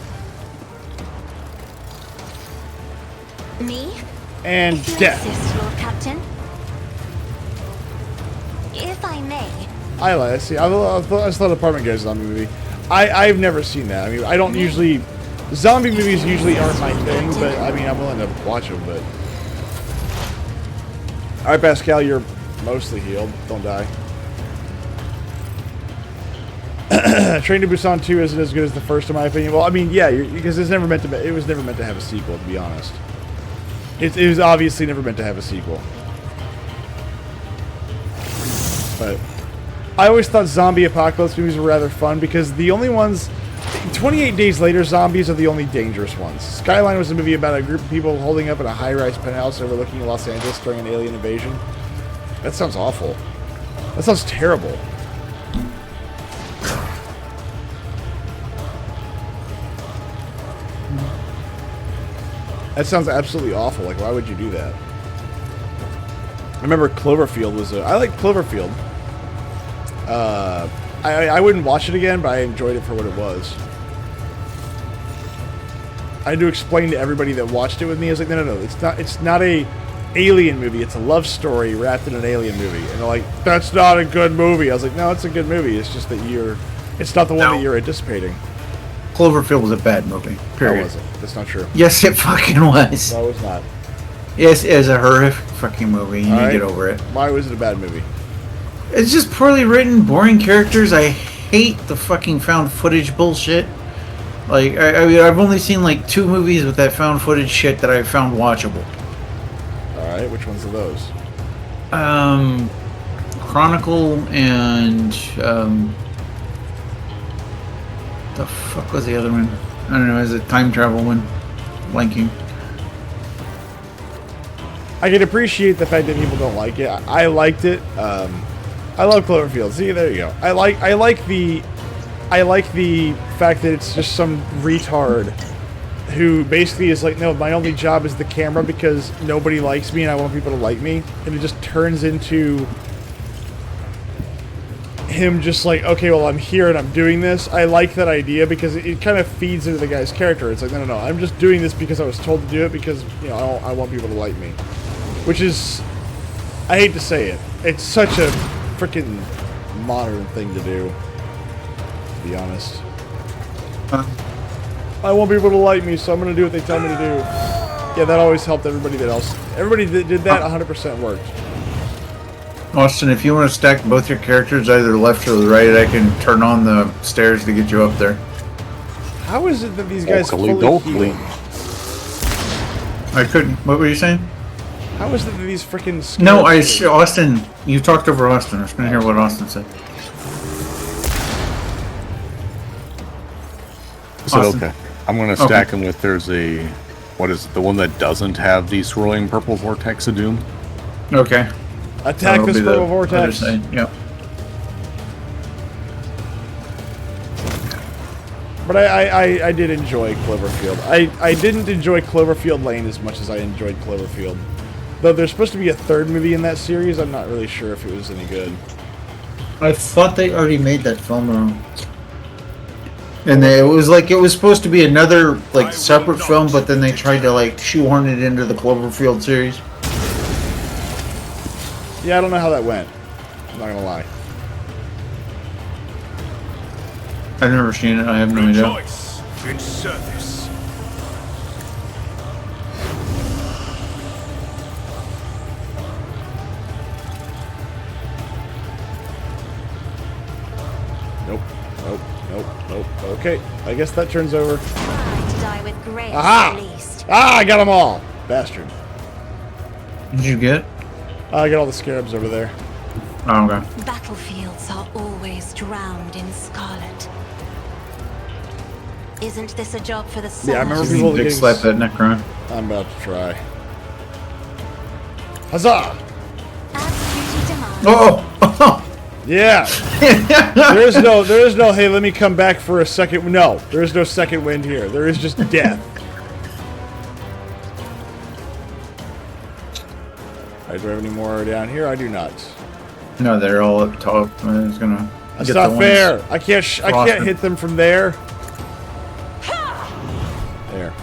Me? And If you death. insist, Lord Captain. If I may. I see. I thought Apartment Guys zombie movie. I've never seen that. I mean, I don't usually. Zombie movies usually aren't my thing, but I mean, I'm willing to watch them. But all right, Pascal, you're mostly healed. Don't die. Train to Busan 2 isn't as good as the first, in my opinion. Well, I mean, yeah, because it was never meant to have a sequel. To be honest, it was obviously never meant to have a sequel. But I always thought zombie apocalypse movies were rather fun because the only ones, 28 Days Later, zombies are the only dangerous ones. Skyline was a movie about a group of people holding up in a high-rise penthouse overlooking Los Angeles during an alien invasion. That sounds awful. That sounds terrible. That sounds absolutely awful. Like, why would you do that? I remember Cloverfield was I like Cloverfield. I wouldn't watch it again, but I enjoyed it for what it was. I had to explain to everybody that watched it with me. I was like, no, it's not a alien movie. It's a love story wrapped in an alien movie. And they're like, that's not a good movie. I was like, no, it's a good movie. It's just that it's not the one that you're anticipating. Cloverfield was a bad movie. Period. No, it wasn't. That's not true. Yes, it fucking was. No, it was not. Yes, it is a horrific fucking movie. You need to get over it. Why was it a bad movie? It's just poorly written, boring characters. I hate the fucking found footage bullshit. Like, I mean, I've only seen like 2 movies with that found footage shit that I found watchable. Alright, which ones are those? Chronicle and, the fuck was the other one? I don't know, is it time travel one? Blanking. I can appreciate the fact that people don't like it. I liked it. I love Cloverfield. See, there you go. I like the fact that it's just some retard who basically is like, no, my only job is the camera because nobody likes me and I want people to like me. And it just turns into him just like, okay, well, I'm here and I'm doing this. I like that idea because it kind of feeds into the guy's character. It's like, no, I'm just doing this because I was told to do it because, you know, I want people to like me. Which is, I hate to say it, it's such a freaking modern thing to do, to be honest. I want people to like me, so I'm going to do what they tell me to do. Yeah, that always helped everybody that did that 100% worked. Austin, if you want to stack both your characters either left or the right, I can turn on the stairs to get you up there. How is it that these guys fully heal? I couldn't. What were you saying? How is it that these freaking... No, Austin, you talked over Austin. I was going to hear what Austin said. So, okay. I'm going to stack them with, there's a, what is it, the one that doesn't have the swirling purple vortex of doom? Okay. Attack this purple vortex. Yep. But I did enjoy Cloverfield. I didn't enjoy Cloverfield Lane as much as I enjoyed Cloverfield. Though there's supposed to be a 3rd movie in that series, I'm not really sure if it was any good. I thought they already made that film, and it was supposed to be another like separate film, but then they tried to like shoehorn it into the Cloverfield series. Yeah, I don't know how that went. I'm not gonna lie. I've never seen it. I have no idea. Rejoice in service. Nope. Okay, I guess that turns over. Try to die with grace, Aha! at least. Ah, I got them all! Bastard. Did you get? I got all the scarabs over there. Oh, okay. Battlefields are always drowned in scarlet. Isn't this a job for the sun? Yeah, I remember Just people big getting... slap that Necron. I'm about to try. Huzzah! As duty demands. Oh! Yeah! there is no, hey, let me come back for a second. No, there is no second wind here. There is just death. Alright, do I have any more down here? I do not. No, they're all up top. I was gonna. That's not fair. I can't hit them from there. There.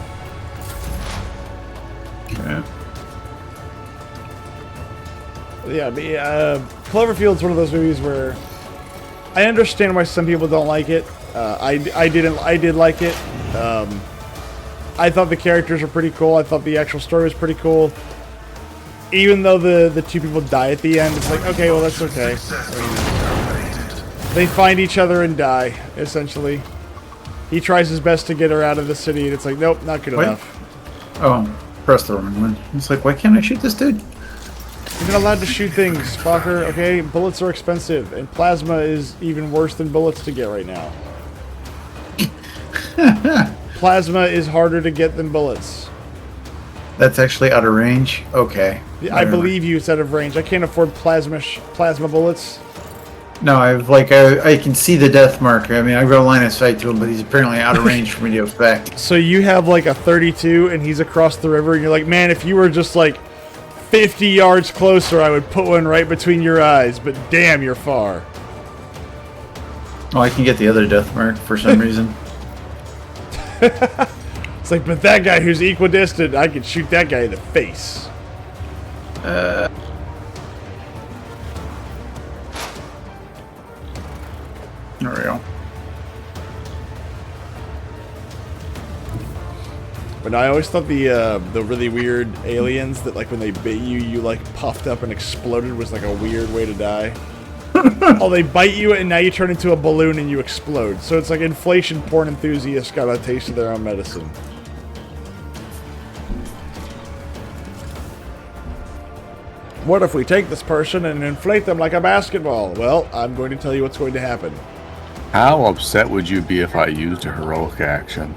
Okay. Yeah, Cloverfield's one of those movies where I understand why some people don't like it. I did like it. I thought the characters were pretty cool. I thought the actual story was pretty cool. Even though the 2 people die at the end, it's like, okay, well, that's okay. They find each other and die, essentially. He tries his best to get her out of the city, and it's like, nope, not good enough. Oh, press the wrong one. It's like, why can't I shoot this dude? You're not allowed to shoot things, fucker, okay? Bullets are expensive, and plasma is even worse than bullets to get right now. Plasma is harder to get than bullets. That's actually out of range. Okay. I believe you it's out of range. I can't afford plasma bullets. No, I can see the death marker. I mean, I got a line of sight to him, but he's apparently out of range for me to affect. So you have like a 32 and he's across the river and you're like, man, if you were just like 50 yards closer, I would put one right between your eyes, but damn, you're far. Oh, I can get the other death mark for some reason. It's like, but that guy who's equidistant, I could shoot that guy in the face. There we go. But I always thought the really weird aliens that like when they bit you, you like puffed up and exploded was like a weird way to die. Oh, they bite you and now you turn into a balloon and you explode. So it's like inflation porn enthusiasts got a taste of their own medicine. What if we take this person and inflate them like a basketball? Well, I'm going to tell you what's going to happen. How upset would you be if I used a heroic action?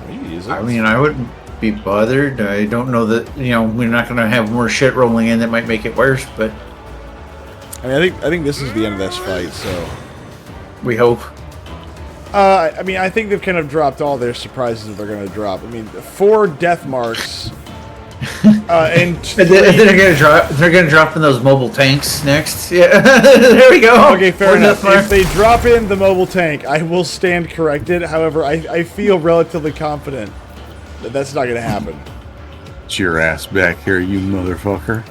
I mean, I wouldn't be bothered. I don't know that, we're not going to have more shit rolling in that might make it worse, but... I mean, I think this is the end of this fight, so... We hope. I mean, I think they've kind of dropped all their surprises that they're going to drop. I mean, 4 death marks... and they're gonna drop in those mobile tanks next. Yeah, there we go. Okay, fair enough. If they drop in the mobile tank, I will stand corrected. However, I feel relatively confident that that's not gonna happen. Get your ass back here, you motherfucker!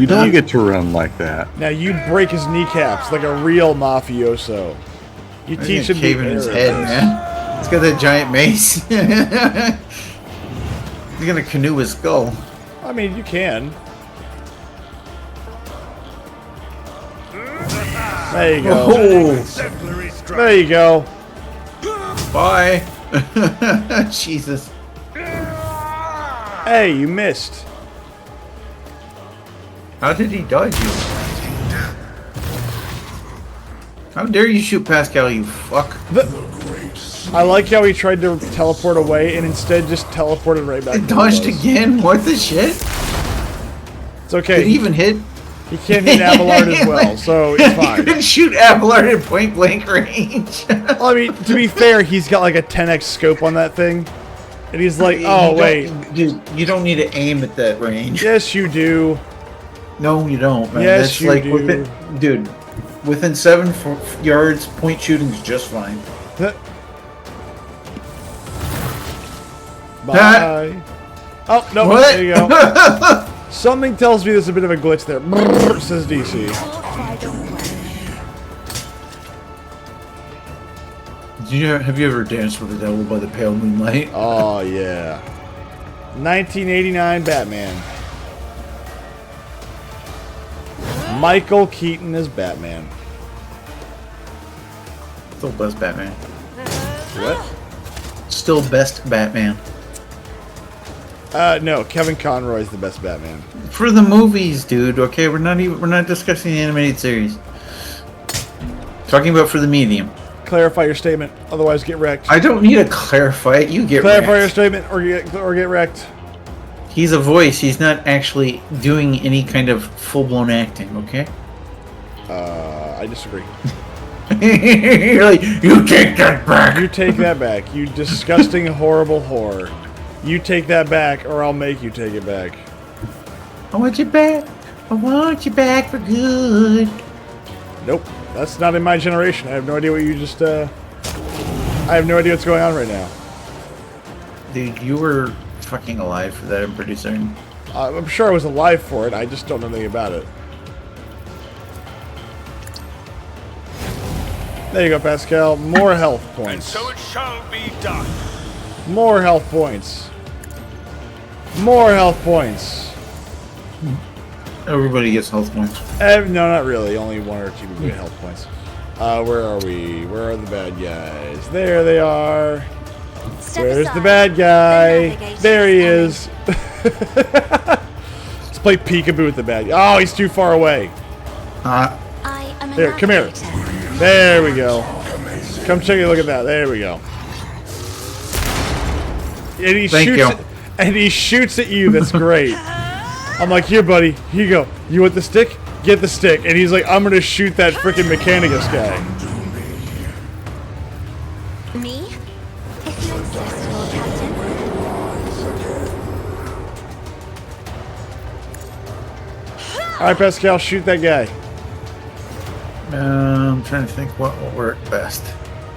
You don't get to run like that. Now you break his kneecaps like a real mafioso. You teach him to cave in his head, man. He's got that giant mace. He's gonna canoe his skull. I mean, you can. There you go. Oh. There you go. Bye. Jesus. Hey, you missed. How did he dodge you? How dare you shoot Pascal, you fuck. I like how he tried to teleport away and instead just teleported right back. It dodged again? What the shit? It's okay. Did he even hit? He can't hit Abelard as well, so it's fine. He couldn't shoot Abelard at point blank range. Well, I mean, to be fair, he's got like a 10x scope on that thing. And he's like, oh, wait. Dude, you don't need to aim at that range. Yes, you do. No, you don't, man. Yes, That's you like do. Dude, within 7 yards, point shooting's just fine. Bye. Oh, no, what? there you go. Something tells me there's a bit of a glitch there. Says DC. Have you ever danced with the devil by the pale moonlight? Oh, yeah. 1989 Batman. Michael Keaton is Batman. Still best Batman. What? Still best Batman. No, Kevin Conroy's the best Batman. For the movies, dude. Okay, we're not discussing the animated series. Talking about for the medium. Clarify your statement, otherwise get wrecked. I don't need to clarify it. You get Clarify wrecked. your statement or get wrecked. He's a voice. He's not actually doing any kind of full-blown acting, okay? I disagree. You're like, you take that back. You take that back. You disgusting, horrible whore. You take that back, or I'll make you take it back. I want you back. I want you back for good. Nope. That's not in my generation. I have no idea what you just, I have no idea what's going on right now. Dude, you were fucking alive for that, I'm pretty certain. I'm sure I was alive for it. I just don't know anything about it. There you go, Pascal. More health points. And so it shall be done. More health points. More health points. Everybody gets health points. No, not really. Only 1 or 2 people get health points. Where are we? Where are the bad guys? There they are. Where's the bad guy? There he is. Let's play peekaboo with the bad guy. Oh, he's too far away. There, come here. There we go. Come take a look at that. There we go. Thank you. And he shoots at you. That's great. I'm like, here, buddy. Here you go. You want the stick? Get the stick. And he's like, I'm gonna shoot that freaking Mechanicus guy. Me? If you insist, Lord Captain. All right, Pascal, shoot that guy. I'm trying to think what will work best.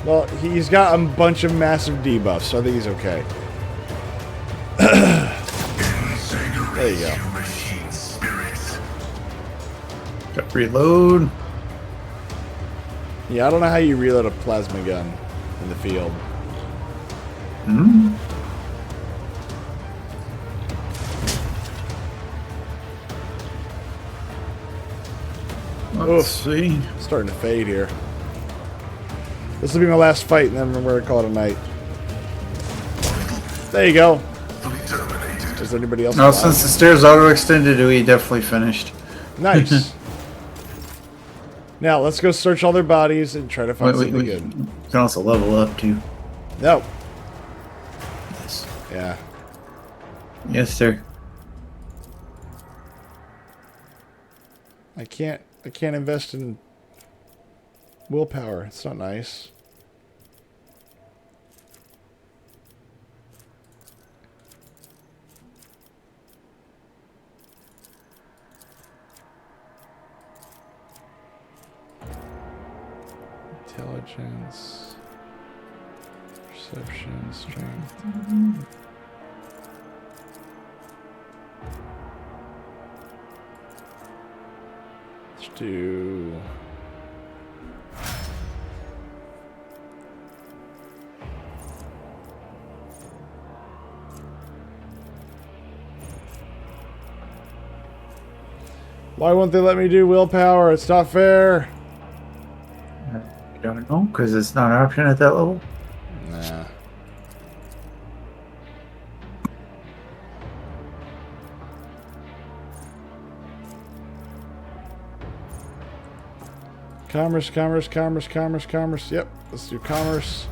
Well, he's got a bunch of massive debuffs, so I think he's okay. There you go. Got to reload. Yeah, I don't know how you reload a plasma gun in the field. Hmm. Let's see. Starting to fade here. This will be my last fight, and then we're gonna call it a night. There you go. Is there anybody else? No, since the stairs auto extended, we definitely finished. Nice. Now let's go search all their bodies and try to find something we good. can also level up too. No. Yes. Yeah. Yes, sir. I can't invest in willpower. It's not nice. Intelligence, perception, strength. Let's do. Why won't they let me do willpower? It's not fair. I don't know, because it's not an option at that level. Nah. Commerce. Yep, let's do commerce.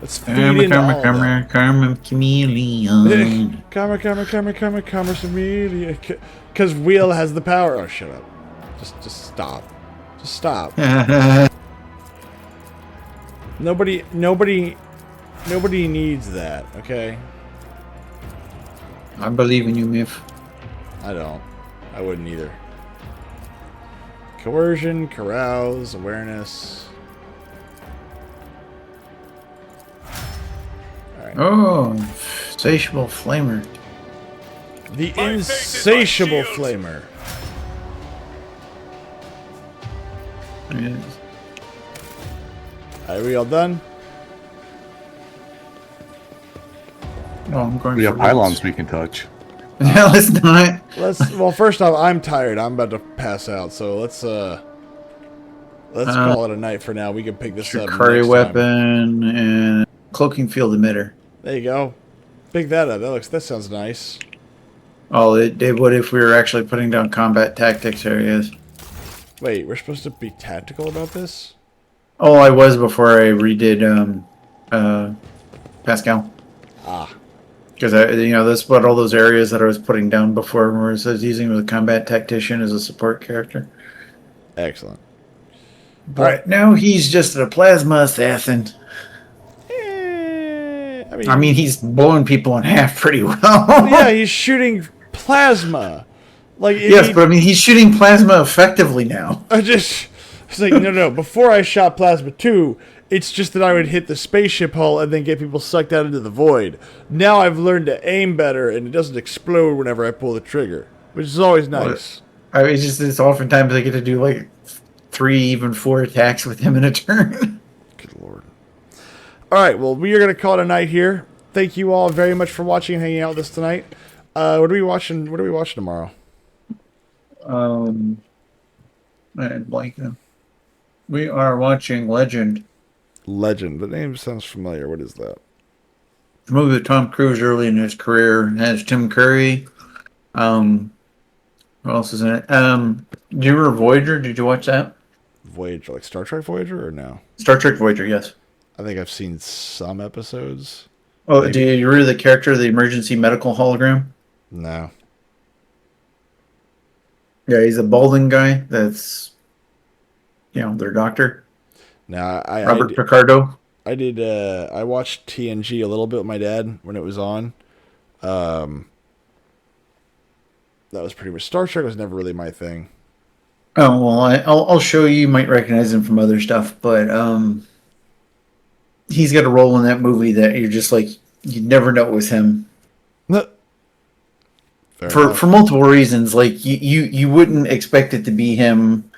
Let's feed into all of them. Chameleon. Commerce immediate. Because Wheel has the power. Oh, shut up. Just stop. Just stop. Nobody needs that, okay? I believe in you, Miff. I don't. I wouldn't either. Coercion, carouse, awareness. Alright. Oh, insatiable flamer. The insatiable flamer. Yes. Are we all done? No, I'm going We for have pylons we can touch. No, let's not. Well, first off, I'm tired. I'm about to pass out, so let's call it a night for now. We can pick this up Shikari next weapon time. and cloaking field emitter. There you go. Pick that up. That sounds nice. Oh, it would if we were actually putting down combat tactics areas. Wait, we're supposed to be tactical about this? Oh, I was before I redid Pascal. Ah. Because that's what all those areas that I was putting down before, where it says using the combat tactician as a support character. Excellent. But now he's just a plasma assassin. I mean, he's blowing people in half pretty well. Yeah, he's shooting plasma. Like yes, but I mean, he's shooting plasma effectively now. It's like no. Before I shot plasma too, it's just that I would hit the spaceship hull and then get people sucked out into the void. Now I've learned to aim better, and it doesn't explode whenever I pull the trigger, which is always nice. I mean, it's oftentimes I get to do like 3, even 4 attacks with him in a turn. Good lord. All right, well, we are going to call it a night here. Thank you all very much for watching and hanging out with us tonight. What are we watching tomorrow? I had blank them. We are watching Legend. Legend. The name sounds familiar. What is that? The movie with Tom Cruise early in his career. It has Tim Curry. Who else is in it? Do you remember Voyager? Did you watch that? Voyager, like Star Trek Voyager, or no? Star Trek Voyager, yes. I think I've seen some episodes. Oh, do you remember the character, the emergency medical hologram? No. Yeah, he's a balding guy. That's, their doctor. Now Robert Picardo. I watched TNG a little bit with my dad when it was on. That was pretty much Star Trek was never really my thing. Oh well, I'll show you. You might recognize him from other stuff, but he's got a role in that movie that you're just like you never know it was him. For multiple reasons, like you wouldn't expect it to be him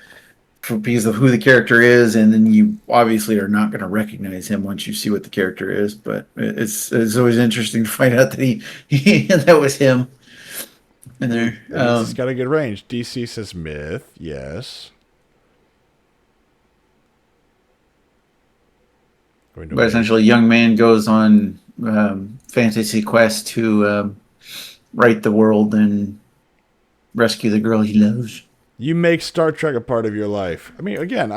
because of who the character is, and then you obviously are not going to recognize him once you see what the character is. But it's always interesting to find out that he that was him. And there, he's got a good range. DC says myth, yes. But essentially, a young man goes on fantasy quest to right the world and rescue the girl he loves. You make Star Trek a part of your life. I mean, again,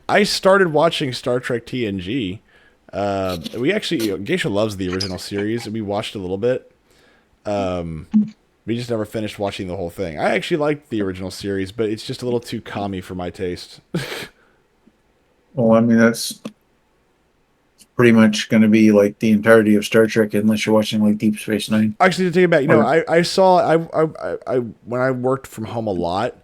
I started watching Star Trek TNG. We actually, Geisha loves the original series, and we watched a little bit. We just never finished watching the whole thing. I actually liked the original series, but it's just a little too commie for my taste. Well, I mean, that's pretty much going to be like the entirety of Star Trek, unless you're watching like Deep Space Nine. Actually, to take it back, I saw when I worked from home a lot,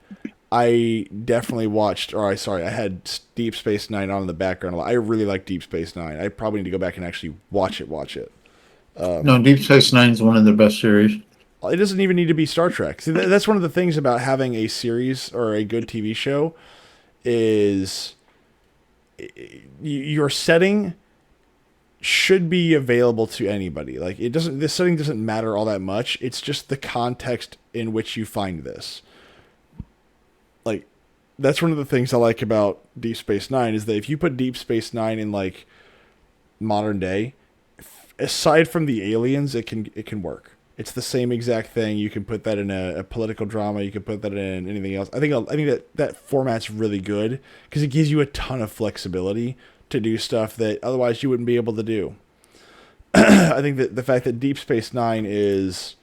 I definitely watched, I had Deep Space Nine on in the background a lot. I really like Deep Space Nine. I probably need to go back and actually watch it. No, Deep Space Nine is one of the best series. It doesn't even need to be Star Trek. See, that's one of the things about having a series or a good TV show is your setting should be available to anybody. Like this setting doesn't matter all that much. It's just the context in which you find this. Like that's one of the things I like about Deep Space Nine is that if you put Deep Space Nine in like modern day, aside from the aliens, it can work. It's the same exact thing. You can put that in a political drama. You can put that in anything else. I think that format's really good because it gives you a ton of flexibility to do stuff that otherwise you wouldn't be able to do. I think that the fact that Deep Space Nine is,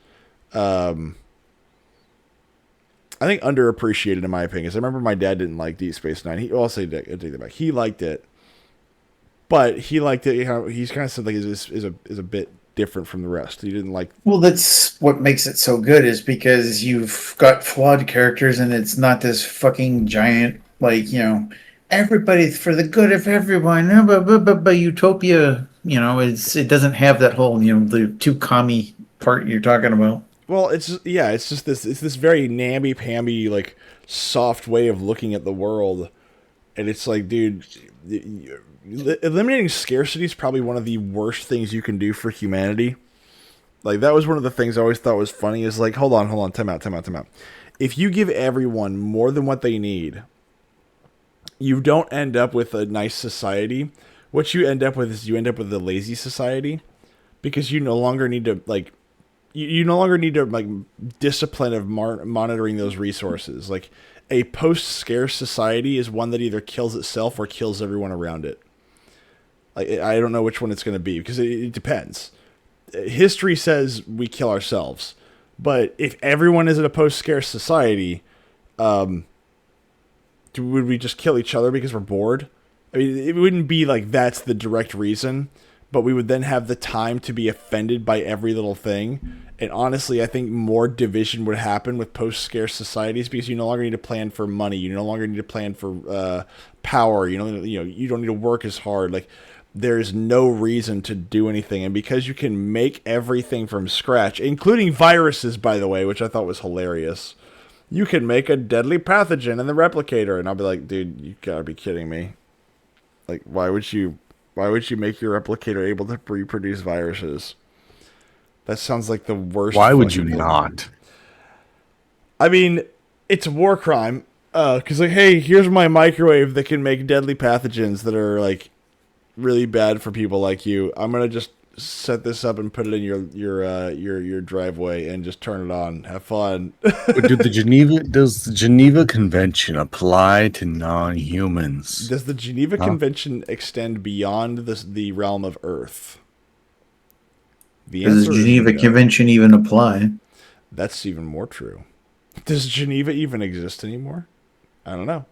I think underappreciated in my opinion. Because I remember my dad didn't like Deep Space Nine. I'll take that back. He liked it, but he liked it. He's kind of said like is a bit different from the rest. He didn't like. Well, that's what makes it so good is because you've got flawed characters and it's not this fucking giant everybody for the good of everyone. But utopia, it doesn't have that whole the too commie part you're talking about. Well, it's just this very namby-pamby like soft way of looking at the world, and it's like, dude. Eliminating scarcity is probably one of the worst things you can do for humanity. Like, that was one of the things I always thought was funny is like, hold on, time out. If you give everyone more than what they need, you don't end up with a nice society. What you end up with is a lazy society because you no longer need to, like, you no longer need to, like, discipline of monitoring those resources. Like, a post-scarce society is one that either kills itself or kills everyone around it. Like, I don't know which one it's going to be because it depends. History says we kill ourselves, but if everyone is in a post-scarce society, would we just kill each other because we're bored? I mean, it wouldn't be like that's the direct reason, but we would then have the time to be offended by every little thing. And honestly, I think more division would happen with post-scarce societies because you no longer need to plan for money. You no longer need to plan for power. You don't need to work as hard. Like, there's no reason to do anything. And because you can make everything from scratch, including viruses, by the way, which I thought was hilarious, you can make a deadly pathogen in the replicator. And I'll be like, dude, you gotta be kidding me. Like, why would you make your replicator able to reproduce viruses? That sounds like the worst. Why would you not? I mean, it's a war crime. Because, like, hey, here's my microwave that can make deadly pathogens that are, like, really bad for people like you. I'm gonna just set this up and put it in your driveway and just turn it on. Have fun. But does the Geneva Convention apply to non-humans? Does the Geneva Convention extend beyond the realm of Earth? The Does answer the is Geneva no. Convention even apply? That's even more true. Does Geneva even exist anymore? I don't know.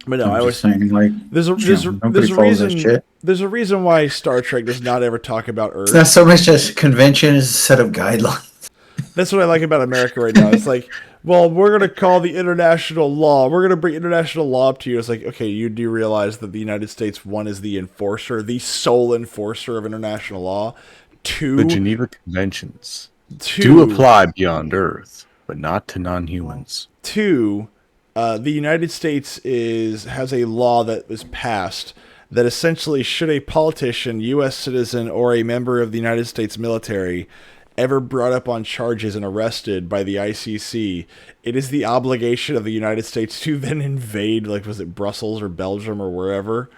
But no, I'm I was just saying, like, there's a nobody follows that reason shit. there's a reason why Star Trek does not ever talk about Earth. It's not so much as a convention as a set of guidelines. That's what I like about America right now. It's like, well, we're going to call the international law. We're going to bring international law up to you. It's like, okay, you do realize that the United States, one, is the enforcer, the sole enforcer of international law. Two, The Geneva Conventions do apply beyond Earth, but not to non-humans. Two, the United States has a law that was passed that essentially, should a politician, U.S. citizen, or a member of the United States military ever brought up on charges and arrested by the ICC, it is the obligation of the United States to then invade, like, was it Brussels or Belgium or wherever,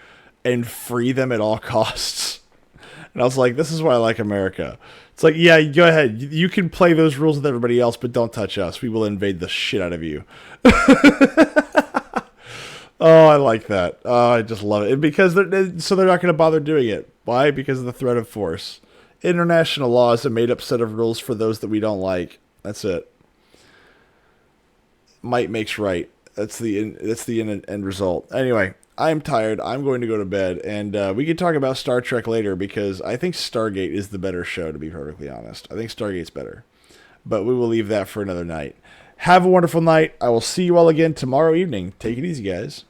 and free them at all costs. And I was like, this is why I like America. It's like, yeah, go ahead. You can play those rules with everybody else, but don't touch us. We will invade the shit out of you. Oh, I like that. Oh, I just love it. And because they're not going to bother doing it. Why? Because of the threat of force. International law is a made-up set of rules for those that we don't like. That's it. Might makes right. That's the end result. Anyway, I'm tired. I'm going to go to bed, and we can talk about Star Trek later because I think Stargate is the better show, to be perfectly honest. I think Stargate's better. But we will leave that for another night. Have a wonderful night. I will see you all again tomorrow evening. Take it easy, guys.